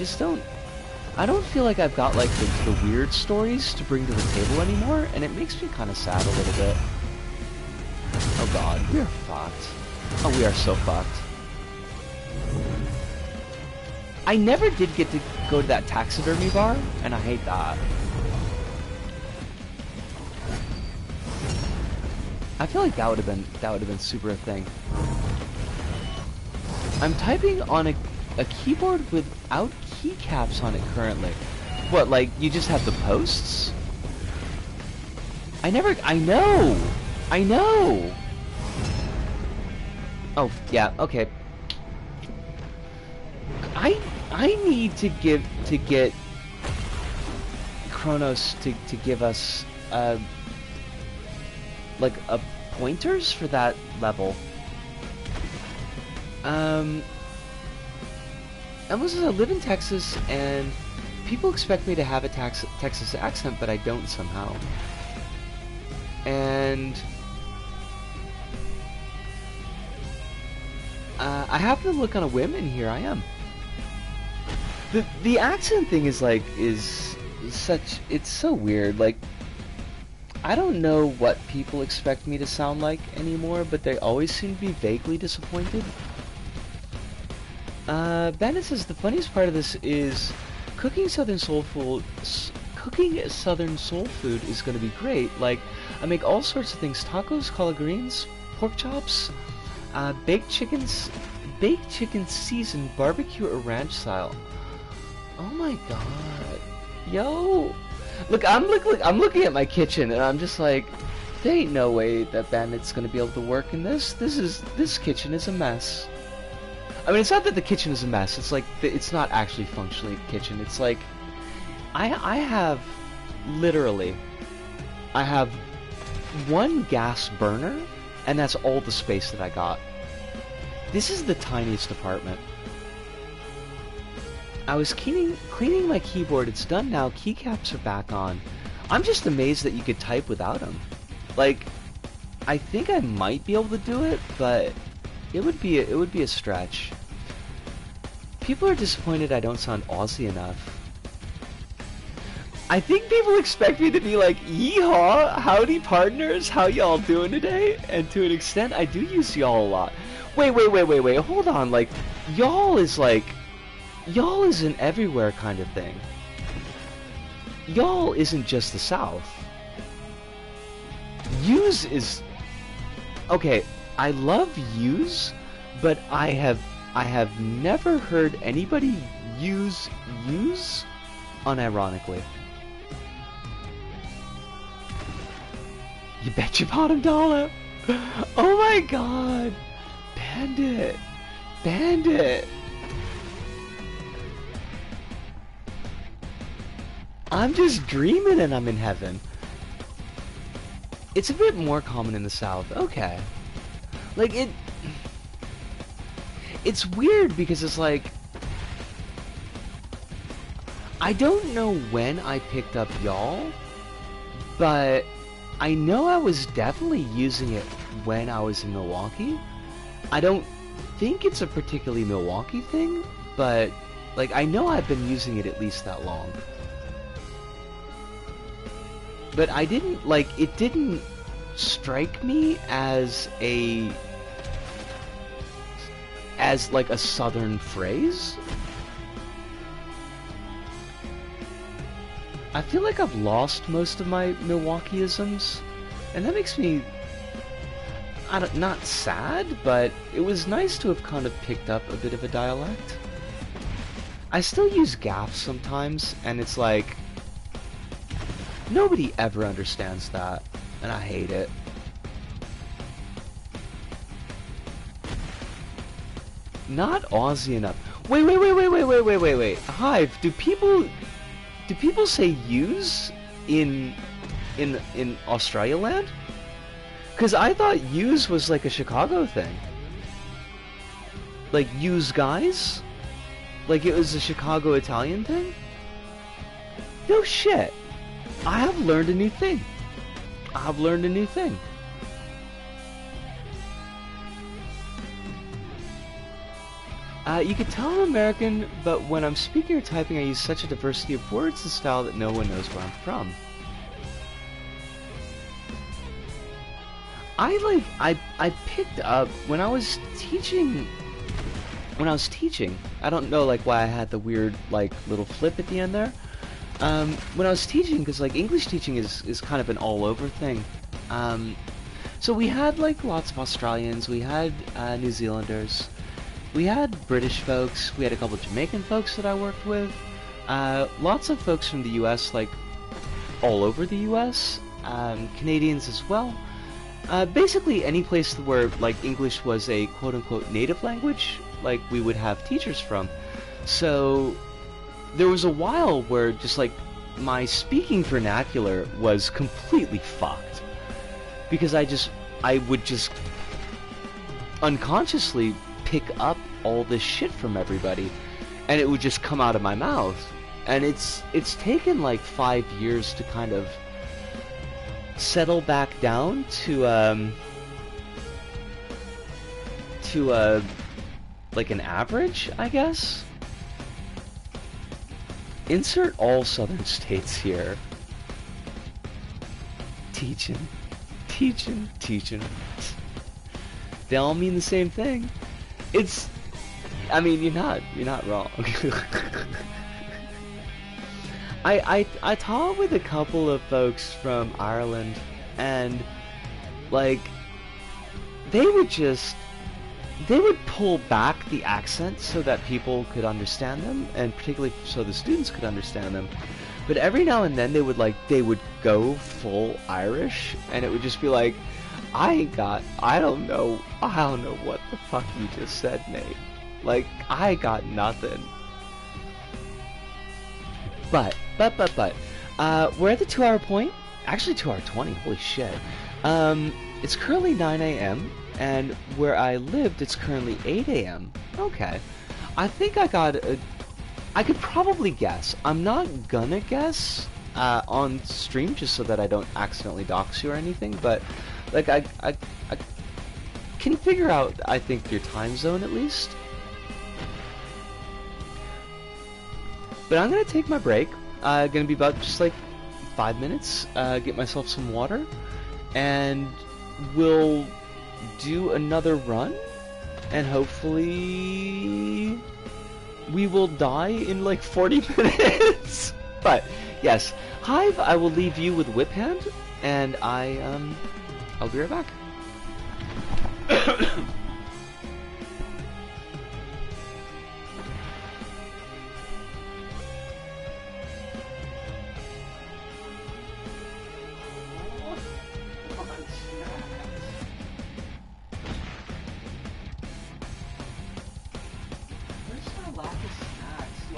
don't feel like I've got, like, the weird stories to bring to the table anymore, and it makes me kind of sad a little bit. Oh god, we are fucked. Oh, we are so fucked. I never did get to go to that taxidermy bar, and I hate that. I feel like that would have been super a thing. I'm typing on a keyboard without keycaps on it currently. What, like, you just have the posts? I know! Oh, yeah, okay. I need to get Kronos to give us, like, pointers for that level. I live in Texas, and people expect me to have a Texas accent, but I don't somehow. And I happen to look on a whim, and here I am. The accent thing is it's so weird. Like, I don't know what people expect me to sound like anymore, but they always seem to be vaguely disappointed. Bandit says the funniest part of this is cooking southern soul food is going to be great. Like, I make all sorts of things: tacos, collard greens, pork chops, baked chicken seasoned barbecue or ranch style. Oh my god, yo! Look, I'm looking at my kitchen, and I'm just like, there ain't no way that Bandit's gonna be able to work in this. This kitchen is a mess. I mean, it's not that the kitchen is a mess. It's like it's not actually functionally a kitchen. It's like I have literally I have one gas burner, and that's all the space that I got. This is the tiniest apartment. I was cleaning my keyboard. It's done now. Keycaps are back on. I'm just amazed that you could type without them. Like, I think I might be able to do it, but it would be a stretch. People are disappointed I don't sound Aussie enough. I think people expect me to be like, yeehaw, howdy partners, how y'all doing today? And to an extent, I do use y'all a lot. Wait, hold on, like, y'all is an everywhere kind of thing. Y'all isn't just the South. Use is... Okay, I love use, but I have never heard anybody use unironically. You bet your bottom dollar! Oh my god! Bandit! Bandit! I'm just dreaming and I'm in heaven. It's a bit more common in the South. Okay. Like, it's weird because it's like... I don't know when I picked up y'all, but I know I was definitely using it when I was in Milwaukee. I don't think it's a particularly Milwaukee thing, but, like, I know I've been using it at least that long. But I didn't, like, it didn't strike me as like a southern phrase. I feel like I've lost most of my Milwaukeeisms, and that makes me, not sad, but it was nice to have kind of picked up a bit of a dialect. I still use gaff sometimes, and it's like, nobody ever understands that, and I hate it. Not Aussie enough. Wait. Hive, do people say use in Australia land? Cause I thought use was like a Chicago thing. Like use guys? Like it was a Chicago Italian thing? No shit. I have learned a new thing. I've learned a new thing. You can tell I'm American, but when I'm speaking or typing I use such a diversity of words and style that no one knows where I'm from. I picked up when I was teaching, I don't know like why I had the weird like little flip at the end there. When I was teaching, because like English teaching is kind of an all over thing. So we had like lots of Australians, we had New Zealanders, we had British folks, we had a couple of Jamaican folks that I worked with, lots of folks from the US, like all over the US, Canadians as well. Basically any place where like English was a quote-unquote native language, like we would have teachers from. So there was a while where just like my speaking vernacular was completely fucked, because I would just unconsciously pick up all this shit from everybody, and it would just come out of my mouth. And it's taken like 5 years to kind of settle back down to like an average, I guess. Insert all southern states here. Teaching. They all mean the same thing. I mean, you're not wrong. I talked with a couple of folks from Ireland, and like they would pull back the accent so that people could understand them, and particularly so the students could understand them. But every now and then they would go full Irish, and it would just be like, I don't know what the fuck you just said, mate. Like, I got nothing. But, we're at the 2 hour point. Actually, 2 hour 20. Holy shit. It's currently 9 a.m. and where I lived, it's currently 8 a.m. Okay. I think I could probably guess. I'm not gonna guess on stream just so that I don't accidentally dox you or anything, but like I can figure out, I think, your time zone at least. But I'm gonna take my break. Gonna be about just like 5 minutes. Get myself some water, and we'll do another run, and hopefully we will die in like 40 minutes. But yes, Hive, I will leave you with Whip Hand, and I'll be right back.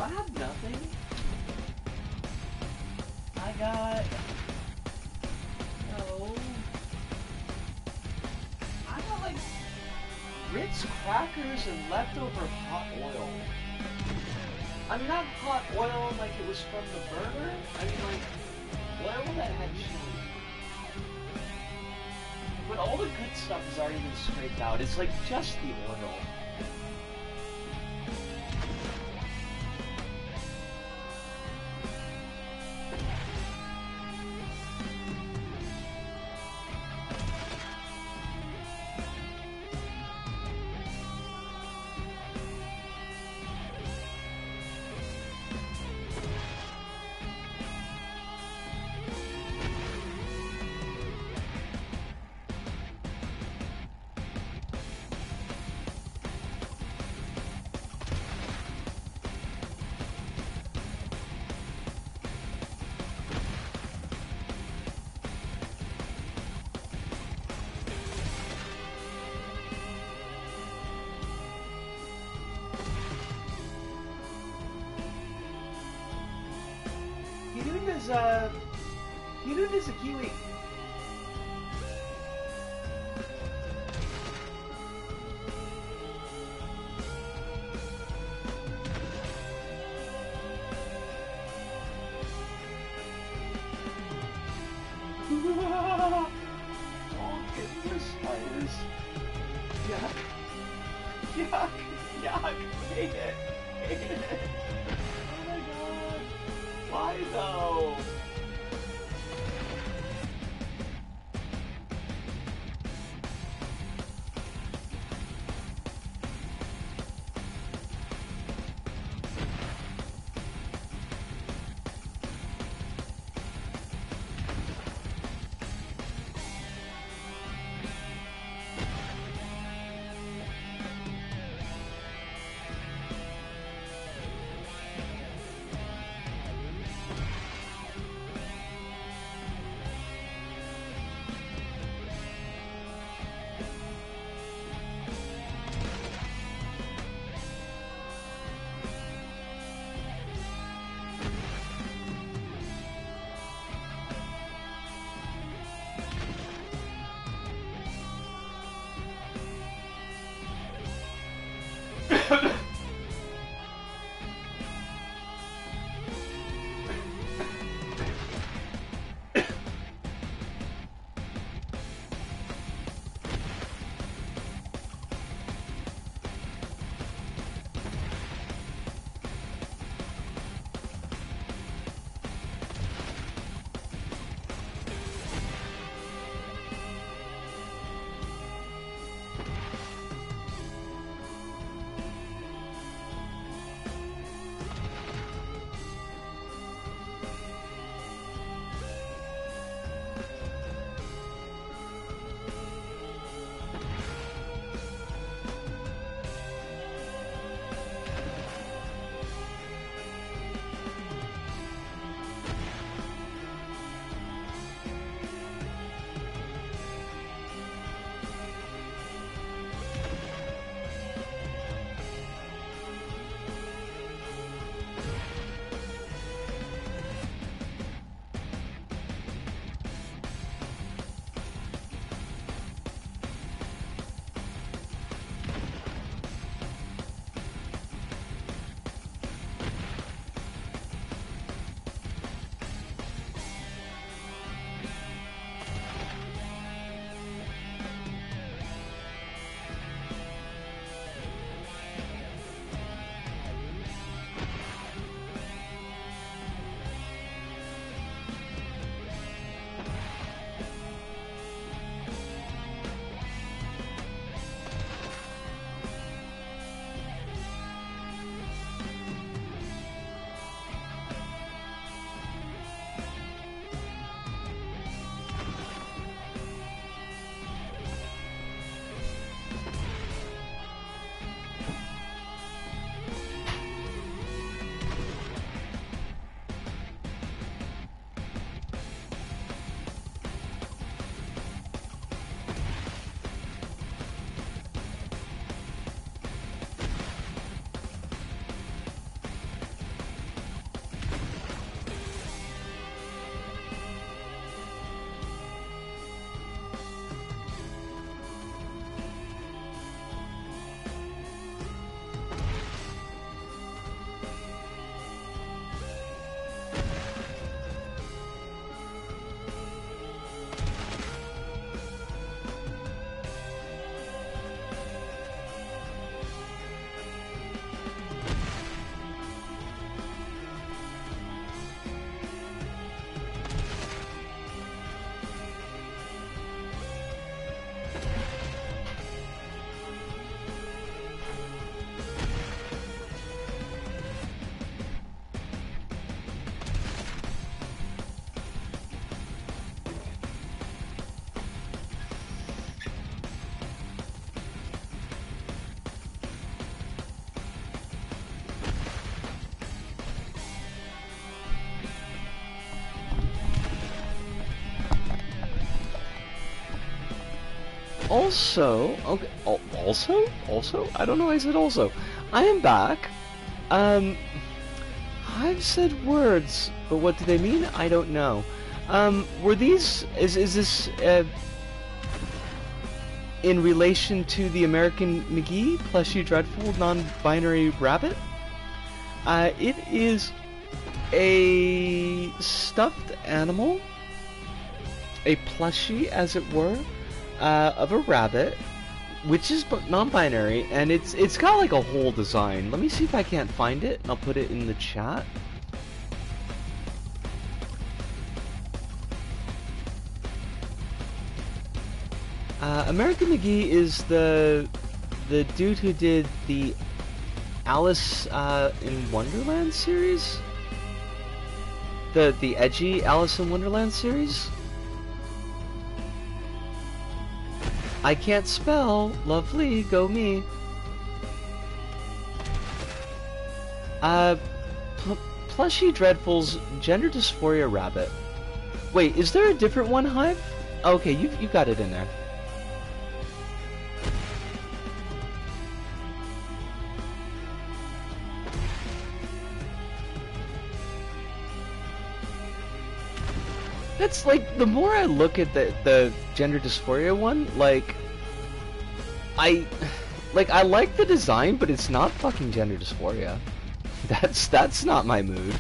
I have nothing. I got... No. I got like Ritz crackers and leftover hot oil. I mean, not hot oil like it was from the burger. I mean, like oil that had chili. But all the good stuff has already been scraped out. It's like just the oil. Hirun is a kiwi. Oh, goodness, spiders. Yuck. Yuck. Yuck. Hate it. Hate it. Oh my god. Why though? Also, okay, also, I don't know why I said also. I am back. Um, I've said words, but what do they mean? I don't know. Were these, is this, in relation to the American McGee, Plushy Dreadful Non-Binary Rabbit? It is a stuffed animal, a plushie, as it were, of a rabbit, which is non-binary, and it's got like a whole design. Let me see if I can't find it, and I'll put it in the chat. American McGee is the dude who did the Alice in Wonderland series, the edgy Alice in Wonderland series. I can't spell. Lovely, go me. Plushy Dreadful's Gender Dysphoria Rabbit. Wait, is there a different one, Hive? Okay, you got it in there. That's like, the more I look at the gender dysphoria one, like I like the design, but it's not fucking gender dysphoria. That's not my mood.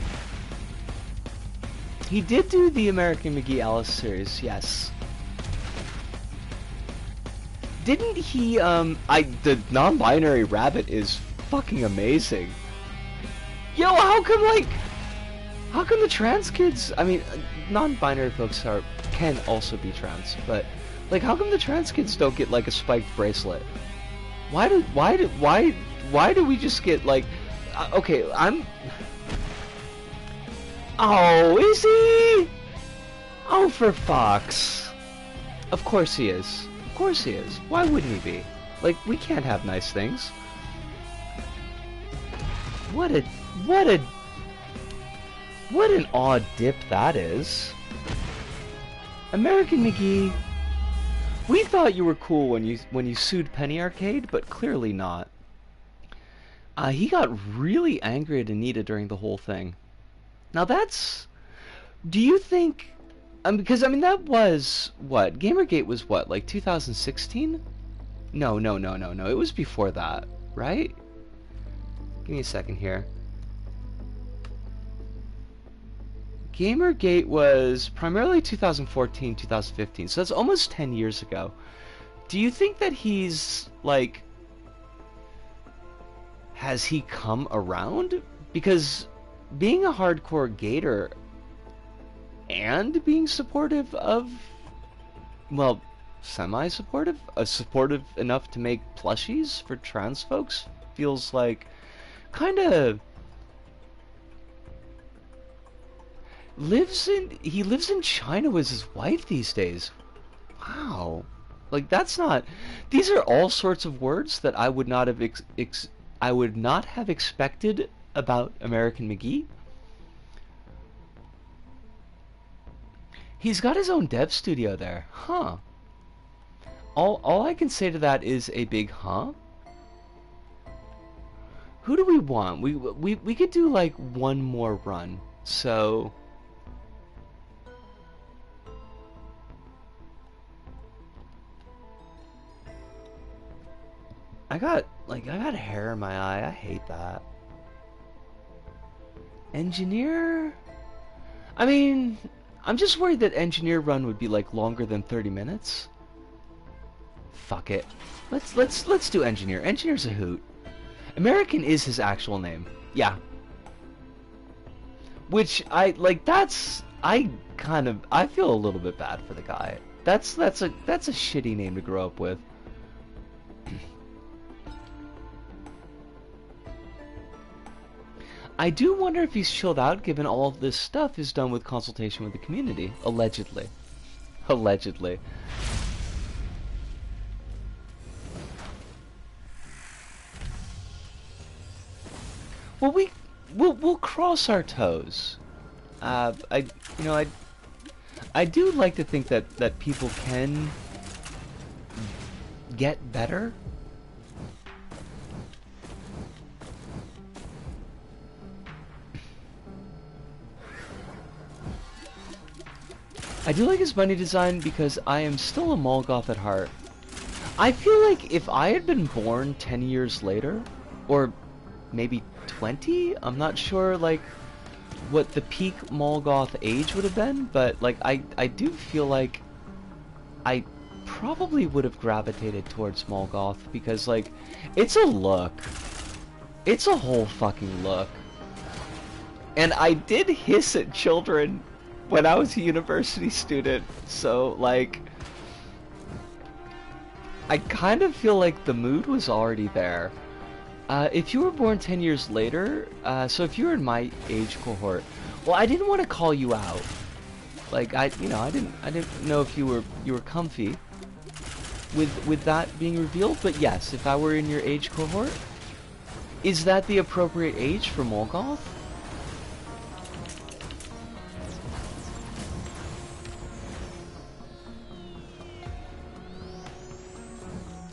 He did do the American McGee Alice series, yes. Didn't he, the non-binary rabbit is fucking amazing. Yo, how come the trans kids, I mean, non-binary folks can also be trans, but like, how come the trans kids don't get like a spiked bracelet? Why do we just get like, okay, oh, is he? Oh, for fucks. Of course he is. Of course he is. Why wouldn't he be? Like, we can't have nice things. What an odd dip that is. American McGee, we thought you were cool when you sued Penny Arcade, but clearly not. He got really angry at Anita during the whole thing. Now that's... Do you think... because, I mean, that was... What? Gamergate was what? Like 2016? No. It was before that, right? Give me a second here. Gamergate was primarily 2014, 2015, so that's almost 10 years ago. Do you think that he's, like... Has he come around? Because being a hardcore gator and being supportive of... Well, semi-supportive? Supportive enough to make plushies for trans folks feels like... Kinda... He lives in China with his wife these days. Wow. Like, that's not... These are all sorts of words that I would not have expected about American McGee. He's got his own dev studio there. Huh. All I can say to that is a big huh. Who do we want? We could do like one more run. So... I got hair in my eye. I hate that. Engineer? I mean, I'm just worried that engineer run would be like longer than 30 minutes. Fuck it. Let's do engineer. Engineer's a hoot. American is his actual name. Yeah. Which I feel a little bit bad for the guy. That's a shitty name to grow up with. I do wonder if he's chilled out, given all of this stuff is done with consultation with the community. Allegedly. Allegedly. Well, we'll cross our toes. I do like to think that people can get better. I do like his bunny design because I am still a Molgoth at heart. I feel like if I had been born 10 years later, or maybe 20, I'm not sure like what the peak Molgoth age would have been, but like I do feel like I probably would have gravitated towards Molgoth because like it's a look. It's a whole fucking look. And I did hiss at children when I was a university student, so like I kind of feel like the mood was already there. If you were born 10 years later, so if you were in my age cohort, well, I didn't want to call you out. Like I didn't know if you were comfy with that being revealed. But yes, if I were in your age cohort, is that the appropriate age for Molgoth?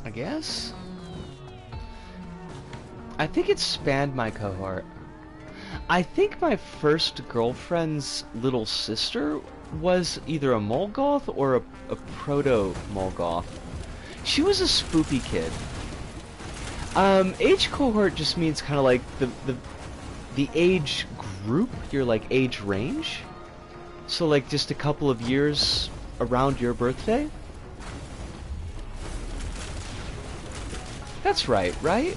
I guess. I think it spanned my cohort. I think my first girlfriend's little sister was either a Molgoth or a proto-Molgoth. She was a spoopy kid. Age cohort just means kind of like the age group, your like age range. So like just a couple of years around your birthday. That's right, right?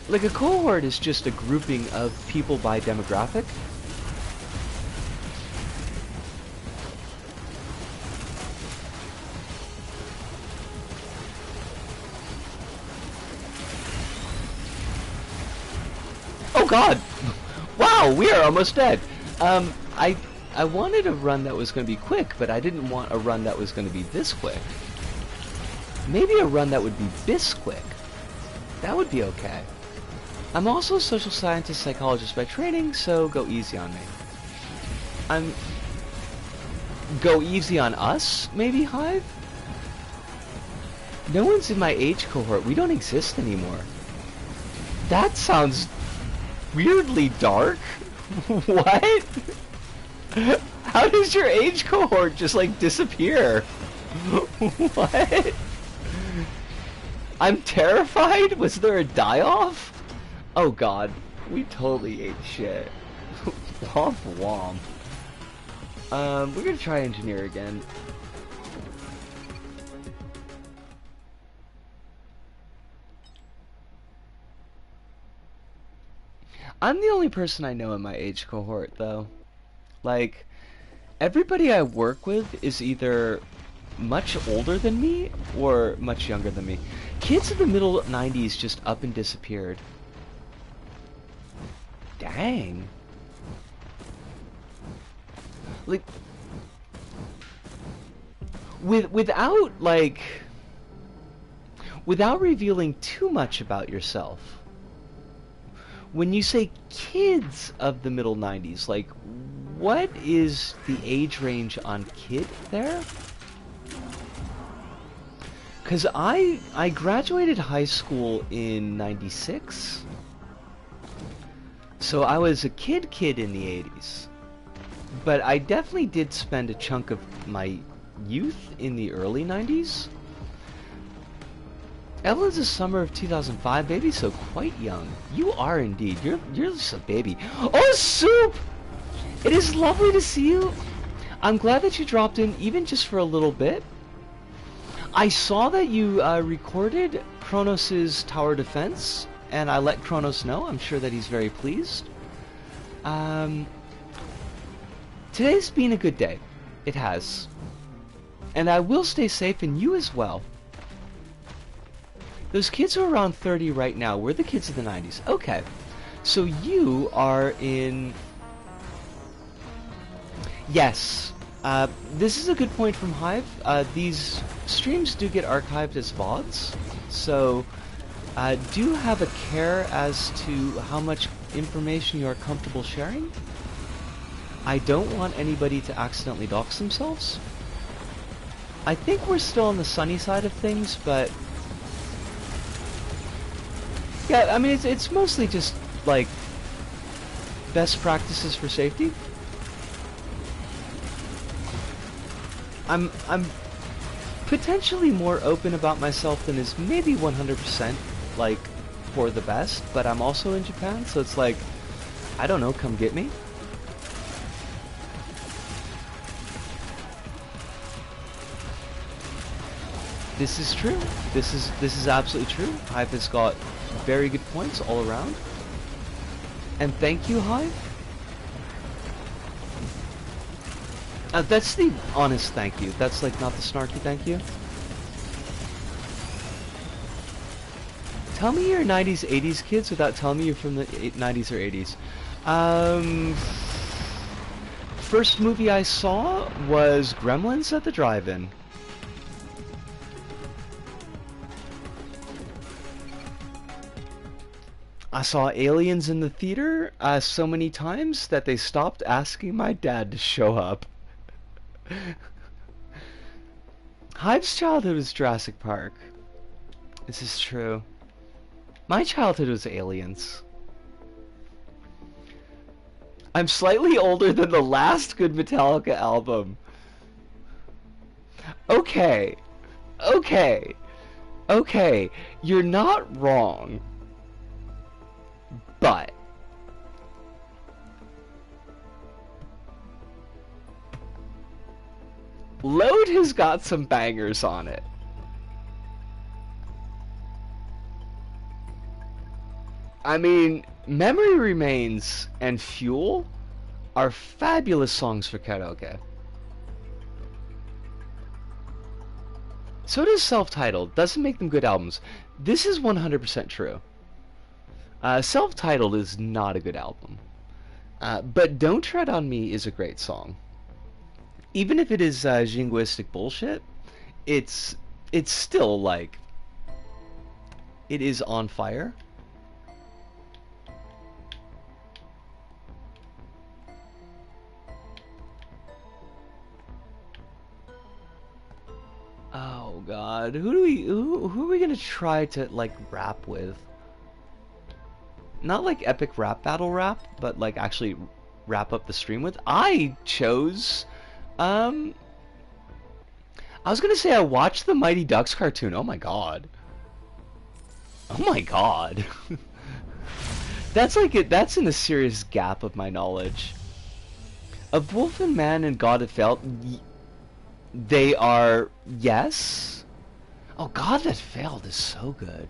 Like a cohort is just a grouping of people by demographic. Oh god! Wow, we are almost dead. I wanted a run that was going to be quick, but I didn't want a run that was going to be this quick. Maybe a run that would be this quick. That would be okay. I'm also a social scientist psychologist by training, so go easy on me. Go easy on us, maybe, Hive? No one's in my age cohort. We don't exist anymore. That sounds weirdly dark. What? How does your age cohort just, like, disappear? What? I'm terrified? Was there a die-off? Oh god, we totally ate shit. Womp womp. We're gonna try engineer again. I'm the only person I know in my age cohort, though. Like, everybody I work with is either much older than me or much younger than me. Kids in the middle 90s just up and disappeared. Dang. Like, without revealing too much about yourself, when you say kids of the middle 90s, like, what is the age range on kid there? Because I graduated high school in 96. So I was a kid in the 80s. But I definitely did spend a chunk of my youth in the early 90s. Evelyn's a summer of 2005 baby, so quite young. You are indeed. You're just a baby. Oh, Soup! It is lovely to see you. I'm glad that you dropped in, even just for a little bit. I saw that you recorded Kronos' tower defense, and I let Kronos know. I'm sure that he's very pleased. Today's been a good day. It has. And I will stay safe, and you as well. Those kids are around 30 right now. We're the kids of the 90s. Okay. So you are in... Yes. This is a good point from Hive. These streams do get archived as VODs. So do have a care as to how much information you are comfortable sharing. I don't want anybody to accidentally dox themselves. I think we're still on the sunny side of things, but yeah, I mean it's mostly just like best practices for safety. I'm potentially more open about myself than is maybe 100% like for the best, but I'm also in Japan, so it's like, I don't know, come get me. This is true. This is absolutely true. Hive has got very good points all around. And thank you, Hive. That's the honest thank you. That's like not the snarky thank you. Tell me you're 90s, 80s kids without telling me you're from the 90s or 80s. First movie I saw was Gremlins at the drive-in. I saw Aliens in the theater so many times that they stopped asking my dad to show up. Hive's childhood was Jurassic Park. This is true. My childhood was Aliens. I'm slightly older than the last good Metallica album. Okay. Okay. Okay. You're not wrong. But Load has got some bangers on it. I mean, Memory Remains and Fuel are fabulous songs for karaoke. So does Self-Titled. Doesn't make them good albums. This is 100% true. Self-Titled is not a good album. But Don't Tread on Me is a great song. Even if it is jingoistic bullshit, it's still like, it is on fire. Oh god, who are we gonna try to like rap with? Not like epic rap battle rap, but like actually wrap up the stream with. I chose I was gonna say I watched the Mighty Ducks cartoon. Oh my god. Oh my god. That's like that's in a serious gap of my knowledge. Of Wolf and Man and God That Failed, they are, yes. Oh, God That Failed is so good.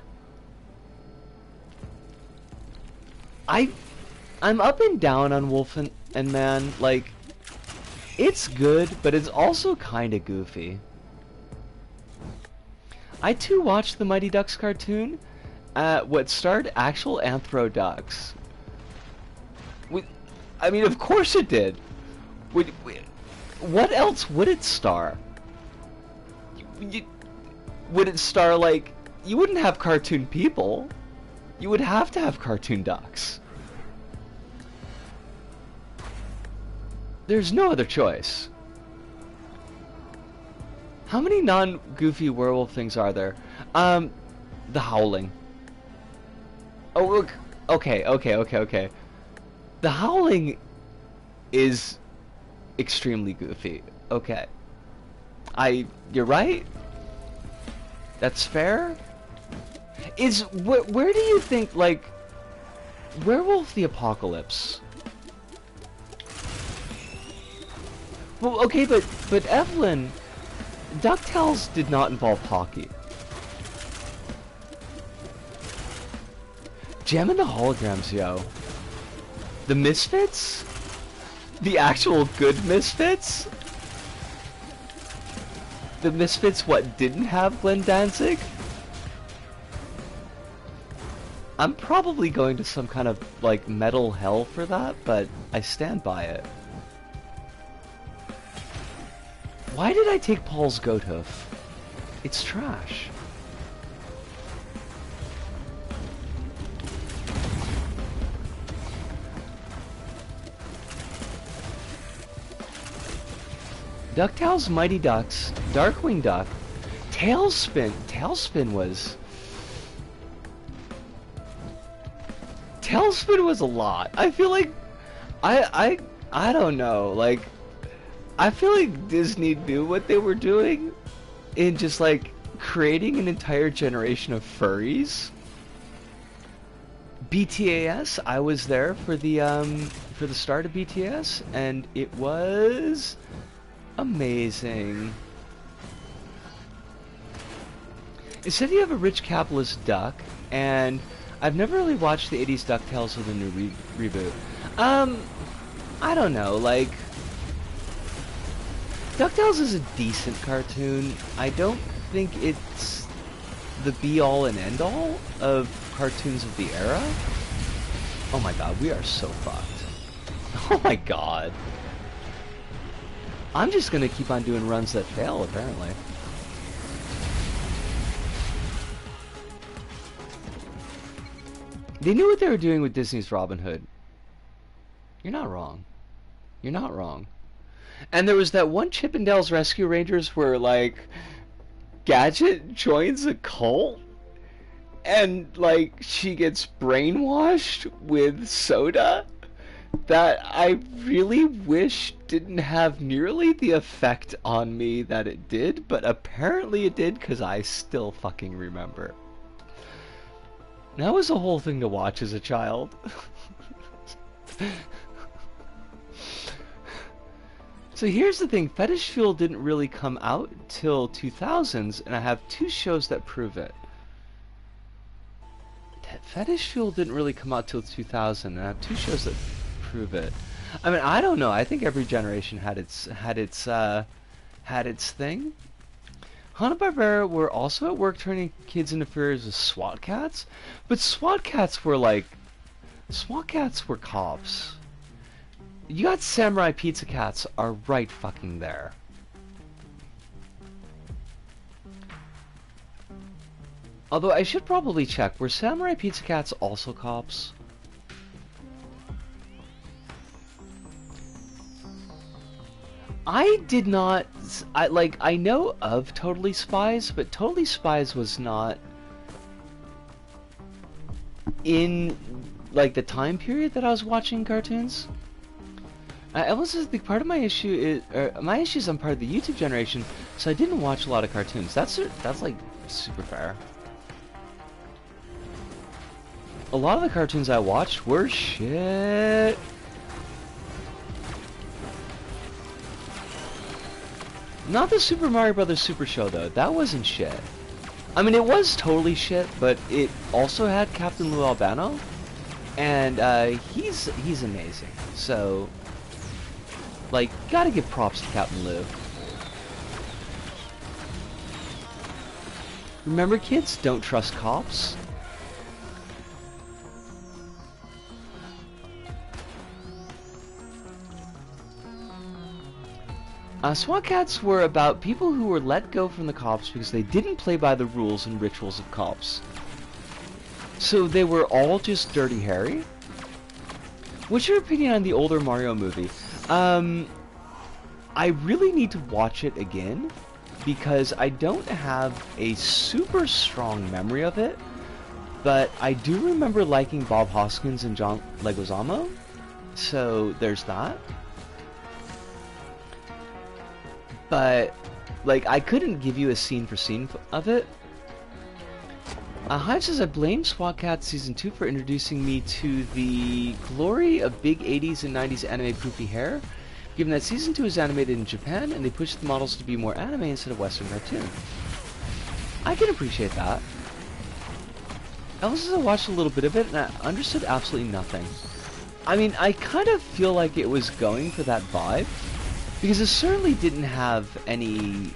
I'm up and down on Wolf and Man. Like, it's good, but it's also kind of goofy. I too watched the Mighty Ducks cartoon, what starred actual anthro ducks. I mean, of course it did. What else would it star? Would it star, like, you wouldn't have cartoon people. You would have to have cartoon ducks. There's no other choice. How many non-goofy werewolf things are there? The Howling. Oh, look. Okay. The Howling is extremely goofy. Okay. You're right. That's fair. Where do you think, like, Werewolf the Apocalypse? Well, okay, but Evelyn, DuckTales did not involve hockey. Gem and the Holograms, yo. The Misfits? The actual good Misfits? The Misfits, what, didn't have Glenn Danzig? I'm probably going to some kind of, like, metal hell for that, but I stand by it. Why did I take Paul's goat hoof? It's trash. DuckTales, Mighty Ducks, Darkwing Duck, Tailspin. Tailspin was a lot. I feel like I don't know. Like, I feel like Disney knew what they were doing in just like creating an entire generation of furries. BTAS, I was there for the start of BTS, and it was amazing. It said you have a rich capitalist duck, and I've never really watched the 80s DuckTales with a new reboot. I don't know, like, DuckTales is a decent cartoon. I don't think it's the be-all and end-all of cartoons of the era. Oh my god, we are so fucked. Oh my god. I'm just gonna keep on doing runs that fail, apparently. They knew what they were doing with Disney's Robin Hood. You're not wrong. You're not wrong. And there was that one Chippendales Rescue Rangers where, like, Gadget joins a cult and, like, she gets brainwashed with soda that I really wish didn't have nearly the effect on me that it did, but apparently it did because I still fucking remember. That was a whole thing to watch as a child. So here's the thing, Fetish Fuel didn't really come out till 2000s, and I have two shows that prove it. Fetish Fuel didn't really come out till 2000, and I have two shows that prove it. I mean, I don't know. I think every generation had its thing. Hanna-Barbera were also at work turning kids into furries with SWAT cats, but SWAT cats were cops. You got Samurai Pizza Cats are right fucking there. Although I should probably check, were Samurai Pizza Cats also cops? I did not, I know of Totally Spies, but Totally Spies was not in, like, the time period that I was watching cartoons. Also, the part of my issue is, I'm part of the YouTube generation, so I didn't watch a lot of cartoons. That's like super fair. A lot of the cartoons I watched were shit. Not the Super Mario Brothers Super Show though. That wasn't shit. I mean, it was totally shit, but it also had Captain Lou Albano, and he's amazing. So, like, gotta give props to Captain Lou. Remember, kids, don't trust cops. SWAT cats were about people who were let go from the cops because they didn't play by the rules and rituals of cops. So they were all just Dirty Harry. What's your opinion on the older Mario movie? I really need to watch it again because I don't have a super strong memory of it, but I do remember liking Bob Hoskins and John Leguizamo, so there's that. But, like, I couldn't give you a scene for scene of it. Hive says, I blame SWAT Cats Season 2 for introducing me to the glory of big 80s and 90s anime poofy hair, given that Season 2 is animated in Japan and they pushed the models to be more anime instead of Western cartoon. I can appreciate that. I watched a little bit of it and I understood absolutely nothing. I mean, I kind of feel like it was going for that vibe, because it certainly didn't have any...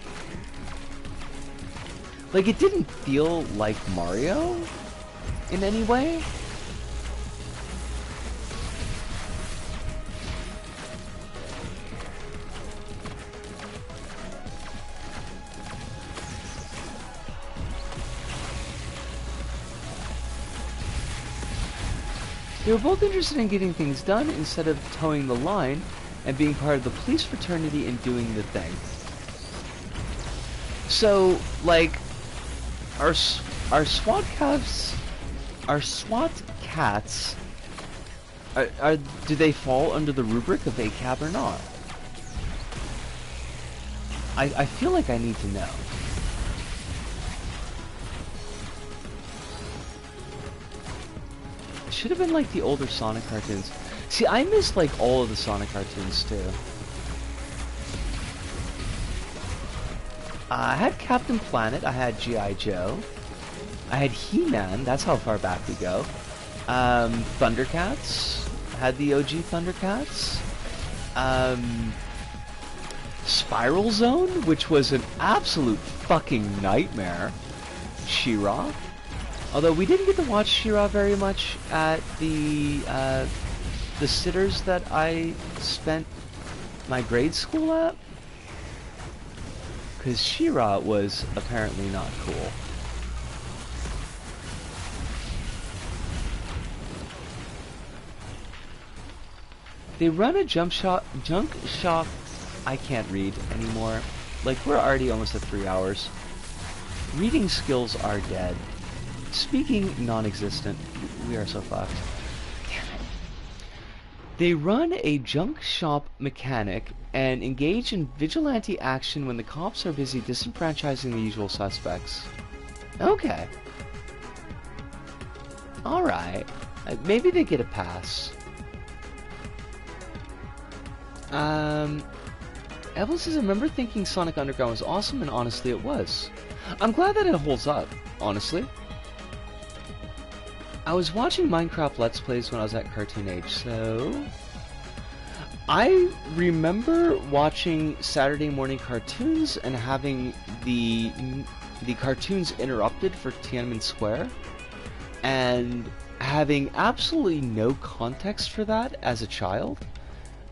Like, it didn't feel like Mario in any way. They were both interested in getting things done instead of towing the line, and being part of the police fraternity and doing the thing. So, like, our SWAT cats, do they fall under the rubric of ACAB or not? I feel like I need to know. It should have been like the older Sonic cartoons. See, I missed like all of the Sonic cartoons too. I had Captain Planet, I had G.I. Joe, I had He-Man, that's how far back we go. Thundercats, I had the OG Thundercats. Spiral Zone, which was an absolute fucking nightmare. She-Ra. Although we didn't get to watch She-Ra very much at the sitters that I spent my grade school at. Because She-Ra was apparently not cool. They run a junk shop. I can't read anymore. Like, we're already almost at 3 hours. Reading skills are dead. Speaking, non-existent. We are so fucked. Damn it. They run a junk shop mechanic and engage in vigilante action when the cops are busy disenfranchising the usual suspects. Okay. Alright. Maybe they get a pass. Evelyn says, I remember thinking Sonic Underground was awesome, and honestly it was. I'm glad that it holds up, honestly. I was watching Minecraft Let's Plays when I was at Cartoon Age, so... I remember watching Saturday morning cartoons and having the cartoons interrupted for Tiananmen Square, and having absolutely no context for that as a child,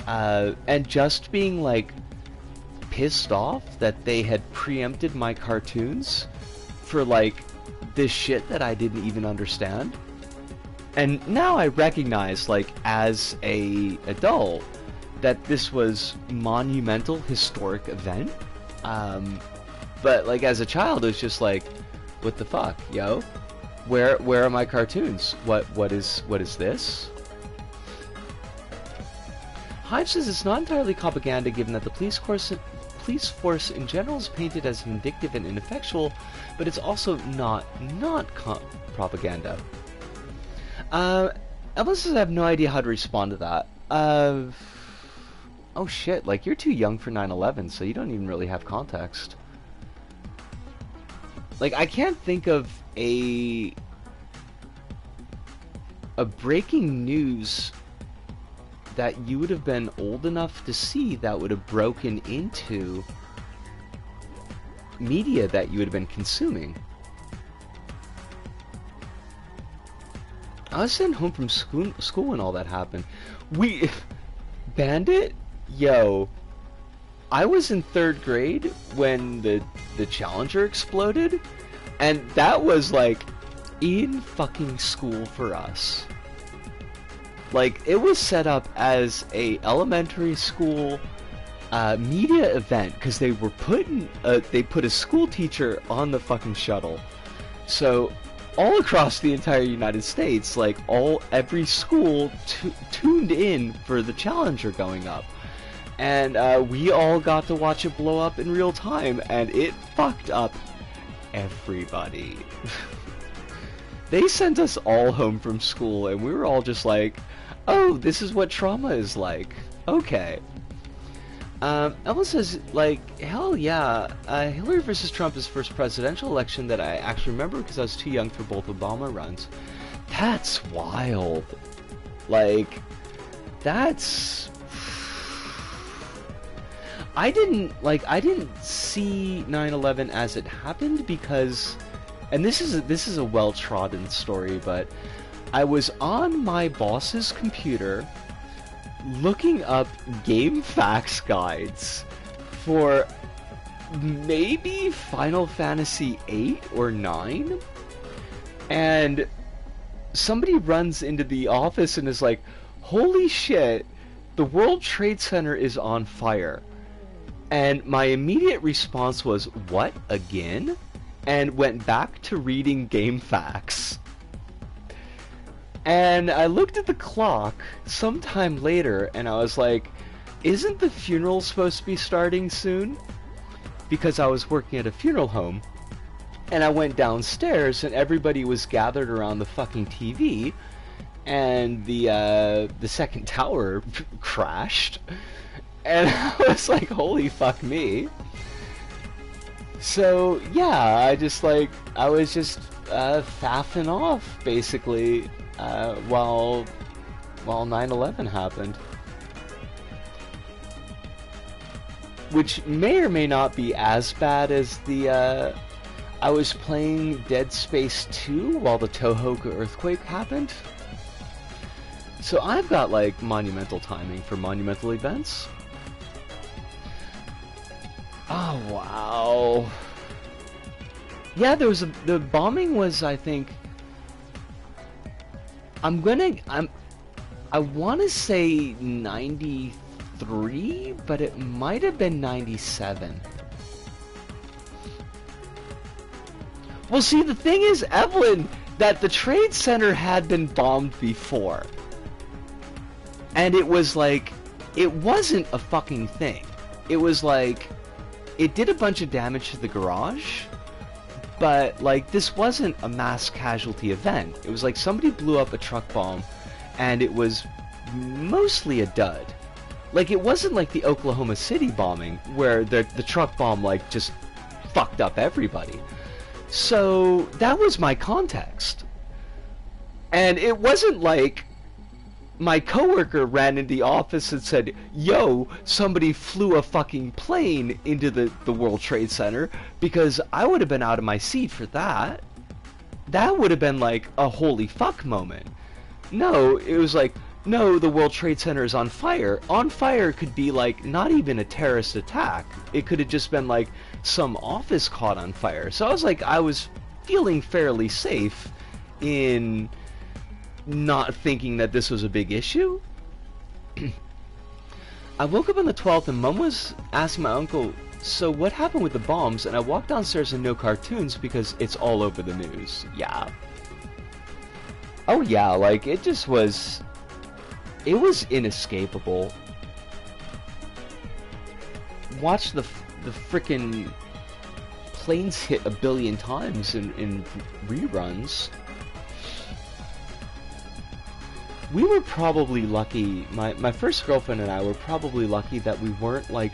and just being, like, pissed off that they had preempted my cartoons for, like, this shit that I didn't even understand. And now I recognize, like, as a adult, that this was monumental historic event. But, like, as a child, it was just like, what the fuck, yo? Where are my cartoons? What is this? Hive says it's not entirely propaganda, given that the police force in general is painted as vindictive and ineffectual, but it's also not propaganda. Evelyn says I have no idea how to respond to that. Oh shit, like, you're too young for 9/11, so you don't even really have context. Like, I can't think of a breaking news that you would have been old enough to see that would have broken into media that you would have been consuming. I was sitting home from school when all that happened. Bandit? Yo. I was in 3rd grade when the Challenger exploded, and that was, like, in fucking school for us. Like, it was set up as a elementary school media event, because they were they put a school teacher on the fucking shuttle. So, all across the entire United States, like, every school tuned in for the Challenger going up. And we all got to watch it blow up in real time, and it fucked up everybody. They sent us all home from school, and we were all just like, oh, this is what trauma is like. Okay. Evelyn says, like, hell yeah, Hillary versus Trump is the first presidential election that I actually remember because I was too young for both Obama runs. That's wild. Like, that's... I didn't see 9/11 as it happened because, and this is a well-trodden story, but I was on my boss's computer looking up game facts guides for maybe Final Fantasy 8 or 9, and somebody runs into the office and is like, holy shit, the World Trade Center is on fire. And my immediate response was, what, again? And went back to reading game facts. And I looked at the clock sometime later, and I was like, isn't the funeral supposed to be starting soon? Because I was working at a funeral home. And I went downstairs, and everybody was gathered around the fucking TV, and the second tower crashed. And I was like, holy fuck me. So, yeah, I was just faffing off, basically, while 9/11 happened. Which may or may not be as bad as the, I was playing Dead Space 2 while the Tohoku earthquake happened. So I've got, like, monumental timing for monumental events. Oh, wow. Yeah, the bombing was, I think, I want to say 93, but it might have been 97. Well, see, the thing is, Evelyn, that the Trade Center had been bombed before. And it was like, it wasn't a fucking thing. It was like, it did a bunch of damage to the garage, but, like, this wasn't a mass casualty event. It was like somebody blew up a truck bomb, and it was mostly a dud. Like, it wasn't like the Oklahoma City bombing, where the truck bomb, like, just fucked up everybody. So, that was my context. And it wasn't like my coworker ran into the office and said, yo, somebody flew a fucking plane into the World Trade Center, because I would have been out of my seat for that. That would have been like a holy fuck moment. No, it was like, no, the World Trade Center is on fire. On fire could be like not even a terrorist attack. It could have just been like some office caught on fire. So I was like, I was feeling fairly safe in not thinking that this was a big issue. I woke up on the 12th and Mom was asking my uncle, so what happened with the bombs? And I walked downstairs and no cartoons because it's all over the news. Yeah. Oh yeah, like it just was, it was inescapable. Watch the frickin' planes hit 1 billion times in reruns. We were probably lucky, my first girlfriend and I were probably lucky that we weren't like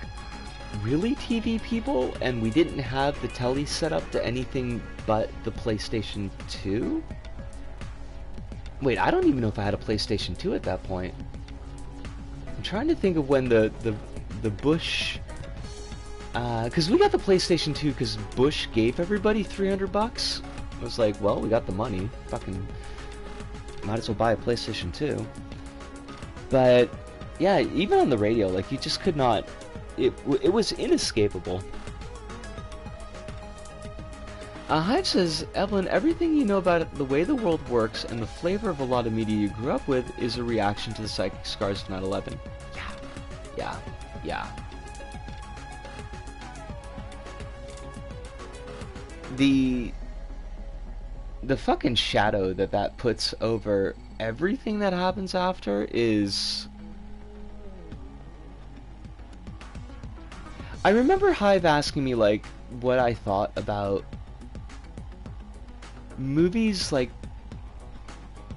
really TV people and we didn't have the telly set up to anything but the PlayStation 2. Wait, I don't even know if I had a PlayStation 2 at that point. I'm trying to think of when the Bush, cause we got the PlayStation 2 cause Bush gave everybody $300. I was like, well, we got the money, fucking might as well buy a PlayStation 2. But yeah, even on the radio, like you just could not, it was inescapable. Hive says, Evelyn, everything you know about the way the world works and the flavor of a lot of media you grew up with is a reaction to the psychic scars of 9/11. Yeah. The fucking shadow that puts over everything that happens after is... I remember Hive asking me, like, what I thought about movies, like,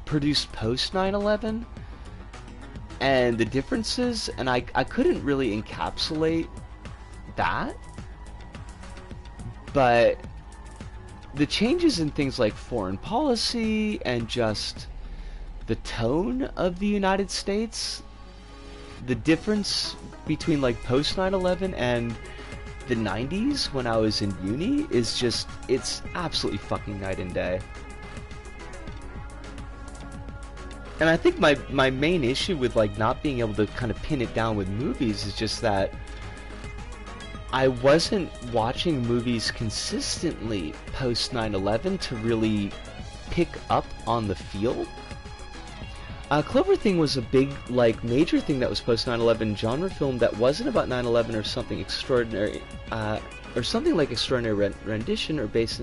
produced post 9/11 and the differences, and I couldn't really encapsulate that, but the changes in things like foreign policy and just the tone of the United States, the difference between like post 9/11 and the 90s when I was in uni is just, it's absolutely fucking night and day. And I think my main issue with like not being able to kind of pin it down with movies is just that I wasn't watching movies consistently post 9/11 to really pick up on the feel. Clover Thing was a big, like, major thing that was post 9/11 genre film that wasn't about 9/11 or something extraordinary, or something like extraordinary rendition, or based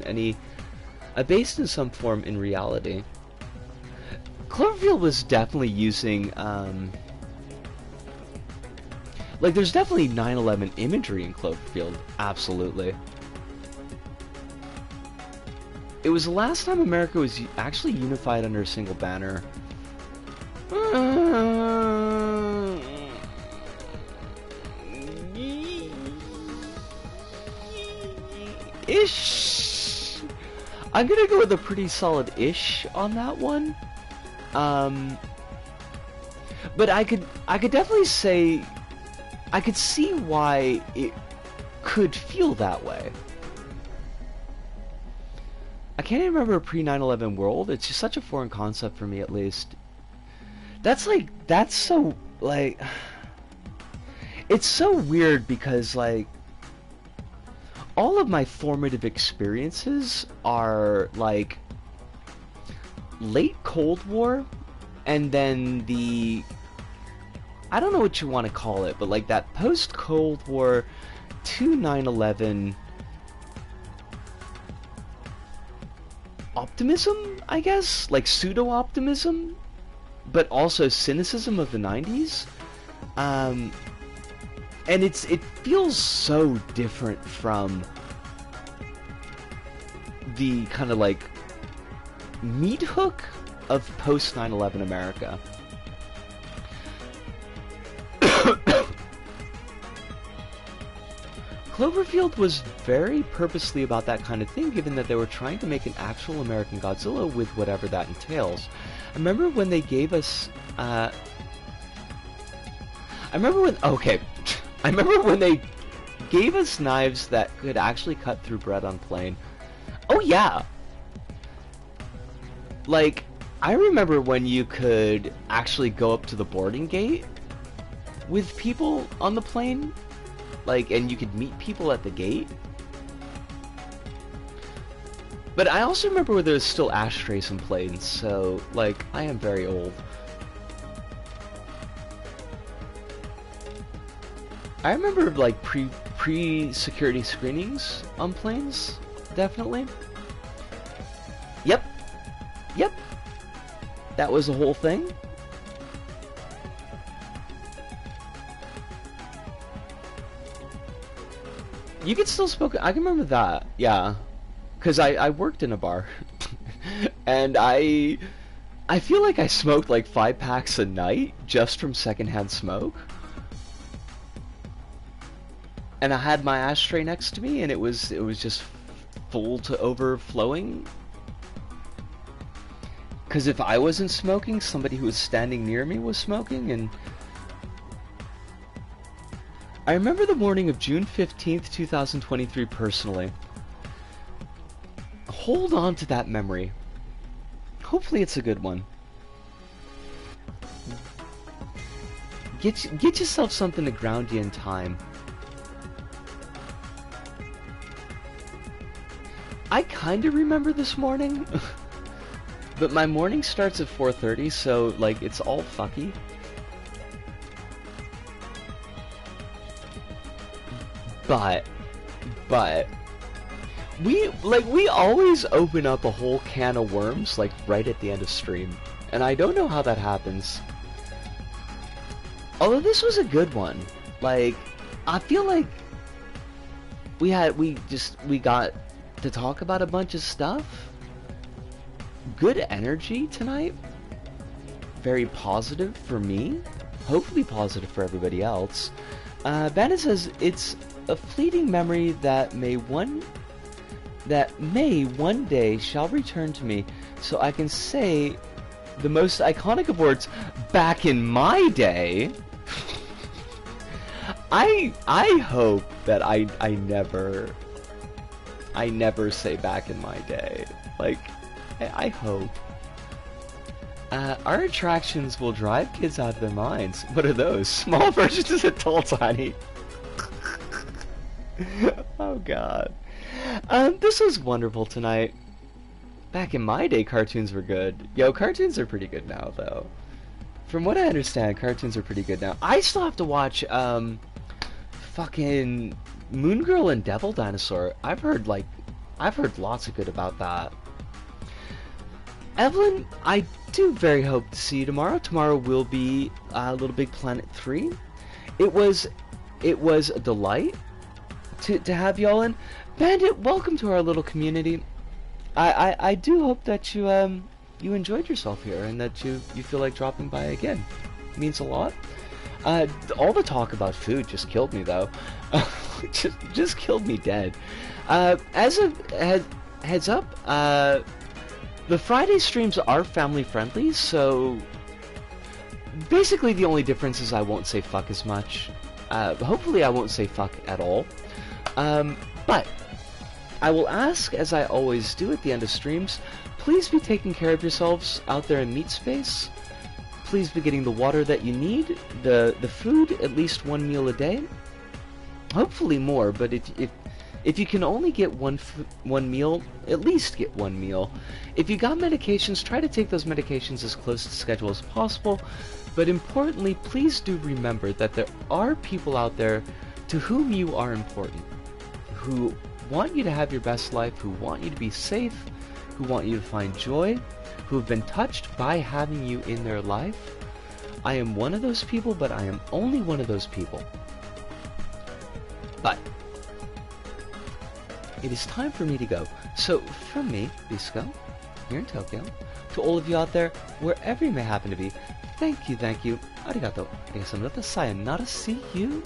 in some form in reality. Cloverfield was definitely using, like, there's definitely 9/11 imagery in Cloverfield, absolutely. It was the last time America was actually unified under a single banner. Ish. I'm gonna go with a pretty solid ish on that one. But I could definitely say I could see why it could feel that way. I can't even remember a pre-9/11 world. It's just such a foreign concept for me, at least. That's so, like, it's so weird because, like, all of my formative experiences are, like, late Cold War, and then I don't know what you want to call it, but, like, that post-Cold War to 9/11 optimism, I guess? Like, pseudo-optimism, but also cynicism of the 90s. And it feels so different from the kind of, like, meat hook of post 9/11 America. Cloverfield was very purposely about that kind of thing, given that they were trying to make an actual American Godzilla with whatever that entails. I remember when they gave us, I remember when they gave us knives that could actually cut through bread on plane. Oh yeah! Like, I remember when you could actually go up to the boarding gate with people on the plane, like, and you could meet people at the gate. But I also remember where there was still ashtrays in planes, so, like, I am very old. I remember, like, pre-security screenings on planes, definitely. Yep. That was a whole thing. You could still smoke. I can remember that. Yeah, because I worked in a bar, and I feel like I smoked like 5 packs a night just from secondhand smoke. And I had my ashtray next to me, and it was just full to overflowing. Because if I wasn't smoking, somebody who was standing near me was smoking, and I remember the morning of June 15th, 2023 personally. Hold on to that memory. Hopefully it's a good one. Get yourself something to ground you in time. I kind of remember this morning, but my morning starts at 4:30, so, like, it's all fucky. But we always open up a whole can of worms, like, right at the end of stream, and I don't know how that happens. Although this was a good one. Like, I feel like we got to talk about a bunch of stuff. Good energy tonight. Very positive for me. Hopefully positive for everybody else. Bandit says it's a fleeting memory that may one day shall return to me, so I can say the most iconic of words, back in my day. I hope that I never say back in my day. Like, I hope. Our attractions will drive kids out of their minds. What are those? Small versions of Tall Tiny. Oh god. This was wonderful tonight. Back in my day, cartoons were good. Yo, cartoons are pretty good now, though. From what I understand, cartoons are pretty good now. I still have to watch fucking Moon Girl and Devil Dinosaur. I've heard lots of good about that. Evelyn, I do very hope to see you tomorrow. Tomorrow will be Little Big Planet 3. It was a delight to have y'all in. Bandit, welcome to our little community. I do hope that you you enjoyed yourself here and that you feel like dropping by again. It means a lot. All the talk about food just killed me though. just killed me dead. As a heads up, the Friday streams are family friendly, so basically the only difference is I won't say fuck as much. Hopefully I won't say fuck at all. But I will ask, as I always do at the end of streams, please be taking care of yourselves out there in meat space. Please be getting the water that you need, the food, at least one meal a day. Hopefully more, but if you can only get one meal, at least get one meal. If you got medications, try to take those medications as close to schedule as possible. But importantly, please do remember that there are people out there to whom you are important, who want you to have your best life, who want you to be safe, who want you to find joy, who have been touched by having you in their life. I am one of those people, but I am only one of those people. But it is time for me to go. So from me, Bisco, here in Tokyo, to all of you out there, wherever you may happen to be, thank you, arigato, arigasamurata, sayonara, see you,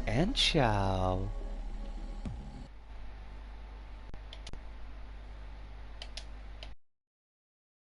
and ciao.